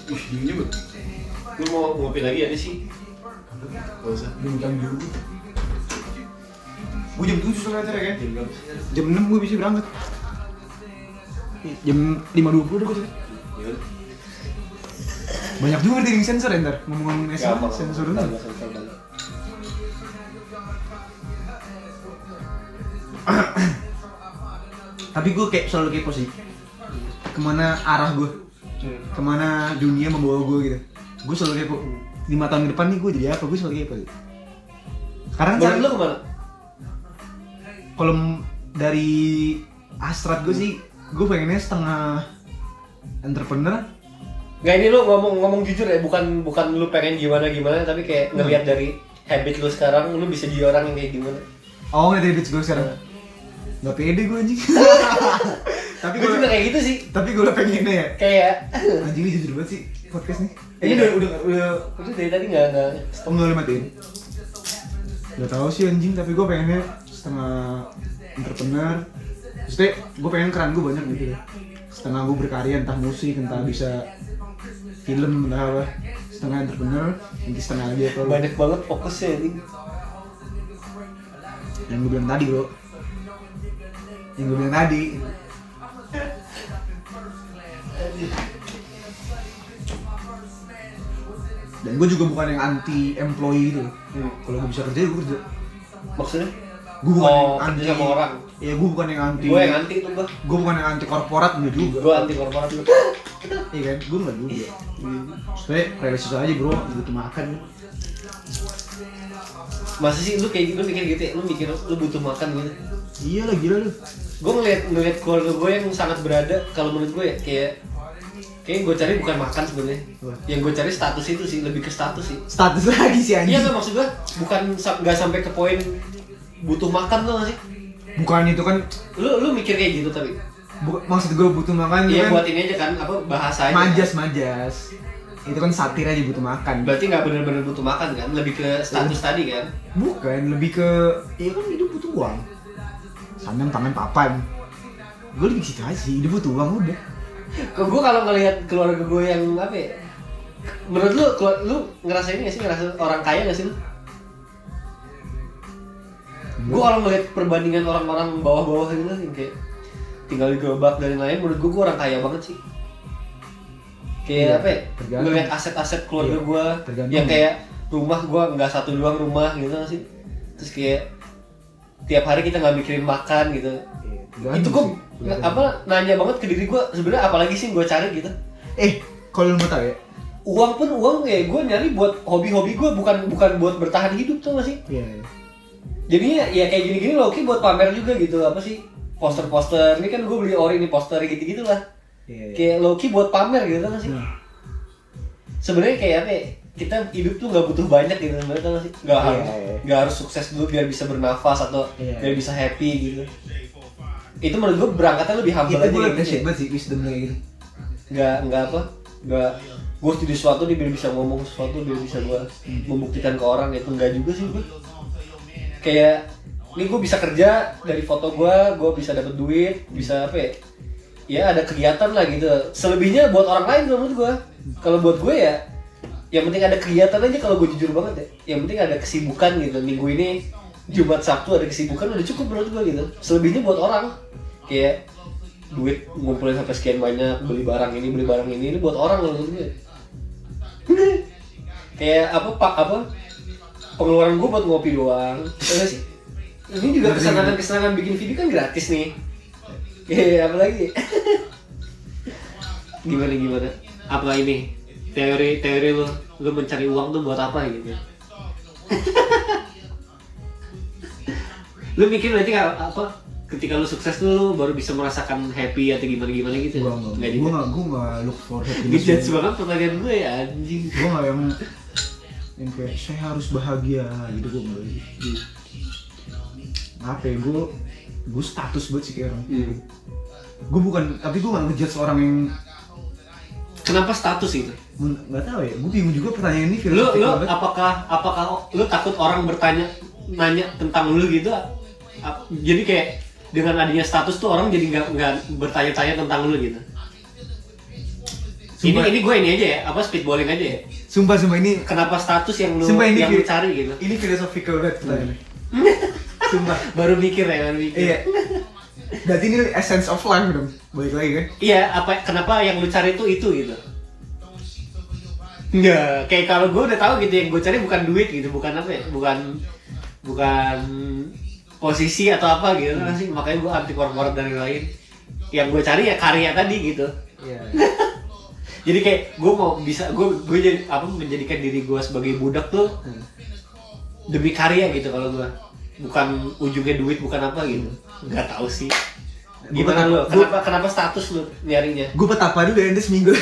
Dingin juga. Lu mau ngopi lagi ada sih? Gak usah. Jam dulu. Gue jam 7 soalnya acara kan? Jam 6 gue bisa berangkat. Jam 5.20 udah gue cek. Banyak juga di sensor ya ntar. Ngomong-ngomong sensor dulu. Tapi gue kayak selalu kepo sih. Kemana arah gue? Kemana dunia membawa gue gitu? Gue selalu kepo. 5 tahun ke depan nih gue jadi apa? Gue selalu kepo gitu. Sekarang Menurut lu kemana? kalau dari Astrat gue sih, gue pengennya setengah entrepreneur. Nggak, ini lu ngomong jujur ya, bukan lu pengen gimana tapi kayak ngelihat dari habit lu sekarang, lu bisa jadi orang yang kayak gimana? Oh, nggak dari habit gue sekarang. Nggak pede gue anjing. Tapi Gue juga kayak gitu sih. Tapi gue udah pengennya ya. Kayak Anjing ini jujur banget sih podcast nih. Iya. Ini udah Terus dari tadi nggak nggak lu matiin. Gak tau sih anjing, tapi gue pengennya setengah entrepreneur. Maksudnya gue pengen keran gue banyak gitu ya. Setengah gue berkarya, entah musik, entah bisa film, entah apa. Setengah entrepreneur, nanti setengah lagi apa. banyak banget fokusnya ini. Yang gue bilang tadi bro. Yang gue bilang tadi. Dan gue juga bukan yang anti employee gitu. Kalau gue bisa kerja, gue kerja. Maksudnya? Gue bukan yang kerja anti sama orang. Iya, gue bukan yang anti. Gue yang anti tuh gue. Gue bukan yang anti korporat juga. Gue anti korporat lu. Iya kan, gue nggak juga. Maksudnya realistis aja bro, butuh makan. Masa sih lu kayak gitu, lu mikir gitu ya? Lu mikir lu butuh makan gitu? Iya lah, gila lu. Gue ngeliat keluarga gue yang sangat berada. Kalau menurut gue ya kayak gue cari bukan makan sebenarnya. Yang gue cari status itu sih, lebih ke status sih. Status lagi sih anjing. Iya nggak, maksud gue bukan nggak sampai ke poin butuh makan tuh nggak sih? Bukan itu kan. Lu mikir kayak gitu tapi? Maksud gue butuh makan Iya kan. buat ini aja kan, apa bahasanya? Majas. Itu kan satir aja butuh makan. Berarti nggak benar-benar butuh makan kan? Lebih ke status tadi kan? Bukan, lebih ke ya kan hidup butuh uang. Sandang tangan papan. Gue lebih situ aja sih, hidup butuh uang udah. Kok gue kalau ngelihat keluarga gue yang apa ya? Menurut lu ngerasa ini nggak sih, ngerasa orang kaya nggak sih lu? Gue kalau ngelihat perbandingan orang-orang bawah-bawah gitu yang kayak tinggal di gerobak dan lain-lain, menurut gue orang kaya banget sih. Kayak Iya, apa ya? tergantung. Ngelihat aset-aset keluarga Iya, gue tergantung. yang kayak rumah gue nggak satu doang rumah gitu nggak sih? Terus kayak tiap hari kita nggak mikirin makan gitu. Itu gue nanya banget ke diri gue, sebenarnya apalagi sih gue cari gitu. Kalau lu mau tahu ya, Uang ya gue nyari buat hobi-hobi gue, bukan buat bertahan hidup tuh nggak sih? iya. Jadinya ya kayak gini-gini loh, buat pamer juga gitu, apa sih, poster-poster, ini kan gue beli ori nih poster gitu-gitu lah. Iya. Kayak Loki buat pamer gitu kan sih. Nah. Sebenarnya kayak apa ya, kita hidup tuh nggak butuh banyak gitu sebenarnya kan sih. Nggak harus sukses dulu biar bisa bernafas atau biar bisa happy gitu. Itu menurut gue berangkatnya lebih humble aja Itu gue gitu. appreciate banget sih wisdom kayak gitu. Nggak gue studi sesuatu dia biar bisa ngomong sesuatu, biar bisa gue membuktikan ke orang, itu enggak juga sih gue. Kayak ini gue bisa kerja dari foto gue bisa dapet duit, bisa apa ya, ya ada kegiatan lah gitu. Selebihnya buat orang lain menurut gue. Kalau buat gue ya yang penting ada kegiatan aja, kalau gue jujur banget ya. Yang penting ada kesibukan gitu. Minggu ini Jumat Sabtu ada kesibukan udah cukup menurut gue gitu. Selebihnya buat orang. Kayak duit ngumpulin sampai sekian banyak, beli barang ini buat orang loh menurut gue. Kayak apa pengeluaran gue buat ngopi doang. Enggak sih? Ini juga kesenangan bikin video kan gratis nih. Kayak apa lagi? Gimana? Apa ini? Teori lu mencari uang tuh buat apa gitu? Lu mikir nanti apa? Ketika lu sukses tuh lu baru bisa merasakan happy atau gimana gitu? Gue nggak look for happiness. Ngejudge banget pertanyaan gue ya anjing. Gue nggak yang kayak saya harus bahagia gitu, gue nggak. Apa ya, gue status banget sih kayak orang. Gue bukan, tapi gue nggak ngejudge orang yang. Kenapa status itu? Nggak tahu ya, gue bingung juga pertanyaan ini. Lu apakah lu takut orang nanya tentang lu gitu? Jadi kayak dengan adanya status tuh orang jadi nggak bertanya-tanya tentang lu gitu. Sumpah. Ini gue ini aja ya, apa speedballing aja ya. Sumpah ini Kenapa status yang lu Sumpah, yang lu cari gitu? Ini philosophical banget pertanyaannya. Sumpah. Baru mikir. Iya. Berarti ini essence of life dong. Balik lagi kan? Iya, kenapa yang lu cari itu gitu? Enggak, kayak kalau gue udah tahu gitu yang gue cari bukan duit gitu, bukan apa ya? Bukan posisi atau apa gitu kan sih, makanya gue anti korporat dan lain. Yang gue cari ya karya tadi gitu. Iya. Jadi kayak gue mau bisa gue jadi apa menjadikan diri gue sebagai budak tuh demi karya gitu kalau gue, bukan ujungnya duit, bukan apa gitu. Nggak tahu sih. Gimana lu? Kenapa status lu nyarinya? Gue petapa dulu ya, seminggu.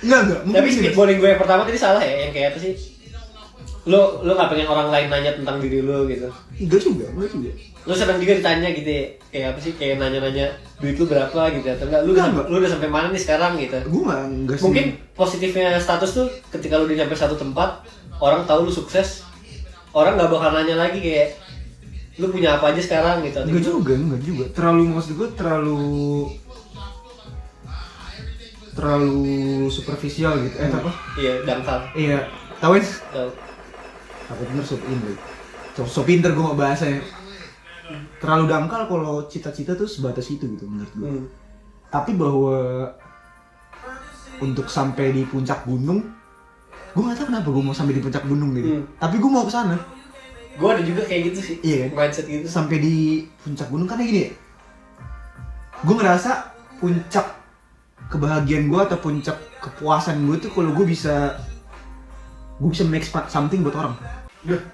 Enggak. Tapi speedballing gue yang pertama tadi salah ya, yang kayak apa sih? Lu nggak pengen orang lain nanya tentang diri lu gitu? Enggak juga. Lu senang juga ditanya gitu ya? Kayak apa sih? Kayak nanya-nanya duit lu berapa gitu atau enggak? Lu udah sampai mana nih sekarang gitu? Gue enggak sih. Mungkin positifnya status tuh ketika lu udah nyampe satu tempat, orang tahu lu sukses, orang nggak bakal nanya lagi kayak lu punya apa aja sekarang gitu. Enggak juga. Maksud gue terlalu superficial gitu. Apa? Iya, dangkal. Iya, tahu kan? Tahu. Apa bener so pinter gue mau bahasanya. Terlalu dangkal kalau cita-cita tuh sebatas itu gitu menurut gue. Tapi bahwa untuk sampai di puncak gunung, gue nggak tahu kenapa gue mau sampai di puncak gunung gitu. Tapi gue mau ke sana. Gue ada juga kayak gitu sih. Iya kan? Mindset gitu. Sampai di puncak gunung karena gini ya. Gue ngerasa puncak kebahagiaan gue atau puncak kepuasan gue tuh kalau gue bisa make something buat orang.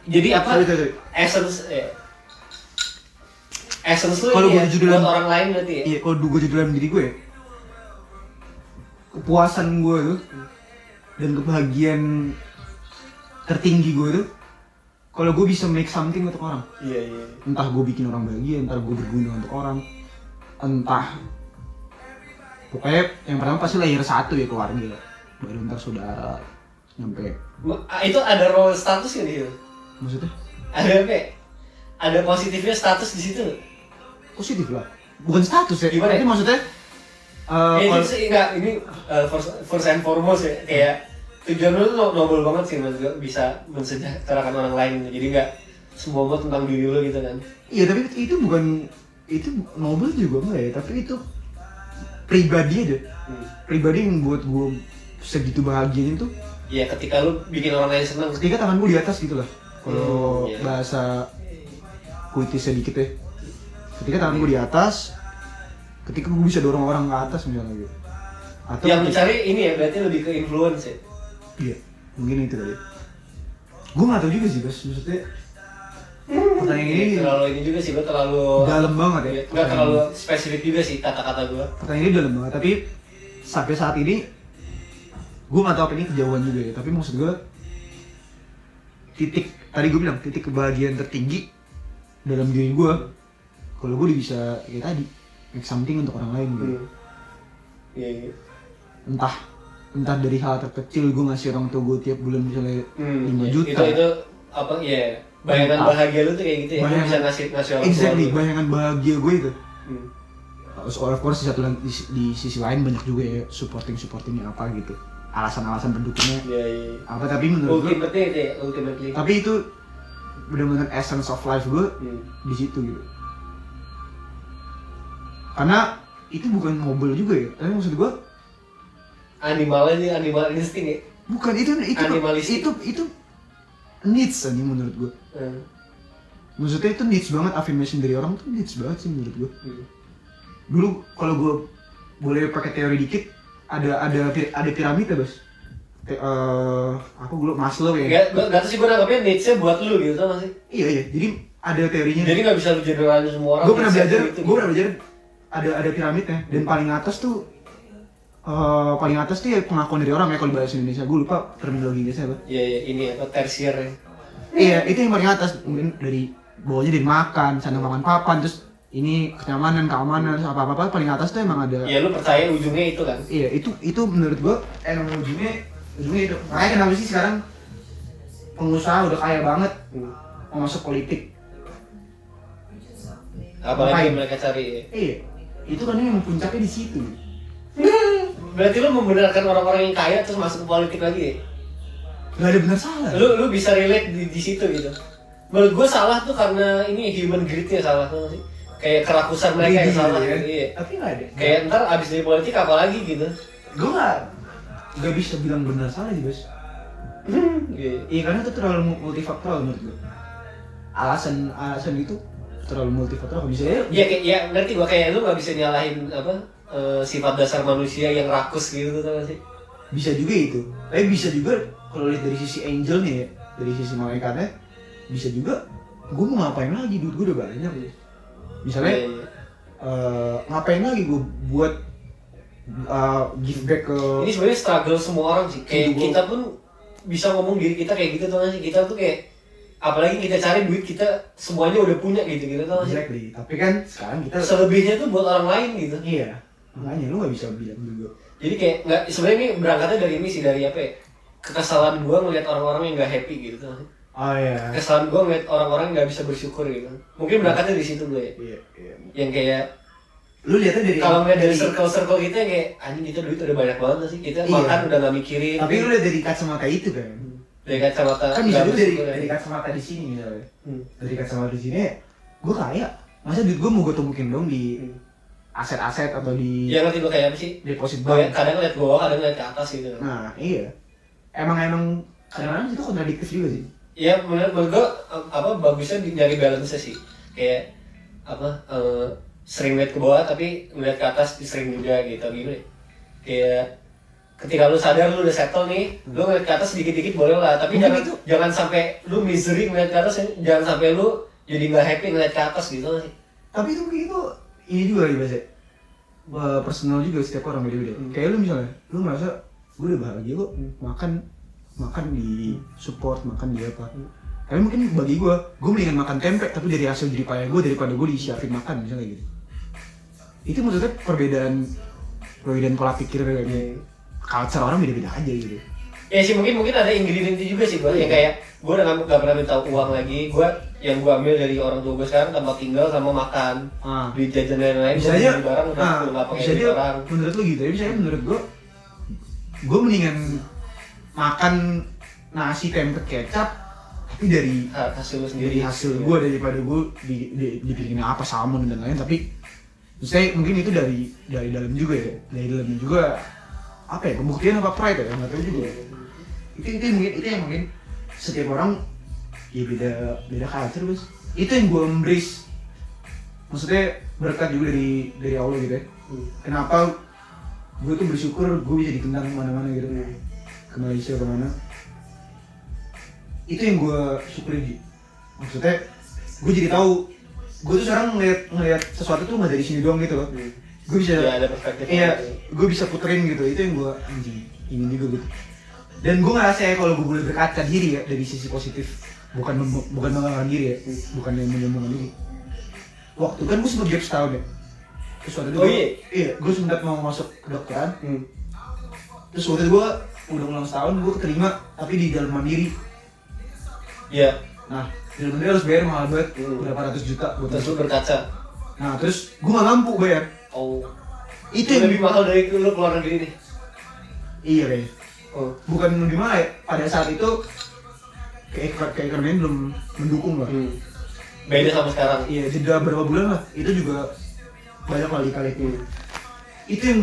Jadi apa? Sorry. Essence lu kalau ya, gue buat orang lain berarti ya? Iya, kalau gue jujur dalam diri gue ya, kepuasan gue tuh dan kebahagiaan tertinggi gue tuh kalau gue bisa make something untuk orang. Iya. Entah gue bikin orang bahagia, entah gue berguna untuk orang, entah pokoknya yang pertama pasti layer satu ya keluarga, baru ntar saudara, nyampe. Itu ada role status kan gitu? Maksudnya? Ada apa? Ada positifnya status di situ? Positif lah, bukan status ya. Gimana? Tapi maksudnya itu sih enggak, ini first and foremost ya, kayak tujuan lu noble banget sih menurut gue, bisa mensejahterakan orang lain. Jadi enggak semua tentang diri lu gitu kan. Iya, tapi itu bukan, itu noble juga enggak ya, tapi itu pribadi aja. Pribadi yang buat gue segitu bahagianya tuh. Iya, ketika lu bikin orang lain senang. Ketika tangan gue di atas gitu lah. Kalau bahasa puitis sedikit ya. Ketika tangan gue di atas, ketika gue bisa dorong orang ke atas misalnya gitu. Atau yang mencari ini ya, berarti lebih ke influence ya? Iya, mungkin itu kali. Gue nggak tahu juga sih, Bas. Maksudnya pertanyaan ini terlalu ini juga sih, gue terlalu dalam banget ya. Nggak terlalu spesifik juga sih kata-kata gue. Pertanyaan ini dalam banget, tapi sampai saat ini gue nggak tahu apa ini kejauhan juga ya. Tapi maksud gue tadi gue bilang titik kebahagiaan tertinggi dalam diri gue kalau gue bisa kayak tadi make something untuk orang lain gitu. Iya. Entah dari hal terkecil gue ngasih orang tua gue tiap bulan misalnya 5 juta. Itu apa ya? Bayangan bahagia lu tuh kayak gitu ya. Lu bisa ngasih orang tua. Exactly, bayangan bahagia gue itu. Of course di sisi lain banyak juga ya supportingnya apa gitu. Alasan-alasan pendukungnya. Iya. Apa tapi menurut gue ultimately. Tapi itu benar-benar essence of life gue di situ gitu. Karena itu bukan noble juga ya. Tapi maksud gue animal insting ya. Bukan itu needs aja menurut gue. Maksudnya itu needs banget, affirmation dari orang tuh needs banget sih menurut gue. Dulu kalau gue boleh pakai teori dikit, ada piramid ya, Bos. Apa gue Maslow ya? Gak tahu sih gue nanggapnya needs-nya buat lu gitu tau gak sih? Iya. Jadi ada teorinya. Jadi gak bisa lu generalin semua orang. Gue pernah belajar ada piramidnya dan paling atas tuh ya pengakuan dari orang ya kalau bahasa Indonesia. Gue lupa terminologinya apa. Iya, ini apa tersier ya. Iya, itu yang paling atas. Mungkin dari bawahnya dari makan, sandang pangan papan, terus ini keamanan, apa-apa paling atas tuh emang ada. Iya, lu percaya ujungnya itu kan? Iya, itu menurut gua emang ujungnya itu. Makanya kenapa sih sekarang pengusaha udah kaya banget mau masuk politik. Apalagi Ngapain? yang mereka cari. Iya, itu kan yang puncaknya di situ. Berarti lu membenarkan orang-orang yang kaya terus masuk ke politik lagi ya? Gak ada benar salah. Lu bisa relate di situ gitu. Menurut gue salah tuh karena ini human greed-nya salah tuh sih. Kayak kerakusan mereka yang salah ya. gitu. Iya. Tapi nggak ada. Kayak ntar abis dari politik apa lagi gitu. Gue nggak bisa bilang benar salah sih, Bos. Iya. Iya, karena itu terlalu multifaktoral menurut gue. Alasan itu terlalu multifaktoral. Misalnya, Iya kayak ya ngerti gua kayak lu nggak bisa nyalahin apa sifat dasar manusia yang rakus gitu tuh sih. bisa juga itu. Tapi bisa juga kalau lihat dari sisi angelnya ya, dari sisi malaikatnya, bisa juga gue mau ngapain lagi, duit gue udah banyak. Misalnya, Iya. ngapain lagi gue buat give back ke. Ini sebenarnya struggle semua orang sih. Kayak Hidup kita pun bisa ngomong diri kita kayak gitu tuh sih. Kita tuh kayak apalagi kita cari duit kita semuanya udah punya gitu tuh sih. Exactly. Tapi kan sekarang kita Selebihnya tuh buat orang lain gitu. iya, makanya lu nggak bisa bilang juga. Jadi kayak nggak sebenarnya ini berangkatnya dari ini sih dari apa ya? Kekesalan gua ngeliat orang-orang yang nggak happy gitu tuh. Oh iya. Kekesalan gua ngeliat orang-orang yang nggak bisa bersyukur gitu. Mungkin berangkatnya dari situ gue ya. Iya, iya. Yang kayak Lu lihatnya dari kalau ngeliat dari circle kita yang kayak anjing kita duit udah banyak banget sih. Kita Iya. makan udah nggak mikirin. Tapi lu lihat dari kacamata itu kan. Dari kacamata Kan bisa nggak juga dari bersyukur ya. kacamata di sini misalnya. Hmm. Dari kacamata di sini gue kaya. Masa duit gue mau gue tumpukin dong di aset-aset atau di Ya ngerti gue kayak apa sih? deposit Gue bank. kadang ngeliat ke bawah, kadang ngeliat ke atas gitu. Nah, iya. Emang kadang-kadang itu kontradiktif juga sih. Ya menurut gue apa bagusnya nyari balance sih. Kayak apa sering ngeliat ke bawah tapi ngeliat ke atas sering juga gitu gimana? Kayak ketika lu sadar lu udah settle nih, lu ngeliat ke atas sedikit-dikit boleh lah, tapi Mungkin jangan sampai lu misery ngeliat ke atas, jangan sampai lu jadi nggak happy ngeliat ke atas gitu sih. Tapi itu ini juga ya Bas ya. Personal juga setiap orang beda-beda. Kayak lu misalnya, lu merasa gue udah bahagia kok makan di support, makan di apa. Tapi mungkin bagi gue mendingan makan tempe tapi dari hasil jerih payah gue daripada gue disiapin makan misalnya gitu. Itu maksudnya perbedaan pola pikir dari culture orang beda-beda aja gitu. Ya sih mungkin ada ingredient juga sih gue yang kayak gue udah gak pernah minta uang lagi, yang gue ambil dari orang tua gue sekarang tempat tinggal sama makan, duit jajan dan lain-lain, Bisa aja, beli barang udah nggak pakai bisa duit aja orang. menurut lu gitu ya, misalnya menurut gue mendingan makan nasi tempe kecap tapi dari Hasil lu sendiri. hasil gue daripada gue dibikin apa salmon dan lain, tapi saya mungkin itu dari dalam juga ya, dari dalam juga apa ya, pembuktian apa pride ya, nggak tahu juga. Itu yang mungkin setiap orang ya beda culture Bos. Itu yang gue embrace, maksudnya berkat juga dari Allah gitu ya. Kenapa gue tuh bersyukur gue bisa ditendang kemana-mana gitu, ke Malaysia kemana. Itu yang gue syukurin sih. Maksudnya gue jadi tahu gue tuh sekarang ngeliat sesuatu tuh nggak dari sini doang gitu loh. Gue bisa Ya ada perspektif. iya, gue bisa puterin gitu. Itu yang gue anjing ini juga gitu. Dan gue ngerasa ya kalau gue boleh berkaca diri ya dari sisi positif, bukan mengangkat diri ya, bukan yang menyombongkan diri. Waktu kan gue sempet gap setahun ya. Terus waktu itu gue sempat mau masuk kedokteran. Terus waktu itu gue udah ulang setahun, gue keterima tapi di dalam mandiri. Iya. Nah, di dalam mandiri harus bayar mahal banget, berapa ratus juta buat Terus lu masuk. berkaca. Nah, terus gue gak mampu bayar. Oh. Itu Itu yang lebih mahal dari lu keluar negeri nih. iya kayaknya. Oh. Bukan lebih mahal ya, pada saat itu keekonomian belum mendukung lah. Beda sama sekarang. Iya, jeda berapa bulan lah, itu juga banyak kali Itu yang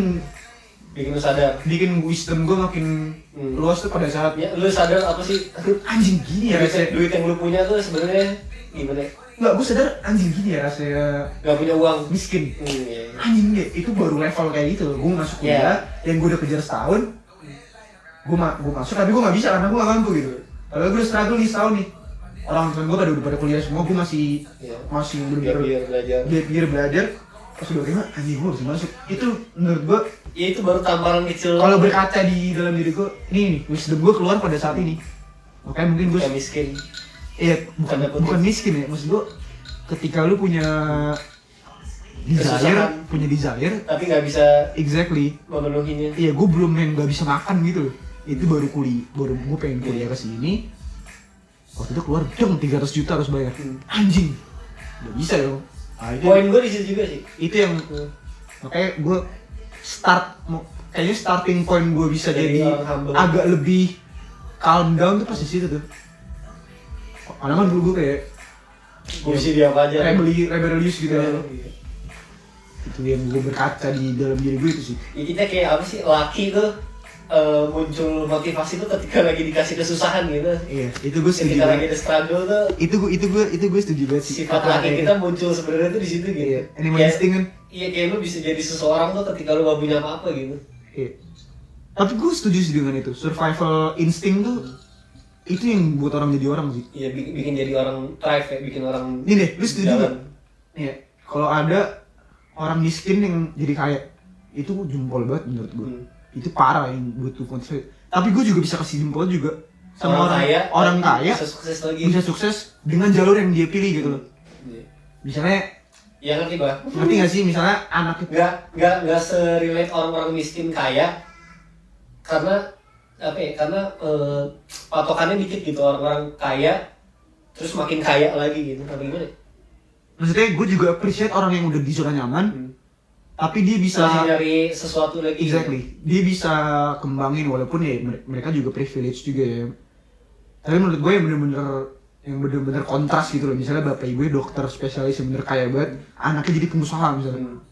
Bikin lu sadar. bikin wisdom gue makin luas tuh pada saat Ya, lu sadar apa sih? anjing gini ya rasanya. Duit yang lu punya tuh sebenarnya gimana? Nggak, gue sadar anjing gini ya rasanya Gak punya uang. miskin. Iya. Anjing deh, itu baru level kayak gitu. Gue masuk kuliah, yang gue udah kejar setahun, gue masuk tapi gue nggak bisa karena gue nggak mampu gitu. Padahal gue udah struggle nih setahun nih. Orang tua gue udah pada kuliah semua, gue masih Biar belajar. biar belajar. Pas udah terima, anjing gue harus masuk. Itu menurut gue, Ya itu baru tamparan kecil. kalau berkaca di dalam diri gue, nih wisdom gue keluar pada saat ini. Makanya mungkin gue, Kayak miskin. iya bukan miskin ya, maksud gue, ketika lu punya desire, Tapi nggak bisa exactly. memenuhinya. Iya, gue belum yang nggak bisa makan gitu loh. Itu baru gue pengen kuliah ke sini. Waktu itu keluar dong 300 juta harus bayar. Anjing, udah bisa dong. Poin gue di situ juga sih. Itu yang makanya gue kayaknya starting point gue bisa jadi agak lebih calm down tuh pas di situ tuh. Karena kan dulu gue kayak Gue bisa dia apa aja. rebellious gitu ya. Itu yang gue berkaca di dalam diri gue itu sih. Ya, kita kayak apa sih, laki tuh muncul motivasi tuh ketika lagi dikasih kesusahan gitu. Iya, itu gue setuju. Ketika lagi ada struggle tuh. Itu gue setuju banget sih. Sifat laki kita muncul sebenarnya tuh di situ gitu. Iya, animal instinct kan. Iya, kayak lu bisa jadi seseorang tuh ketika lu gak punya apa-apa gitu. Iya. Tapi gue setuju sih dengan itu. Survival instinct tuh itu yang buat orang jadi orang sih. Iya, bikin jadi orang thrive ya, bikin orang. Ini deh, lu setuju jalan. gak? Iya. Kalau ada orang miskin yang jadi kaya, itu jempol banget menurut gue. Itu parah yang butuh motivasi. Tapi gue juga bisa kasih jempol juga sama orang kaya bisa sukses dengan jalur yang dia pilih gitu loh. Misalnya, ya ngerti bah. ngerti gak sih misalnya anak itu Nggak serelate orang-orang miskin kaya karena apa ya? Karena patokannya dikit gitu, orang-orang kaya terus makin kaya lagi gitu. Apa gimana? Maksudnya gue juga appreciate orang yang udah di zona nyaman, tapi dia bisa masih nyari sesuatu lagi. Exactly. Dia bisa kembangin walaupun ya mereka juga privilege juga ya. Tapi menurut gue yang bener-bener kontras gitu loh. Misalnya bapak ibu dokter spesialis yang bener kaya banget, anaknya jadi pengusaha misalnya.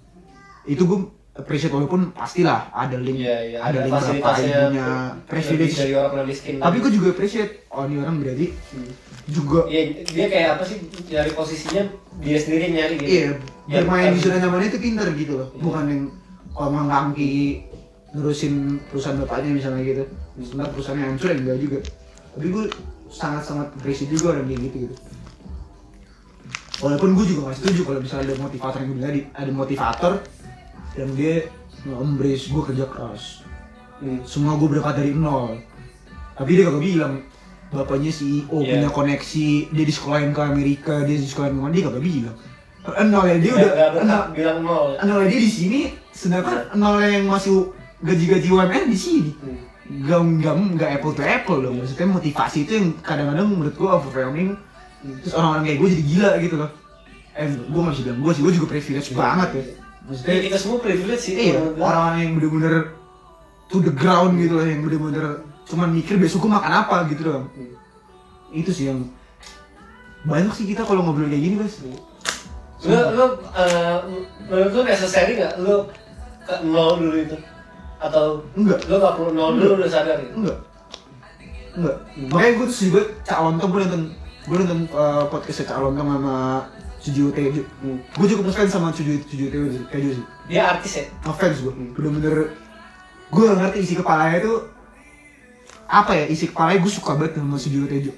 Itu gue appreciate walaupun pastilah ada link, ada link berapa ibunya privilege dari orang miskin. Tapi gue juga appreciate ini orang berarti juga. Iya, dia kayak apa sih, nyari posisinya dia sendiri nyari gitu. Iya, bermain di zona nyaman itu pintar gitu loh. Bukan yang ngangki nurusin perusahaan bapaknya misalnya gitu. Sebenarnya perusahaannya hancur ya enggak juga. Tapi gue sangat-sangat appreciate juga orang kayak gitu. Walaupun gue juga gak setuju kalau misalnya ada motivator yang bilang ada motivator dan dia nge-embrace gue kerja keras. Semua gue berangkat dari nol. Tapi dia kagak bilang bapaknya CEO punya koneksi, dia disekolahin ke Amerika, dia disekolahin ke mana, dia kagak bilang. Nol ya dia udah bilang nol. Nol dia di sini, sedangkan nol yang masih gaji-gaji UMR di sini. Gak apple to apple dong. Maksudnya motivasi itu yang kadang-kadang menurut gue overwhelming. Terus orang-orang kayak gue jadi gila gitu loh. Gue masih bilang gue juga privilege banget ya. Maksudnya kita semua privilege sih. Iya, orang-orang yang bener-bener to the ground gitu loh, yang bener-bener cuman mikir besok gue makan apa gitu loh. Itu sih yang banyak sih kita kalau ngobrol kayak gini guys. Menurut lu necessary nggak lu ke nol dulu itu? Atau enggak? Lu nggak perlu nol dulu udah sadar gitu? Enggak. Makanya gue tuh juga Cak Lontong, gue nonton podcastnya Cak Lontong sama Sujiwo Tejo. Gue cukup ngefans sama Sujiwo Tejo sih. Dia artis ya? Ngefans gue, bener-bener gue gak ngerti isi kepalanya tuh apa ya, isi kepalanya gue suka banget sama Sujiwo Tejo.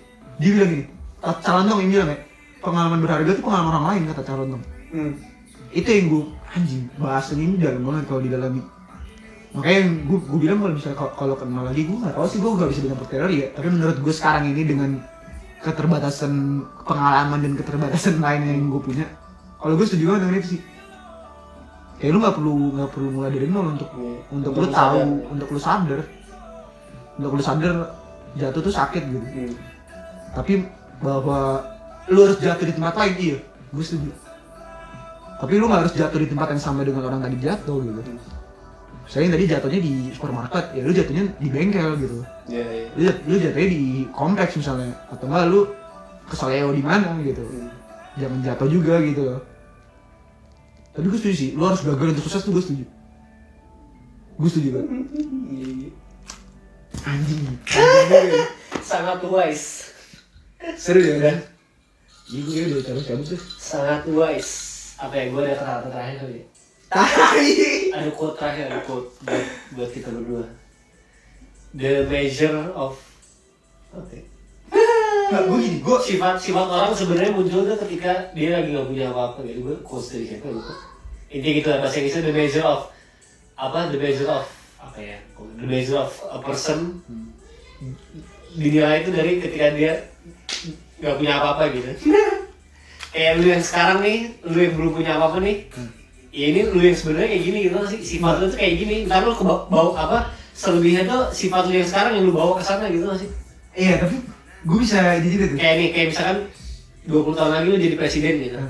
Dia bilang gini, Cak Lontong yang bilang ya, pengalaman berharga tuh pengalaman orang lain kata Cak Lontong. Itu yang gue, anjing, bahasan ini dalam banget kalau didalami. Makanya gue bilang kalau misalnya kalau kenal lagi gue nggak tahu sih, gue nggak bisa bilang berteori ya. Tapi menurut gue sekarang ini dengan keterbatasan pengalaman dan keterbatasan lain yang gue punya, kalau gue setuju banget dengan itu sih. Kayak lu nggak perlu mulai dari nol untuk lu tahu, untuk lu sadar jatuh tuh sakit gitu. Tapi bahwa lu harus jatuh di tempat lain, iya, gue setuju. Tapi lu nggak harus jatuh di tempat yang sama dengan orang tadi jatuh gitu. Saya tadi jatuhnya di supermarket, ya lu jatuhnya di bengkel gitu. Iya. Lu jatuhnya di kompleks misalnya, atau enggak lu keseleo di mana gitu. Jangan jatuh juga gitu loh. Tapi gue setuju sih, lu harus gagal untuk sukses tuh gue setuju. Gue setuju banget. Anjing. Sangat wise. Seru ya kan? Iya gue udah cabut tuh. Sangat wise. Apa ya, gue ada kata-kata terakhir kali ya? Ada quote terakhir, buat kita berdua. The measure of Nggak, gue sifat orang sebenarnya muncul tuh ketika dia lagi nggak punya apa-apa gitu. Gue quote dari siapa gitu. Intinya gitu lah, bahasa Inggrisnya the measure of a person dinilai itu dari ketika dia nggak punya apa-apa gitu. Kayak lu yang sekarang nih, lu yang belum punya apa-apa nih. Ya ini lu yang sebenarnya kayak gini gitu sih, sifat lu tuh kayak gini. Ntar lu bawa apa selebihnya tuh sifat lu yang sekarang yang lu bawa ke sana gitu sih. Iya, tapi gue bisa jadi gitu. Kayak misalkan 20 tahun lagi lu jadi presiden gitu.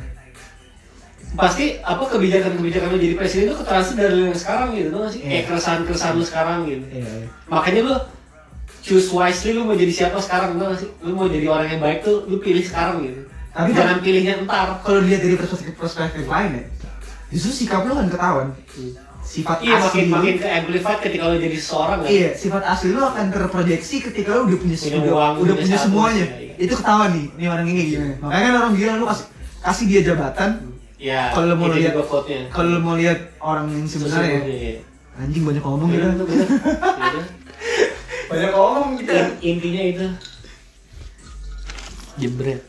pasti apa kebijakan-kebijakan lu jadi presiden itu ketransfer dari lu yang sekarang gitu tuh sih kayak keresahan lu sekarang gitu. Makanya lu choose wisely, lu mau jadi siapa sekarang tuh sih, lu mau jadi orang yang baik tuh lu pilih sekarang gitu. Tapi jangan pilihnya ntar. Kalau dilihat dari perspektif lain ya, justru sikap lu kan ketahuan. Sifat asli makin ke amplified ketika lu jadi seseorang kan. Iya, sifat asli lu akan terproyeksi ketika lu udah punya punya semuanya. Iya. Itu ketahuan nih orang ini gimana. Makanya kan orang bilang lu kasih dia jabatan. Iya. Kalau mau lihat kalau mau lihat orang yang sebenarnya anjing banyak ngomong gitu. Banyak ngomong gitu. Intinya itu. Jebret.